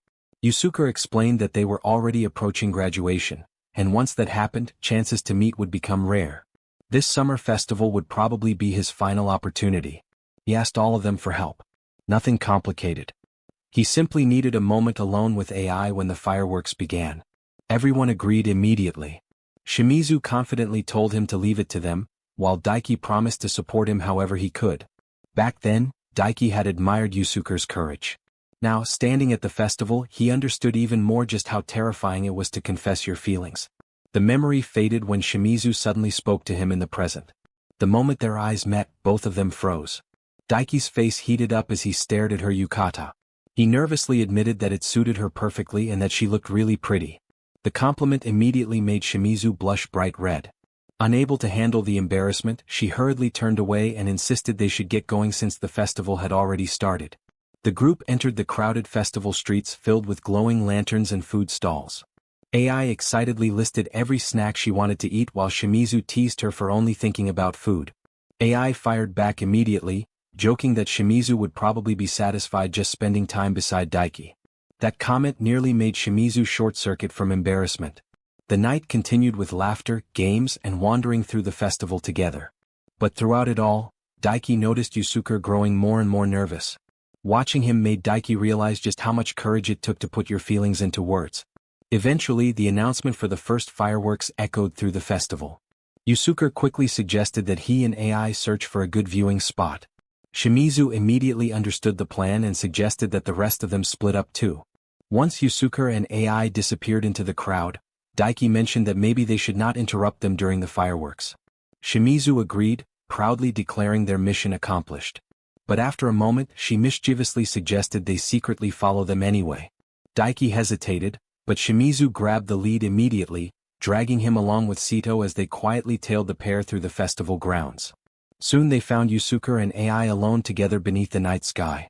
[SPEAKER 1] Yusuke explained that they were already approaching graduation, and once that happened, chances to meet would become rare. This summer festival would probably be his final opportunity. He asked all of them for help. Nothing complicated. He simply needed a moment alone with AI when the fireworks began. Everyone agreed immediately. Shimizu confidently told him to leave it to them, while Daiki promised to support him however he could. Back then, Daiki had admired Yusuke's courage. Now, standing at the festival, he understood even more just how terrifying it was to confess your feelings. The memory faded when Shimizu suddenly spoke to him in the present. The moment their eyes met, both of them froze. Daiki's face heated up as he stared at her yukata. He nervously admitted that it suited her perfectly and that she looked really pretty. The compliment immediately made Shimizu blush bright red. Unable to handle the embarrassment, she hurriedly turned away and insisted they should get going since the festival had already started. The group entered the crowded festival streets filled with glowing lanterns and food stalls. AI excitedly listed every snack she wanted to eat while Shimizu teased her for only thinking about food. AI fired back immediately, joking that Shimizu would probably be satisfied just spending time beside Daiki. That comment nearly made Shimizu short-circuit from embarrassment. The night continued with laughter, games, and wandering through the festival together. But throughout it all, Daiki noticed Yusuke growing more and more nervous. Watching him made Daiki realize just how much courage it took to put your feelings into words. Eventually, the announcement for the first fireworks echoed through the festival. Yusuke quickly suggested that he and AI search for a good viewing spot. Shimizu immediately understood the plan and suggested that the rest of them split up too. Once Yusuke and AI disappeared into the crowd, Daiki mentioned that maybe they should not interrupt them during the fireworks. Shimizu agreed, proudly declaring their mission accomplished. But after a moment, she mischievously suggested they secretly follow them anyway. Daiki hesitated, but Shimizu grabbed the lead immediately, dragging him along with Sito as they quietly tailed the pair through the festival grounds. Soon they found Yusuke and AI alone together beneath the night sky.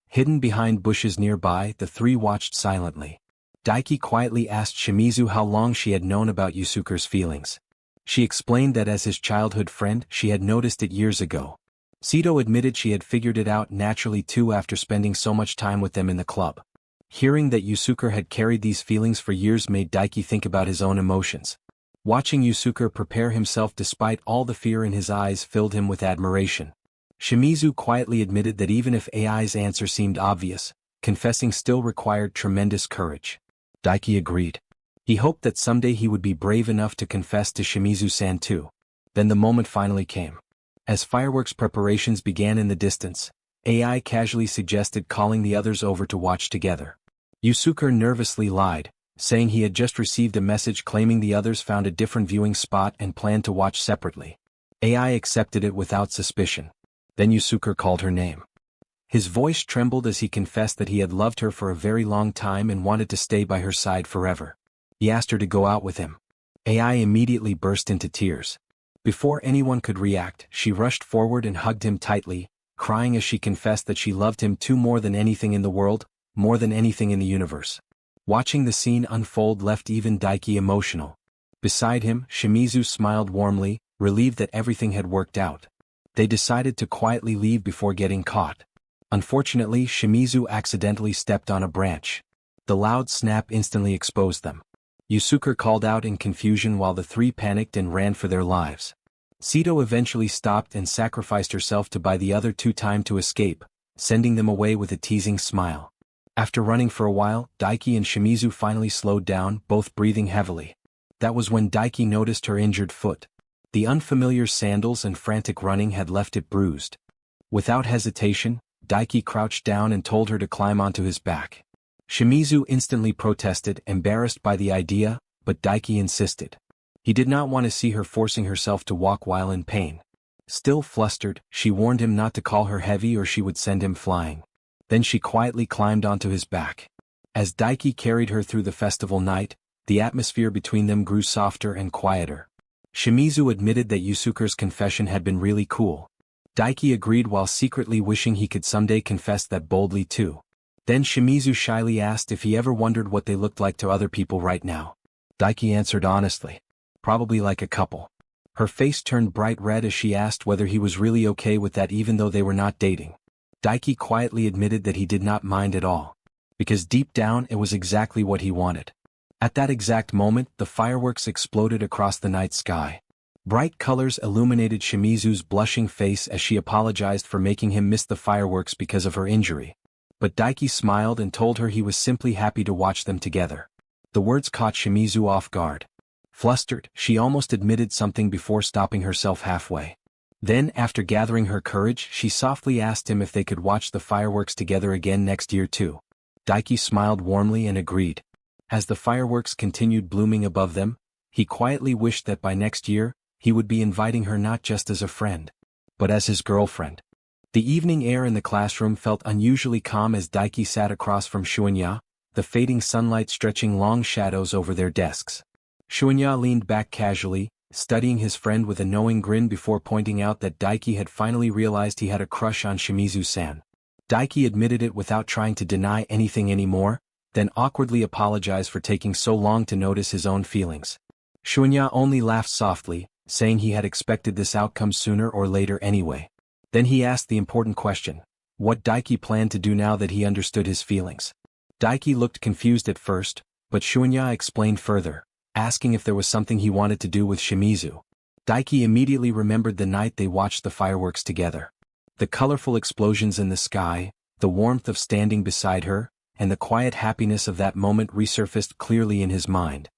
[SPEAKER 1] Hidden behind bushes nearby, the three watched silently. Daiki quietly asked Shimizu how long she had known about Yusuke's feelings. She explained that as his childhood friend, she had noticed it years ago. Sito admitted she had figured it out naturally too after spending so much time with them in the club. Hearing that Yusuke had carried these feelings for years made Daiki think about his own emotions. Watching Yusuke prepare himself despite all the fear in his eyes filled him with admiration. Shimizu quietly admitted that even if AI's answer seemed obvious, confessing still required tremendous courage. Daiki agreed. He hoped that someday he would be brave enough to confess to Shimizu-san too. Then the moment finally came. As fireworks preparations began in the distance, AI casually suggested calling the others over to watch together. Yusuke nervously lied, saying he had just received a message claiming the others found a different viewing spot and planned to watch separately. AI accepted it without suspicion. Then Yusuke called her name. His voice trembled as he confessed that he had loved her for a very long time and wanted to stay by her side forever. He asked her to go out with him. AI immediately burst into tears. Before anyone could react, she rushed forward and hugged him tightly, crying as she confessed that she loved him too more than anything in the world, more than anything in the universe. Watching the scene unfold left even Daiki emotional. Beside him, Shimizu smiled warmly, relieved that everything had worked out. They decided to quietly leave before getting caught. Unfortunately, Shimizu accidentally stepped on a branch. The loud snap instantly exposed them. Yusuke called out in confusion while the three panicked and ran for their lives. Sito eventually stopped and sacrificed herself to buy the other two time to escape, sending them away with a teasing smile. After running for a while, Daiki and Shimizu finally slowed down, both breathing heavily. That was when Daiki noticed her injured foot. The unfamiliar sandals and frantic running had left it bruised. Without hesitation, Daiki crouched down and told her to climb onto his back. Shimizu instantly protested, embarrassed by the idea, but Daiki insisted. He did not want to see her forcing herself to walk while in pain. Still flustered, she warned him not to call her heavy or she would send him flying. Then she quietly climbed onto his back. As Daiki carried her through the festival night, the atmosphere between them grew softer and quieter. Shimizu admitted that Yusuke's confession had been really cool. Daiki agreed while secretly wishing he could someday confess that boldly too. Then Shimizu shyly asked if he ever wondered what they looked like to other people right now. Daiki answered honestly. Probably like a couple. Her face turned bright red as she asked whether he was really okay with that even though they were not dating. Daiki quietly admitted that he did not mind at all. Because deep down it was exactly what he wanted. At that exact moment, the fireworks exploded across the night sky. Bright colors illuminated Shimizu's blushing face as she apologized for making him miss the fireworks because of her injury. But Daiki smiled and told her he was simply happy to watch them together. The words caught Shimizu off guard. Flustered, she almost admitted something before stopping herself halfway. Then, after gathering her courage, she softly asked him if they could watch the fireworks together again next year too. Daiki smiled warmly and agreed. As the fireworks continued blooming above them, he quietly wished that by next year, he would be inviting her not just as a friend, but as his girlfriend. The evening air in the classroom felt unusually calm as Daiki sat across from Shunya, the fading sunlight stretching long shadows over their desks. Shunya leaned back casually, studying his friend with a knowing grin before pointing out that Daiki had finally realized he had a crush on Shimizu-san. Daiki admitted it without trying to deny anything anymore, then awkwardly apologized for taking so long to notice his own feelings. Shunya only laughed softly, saying he had expected this outcome sooner or later anyway. Then he asked the important question, what Daiki planned to do now that he understood his feelings. Daiki looked confused at first, but Shunya explained further, asking if there was something he wanted to do with Shimizu. Daiki immediately remembered the night they watched the fireworks together. The colorful explosions in the sky, the warmth of standing beside her, and the quiet happiness of that moment resurfaced clearly in his mind.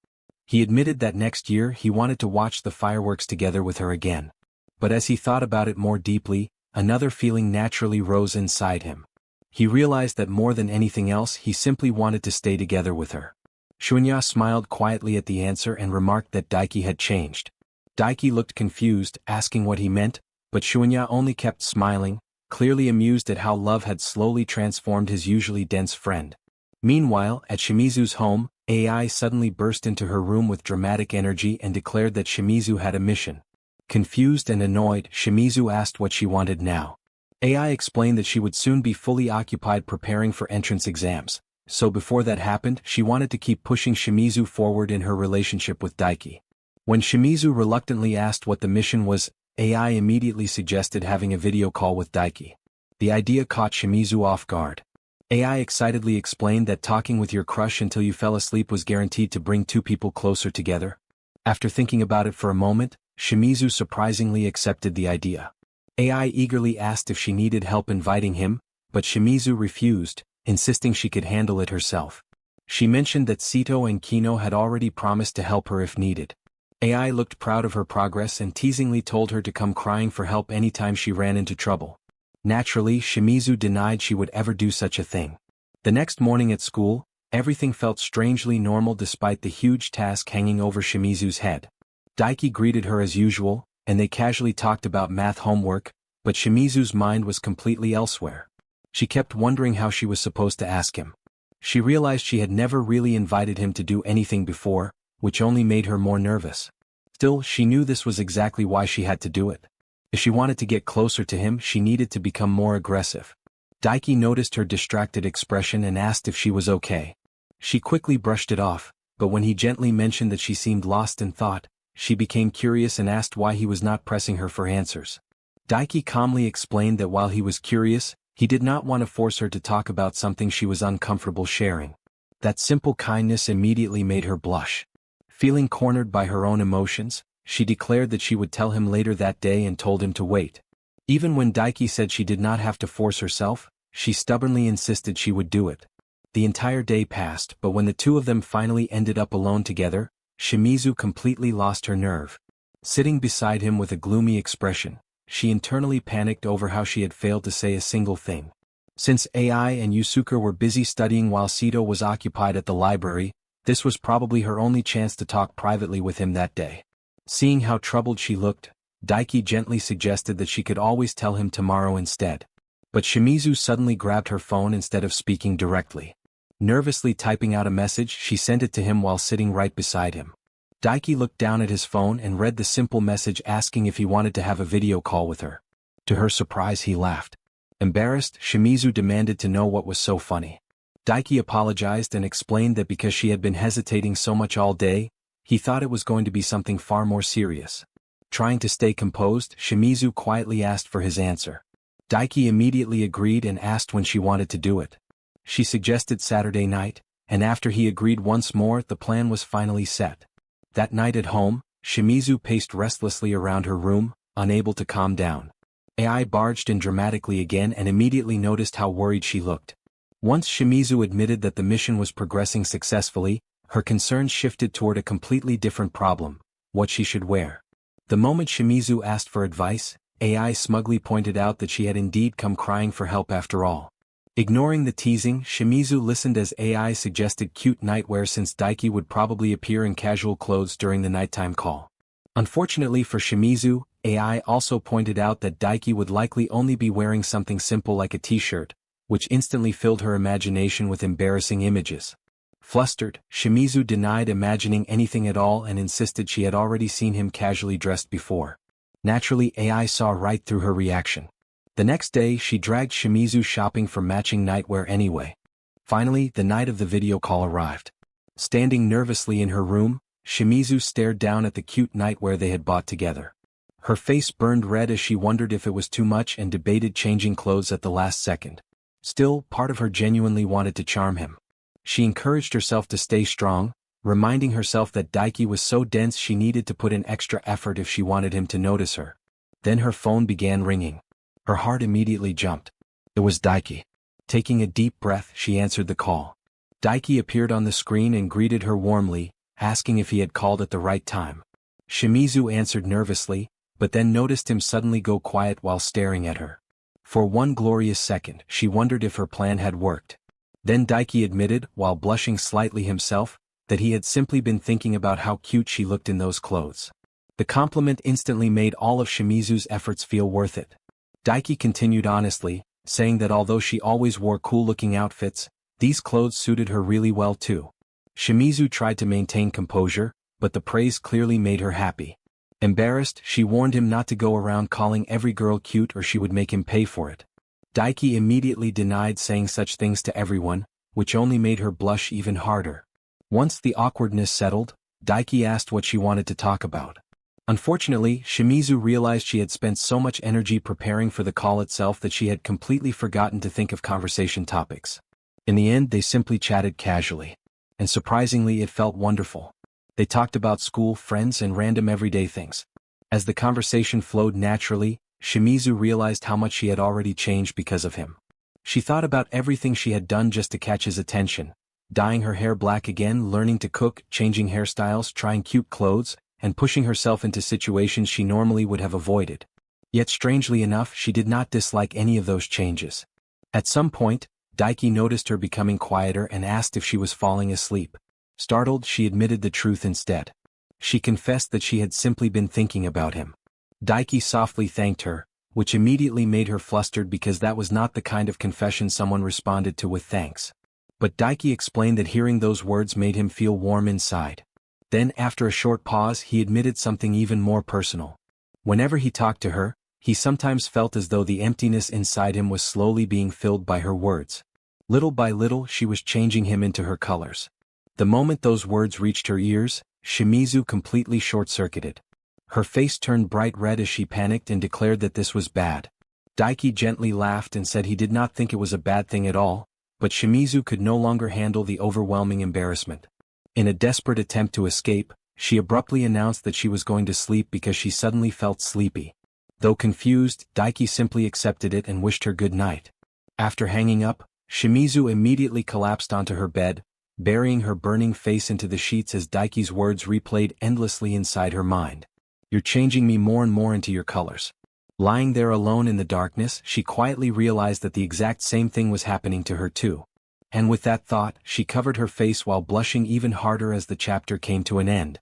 [SPEAKER 1] He admitted that next year he wanted to watch the fireworks together with her again. But as he thought about it more deeply, another feeling naturally rose inside him. He realized that more than anything else he simply wanted to stay together with her. Shunya smiled quietly at the answer and remarked that Daiki had changed. Daiki looked confused, asking what he meant, but Shunya only kept smiling, clearly amused at how love had slowly transformed his usually dense friend. Meanwhile, at Shimizu's home, AI suddenly burst into her room with dramatic energy and declared that Shimizu had a mission. Confused and annoyed, Shimizu asked what she wanted now. AI explained that she would soon be fully occupied preparing for entrance exams, so before that happened she wanted to keep pushing Shimizu forward in her relationship with Daiki. When Shimizu reluctantly asked what the mission was, AI immediately suggested having a video call with Daiki. The idea caught Shimizu off guard. AI excitedly explained that talking with your crush until you fell asleep was guaranteed to bring two people closer together. After thinking about it for a moment, Shimizu surprisingly accepted the idea. AI eagerly asked if she needed help inviting him, but Shimizu refused, insisting she could handle it herself. She mentioned that Sito and Kino had already promised to help her if needed. AI looked proud of her progress and teasingly told her to come crying for help anytime she ran into trouble. Naturally, Shimizu denied she would ever do such a thing. The next morning at school, everything felt strangely normal despite the huge task hanging over Shimizu's head. Daiki greeted her as usual, and they casually talked about math homework, but Shimizu's mind was completely elsewhere. She kept wondering how she was supposed to ask him. She realized she had never really invited him to do anything before, which only made her more nervous. Still, she knew this was exactly why she had to do it. If she wanted to get closer to him, she needed to become more aggressive. Daiki noticed her distracted expression and asked if she was okay. She quickly brushed it off, but when he gently mentioned that she seemed lost in thought, she became curious and asked why he was not pressing her for answers. Daiki calmly explained that while he was curious, He did not want to force her to talk about something she was uncomfortable sharing. That simple kindness immediately made her blush. Feeling cornered by her own emotions, she declared that she would tell him later that day and told him to wait. Even when Daiki said she did not have to force herself, she stubbornly insisted she would do it. The entire day passed, but when the two of them finally ended up alone together, Shimizu completely lost her nerve. Sitting beside him with a gloomy expression, she internally panicked over how she had failed to say a single thing. Since Ai and Yusuke were busy studying while Sito was occupied at the library, this was probably her only chance to talk privately with him that day. Seeing how troubled she looked, Daiki gently suggested that she could always tell him tomorrow instead. But Shimizu suddenly grabbed her phone instead of speaking directly. Nervously typing out a message, she sent it to him while sitting right beside him. Daiki looked down at his phone and read the simple message asking if he wanted to have a video call with her. To her surprise, he laughed. Embarrassed, Shimizu demanded to know what was so funny. Daiki apologized and explained that because she had been hesitating so much all day, he thought it was going to be something far more serious. Trying to stay composed, Shimizu quietly asked for his answer. Daiki immediately agreed and asked when she wanted to do it. She suggested Saturday night, and after he agreed once more, the plan was finally set. That night at home, Shimizu paced restlessly around her room, unable to calm down. Ai barged in dramatically again and immediately noticed how worried she looked. Once Shimizu admitted that the mission was progressing successfully, her concerns shifted toward a completely different problem: what she should wear. The moment Shimizu asked for advice, Ai smugly pointed out that she had indeed come crying for help after all. Ignoring the teasing, Shimizu listened as Ai suggested cute nightwear since Daiki would probably appear in casual clothes during the nighttime call. Unfortunately for Shimizu, Ai also pointed out that Daiki would likely only be wearing something simple like a t-shirt, which instantly filled her imagination with embarrassing images. Flustered, Shimizu denied imagining anything at all and insisted she had already seen him casually dressed before. Naturally, Ai saw right through her reaction. The next day, she dragged Shimizu shopping for matching nightwear anyway. Finally, the night of the video call arrived. Standing nervously in her room, Shimizu stared down at the cute nightwear they had bought together. Her face burned red as she wondered if it was too much and debated changing clothes at the last second. Still, part of her genuinely wanted to charm him. She encouraged herself to stay strong, reminding herself that Daiki was so dense she needed to put in extra effort if she wanted him to notice her. Then her phone began ringing. Her heart immediately jumped. It was Daiki. Taking a deep breath, she answered the call. Daiki appeared on the screen and greeted her warmly, asking if he had called at the right time. Shimizu answered nervously, but then noticed him suddenly go quiet while staring at her. For one glorious second, she wondered if her plan had worked. Then Daiki admitted, while blushing slightly himself, that he had simply been thinking about how cute she looked in those clothes. The compliment instantly made all of Shimizu's efforts feel worth it. Daiki continued honestly, saying that although she always wore cool-looking outfits, these clothes suited her really well too. Shimizu tried to maintain composure, but the praise clearly made her happy. Embarrassed, she warned him not to go around calling every girl cute or she would make him pay for it. Daiki immediately denied saying such things to everyone, which only made her blush even harder. Once the awkwardness settled, Daiki asked what she wanted to talk about. Unfortunately, Shimizu realized she had spent so much energy preparing for the call itself that she had completely forgotten to think of conversation topics. In the end, they simply chatted casually. And surprisingly, it felt wonderful. They talked about school, friends, and random everyday things. As the conversation flowed naturally, Shimizu realized how much she had already changed because of him. She thought about everything she had done just to catch his attention: dyeing her hair black again, learning to cook, changing hairstyles, trying cute clothes, and pushing herself into situations she normally would have avoided. Yet strangely enough, she did not dislike any of those changes. At some point, Daiki noticed her becoming quieter and asked if she was falling asleep. Startled, she admitted the truth instead. She confessed that she had simply been thinking about him. Daiki softly thanked her, which immediately made her flustered because that was not the kind of confession someone responded to with thanks. But Daiki explained that hearing those words made him feel warm inside. Then, after a short pause, he admitted something even more personal. Whenever he talked to her, he sometimes felt as though the emptiness inside him was slowly being filled by her words. Little by little, she was changing him into her colors. The moment those words reached her ears, Shimizu completely short-circuited. Her face turned bright red as she panicked and declared that this was bad. Daiki gently laughed and said he did not think it was a bad thing at all, but Shimizu could no longer handle the overwhelming embarrassment. In a desperate attempt to escape, she abruptly announced that she was going to sleep because she suddenly felt sleepy. Though confused, Daiki simply accepted it and wished her good night. After hanging up, Shimizu immediately collapsed onto her bed, burying her burning face into the sheets as Daiki's words replayed endlessly inside her mind. "You're changing me more and more into your colors." Lying there alone in the darkness, she quietly realized that the exact same thing was happening to her too. And with that thought, she covered her face while blushing even harder as the chapter came to an end.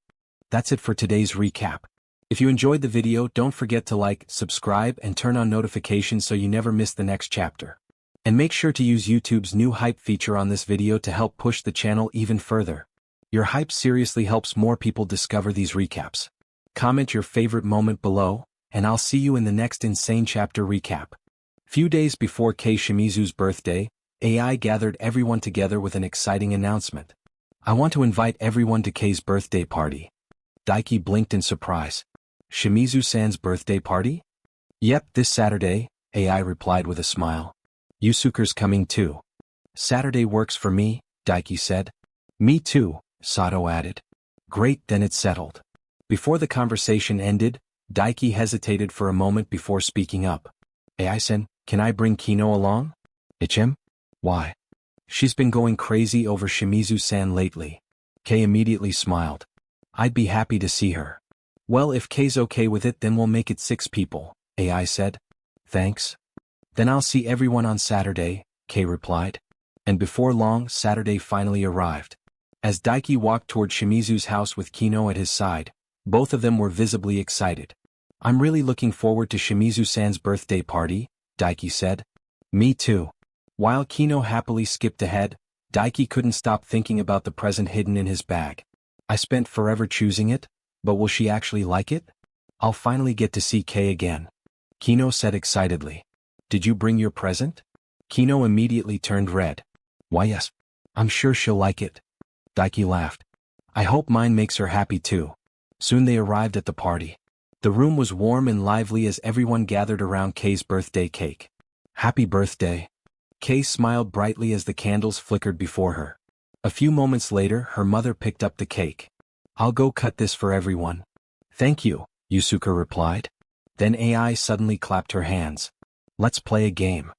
[SPEAKER 1] That's it for today's recap. If you enjoyed the video, don't forget to like, subscribe, and turn on notifications so you never miss the next chapter. And make sure to use YouTube's new hype feature on this video to help push the channel even further. Your hype seriously helps more people discover these recaps. Comment your favorite moment below, and I'll see you in the next insane chapter recap. Few days before Kei Shimizu's birthday, AI gathered everyone together with an exciting announcement. "I want to invite everyone to Kei's birthday party." Daiki blinked in surprise. "Shimizu-san's birthday party?" "Yep, this Saturday," AI replied with a smile. "Yusuke's coming too." "Saturday works for me," Daiki said. "Me too," Sato added. "Great, then it's settled." Before the conversation ended, Daiki hesitated for a moment before speaking up. "AI-san, can I bring Kino along?" "Ichem? Why?" "She's been going crazy over Shimizu-san lately." Kei immediately smiled. "I'd be happy to see her." "Well, if Kei's okay with it, then we'll make it 6 people, AI said. "Thanks. Then I'll see everyone on Saturday," Kei replied. And before long, Saturday finally arrived. As Daiki walked toward Shimizu's house with Kino at his side, both of them were visibly excited. "I'm really looking forward to Shimizu-san's birthday party," Daiki said. "Me too." While Kino happily skipped ahead, Daiki couldn't stop thinking about the present hidden in his bag. "I spent forever choosing it, but will she actually like it? I'll finally get to see Kei again," Kino said excitedly. "Did you bring your present?" Kino immediately turned red. "Why yes. I'm sure she'll like it." Daiki laughed. "I hope mine makes her happy too." Soon they arrived at the party. The room was warm and lively as everyone gathered around Kei's birthday cake. "Happy birthday." Kei smiled brightly as the candles flickered before her. A few moments later, her mother picked up the cake. "I'll go cut this for everyone." "Thank you," Yusuke replied. Then AI suddenly clapped her hands. "Let's play a game."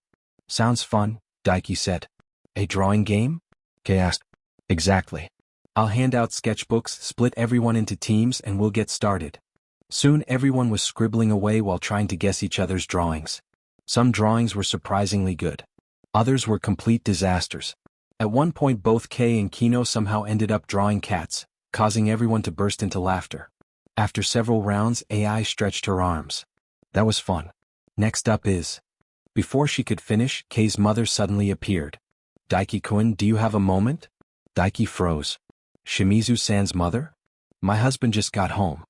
[SPEAKER 1] "Sounds fun," Daiki said. "A drawing game?" Kei asked. "Exactly. I'll hand out sketchbooks, split everyone into teams, and we'll get started." Soon everyone was scribbling away while trying to guess each other's drawings. Some drawings were surprisingly good. Others were complete disasters. At one point both Kei and Kino somehow ended up drawing cats, causing everyone to burst into laughter. After several rounds, AI stretched her arms. "That was fun. Next up is..." Before she could finish, Kei's mother suddenly appeared. "Daiki-kun, do you have a moment?" Daiki froze. "Shimizu-san's mother? My husband just got home.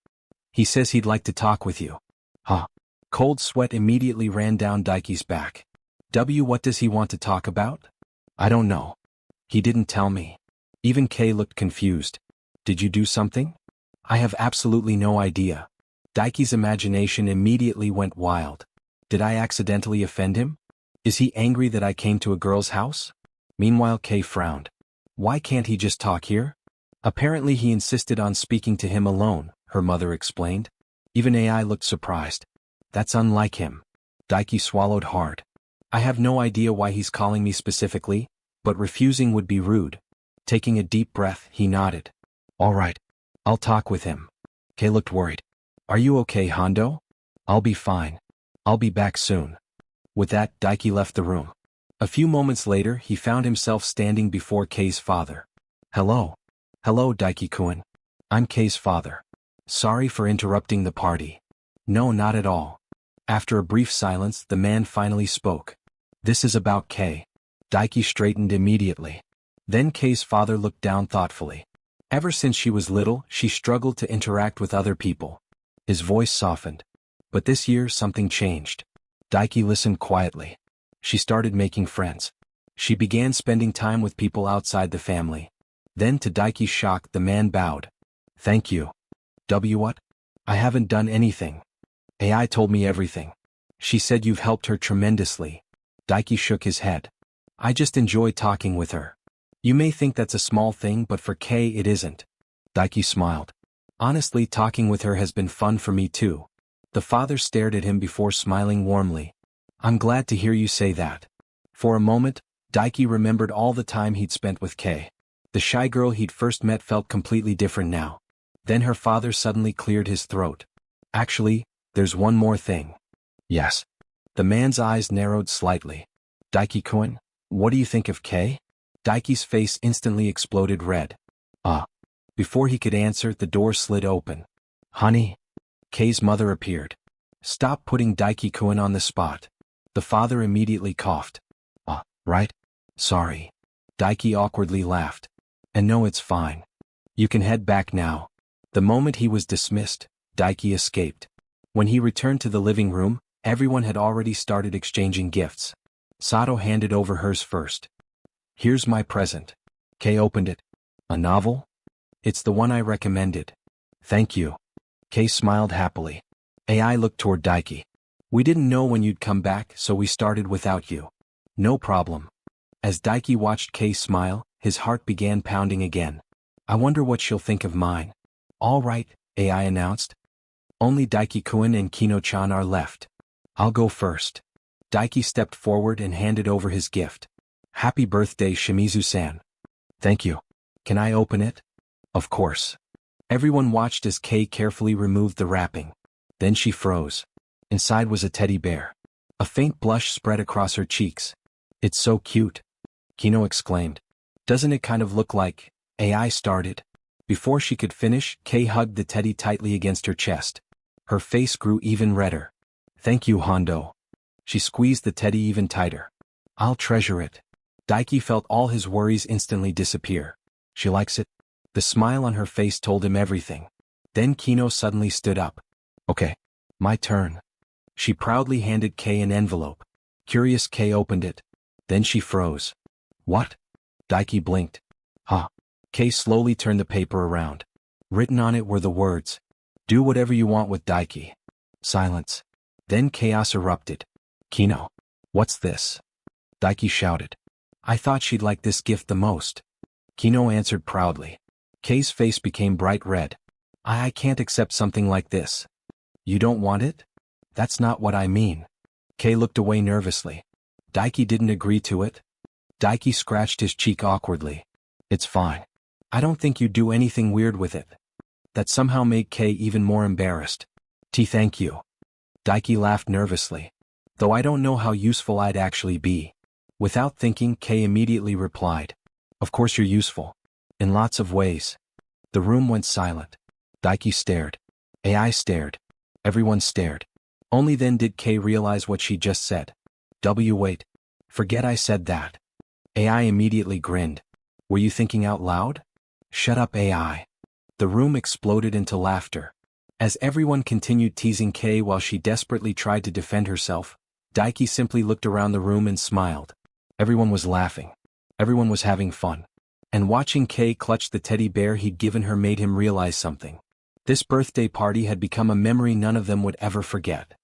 [SPEAKER 1] He says he'd like to talk with you." "Huh?" Cold sweat immediately ran down Daiki's back. What does he want to talk about?" "I don't know. He didn't tell me." Even Kei looked confused. "Did you do something?" "I have absolutely no idea." Daiki's imagination immediately went wild. "Did I accidentally offend him? Is he angry that I came to a girl's house?" Meanwhile Kei frowned. "Why can't he just talk here?" "Apparently he insisted on speaking to him alone," her mother explained. Even AI looked surprised. "That's unlike him." Daiki swallowed hard. "I have no idea why he's calling me specifically, but refusing would be rude." Taking a deep breath, he nodded. "All right. I'll talk with him." Kei looked worried. "Are you okay, Hondo?" "I'll be fine. I'll be back soon." With that, Daiki left the room. A few moments later, he found himself standing before Kei's father. "Hello." "Hello, Daiki-kun. I'm Kei's father. Sorry for interrupting the party." "No, not at all." After a brief silence, the man finally spoke. "This is about Kei." Daiki straightened immediately. Then Kei's father looked down thoughtfully. Ever since she was little, she struggled to interact with other people. His voice softened. But this year something changed. Daiki listened quietly. She started making friends. She began spending time with people outside the family. Then to Daiki's shock, the man bowed. "Thank you." What? "I haven't done anything. AI told me everything." She said you've helped her tremendously. Daiki shook his head. I just enjoy talking with her. You may think that's a small thing, but for Kei it isn't. Daiki smiled. Honestly, talking with her has been fun for me too. The father stared at him before smiling warmly. I'm glad to hear you say that. For a moment, Daiki remembered all the time he'd spent with Kei. The shy girl he'd first met felt completely different now. Then her father suddenly cleared his throat. Actually, there's one more thing. Yes. The man's eyes narrowed slightly. Daiki-kun, what do you think of Kei? Daiki's face instantly exploded red. Before he could answer, the door slid open. Honey? Kei's mother appeared. Stop putting Daiki-kun on the spot. The father immediately coughed. Right? Sorry. Daiki awkwardly laughed. And no, it's fine. You can head back now. The moment he was dismissed, Daiki escaped. When he returned to the living room, everyone had already started exchanging gifts. Sato handed over hers first. Here's my present. Kei opened it. A novel? It's the one I recommended. Thank you. Kei smiled happily. AI looked toward Daiki. We didn't know when you'd come back, so we started without you. No problem. As Daiki watched Kei smile, his heart began pounding again. I wonder what she'll think of mine. All right, AI announced. Only Daiki-kun and Kino-chan are left. I'll go first. Daiki stepped forward and handed over his gift. Happy birthday, Shimizu-san. Thank you. Can I open it? Of course. Everyone watched as Kei carefully removed the wrapping. Then she froze. Inside was a teddy bear. A faint blush spread across her cheeks. It's so cute. Kino exclaimed. Doesn't it kind of look like... AI started. Before she could finish, Kei hugged the teddy tightly against her chest. Her face grew even redder. Thank you, Hondo. She squeezed the teddy even tighter. I'll treasure it. Daiki felt all his worries instantly disappear. She likes it? The smile on her face told him everything. Then Kino suddenly stood up. Okay. My turn. She proudly handed Kei an envelope. Curious, Kei opened it. Then she froze. What? Daiki blinked. Kei slowly turned the paper around. Written on it were the words, do whatever you want with Daiki. Silence. Then chaos erupted. Kino. What's this? Daiki shouted. I thought she'd like this gift the most. Kino answered proudly. Kei's face became bright red. I can't accept something like this. You don't want it? That's not what I mean. Kei looked away nervously. Daiki didn't agree to it. Daiki scratched his cheek awkwardly. It's fine. I don't think you'd do anything weird with it. That somehow made Kei even more embarrassed. Thank you. Daiki laughed nervously. Though I don't know how useful I'd actually be. Without thinking, Kei immediately replied. Of course you're useful. In lots of ways. The room went silent. Daiki stared. AI stared. Everyone stared. Only then did Kei realize what she just said. Wait. Forget I said that. AI immediately grinned. Were you thinking out loud? Shut up, AI. The room exploded into laughter. As everyone continued teasing Kei while she desperately tried to defend herself, Daiki simply looked around the room and smiled. Everyone was laughing. Everyone was having fun. And watching Kei clutch the teddy bear he'd given her made him realize something. This birthday party had become a memory none of them would ever forget.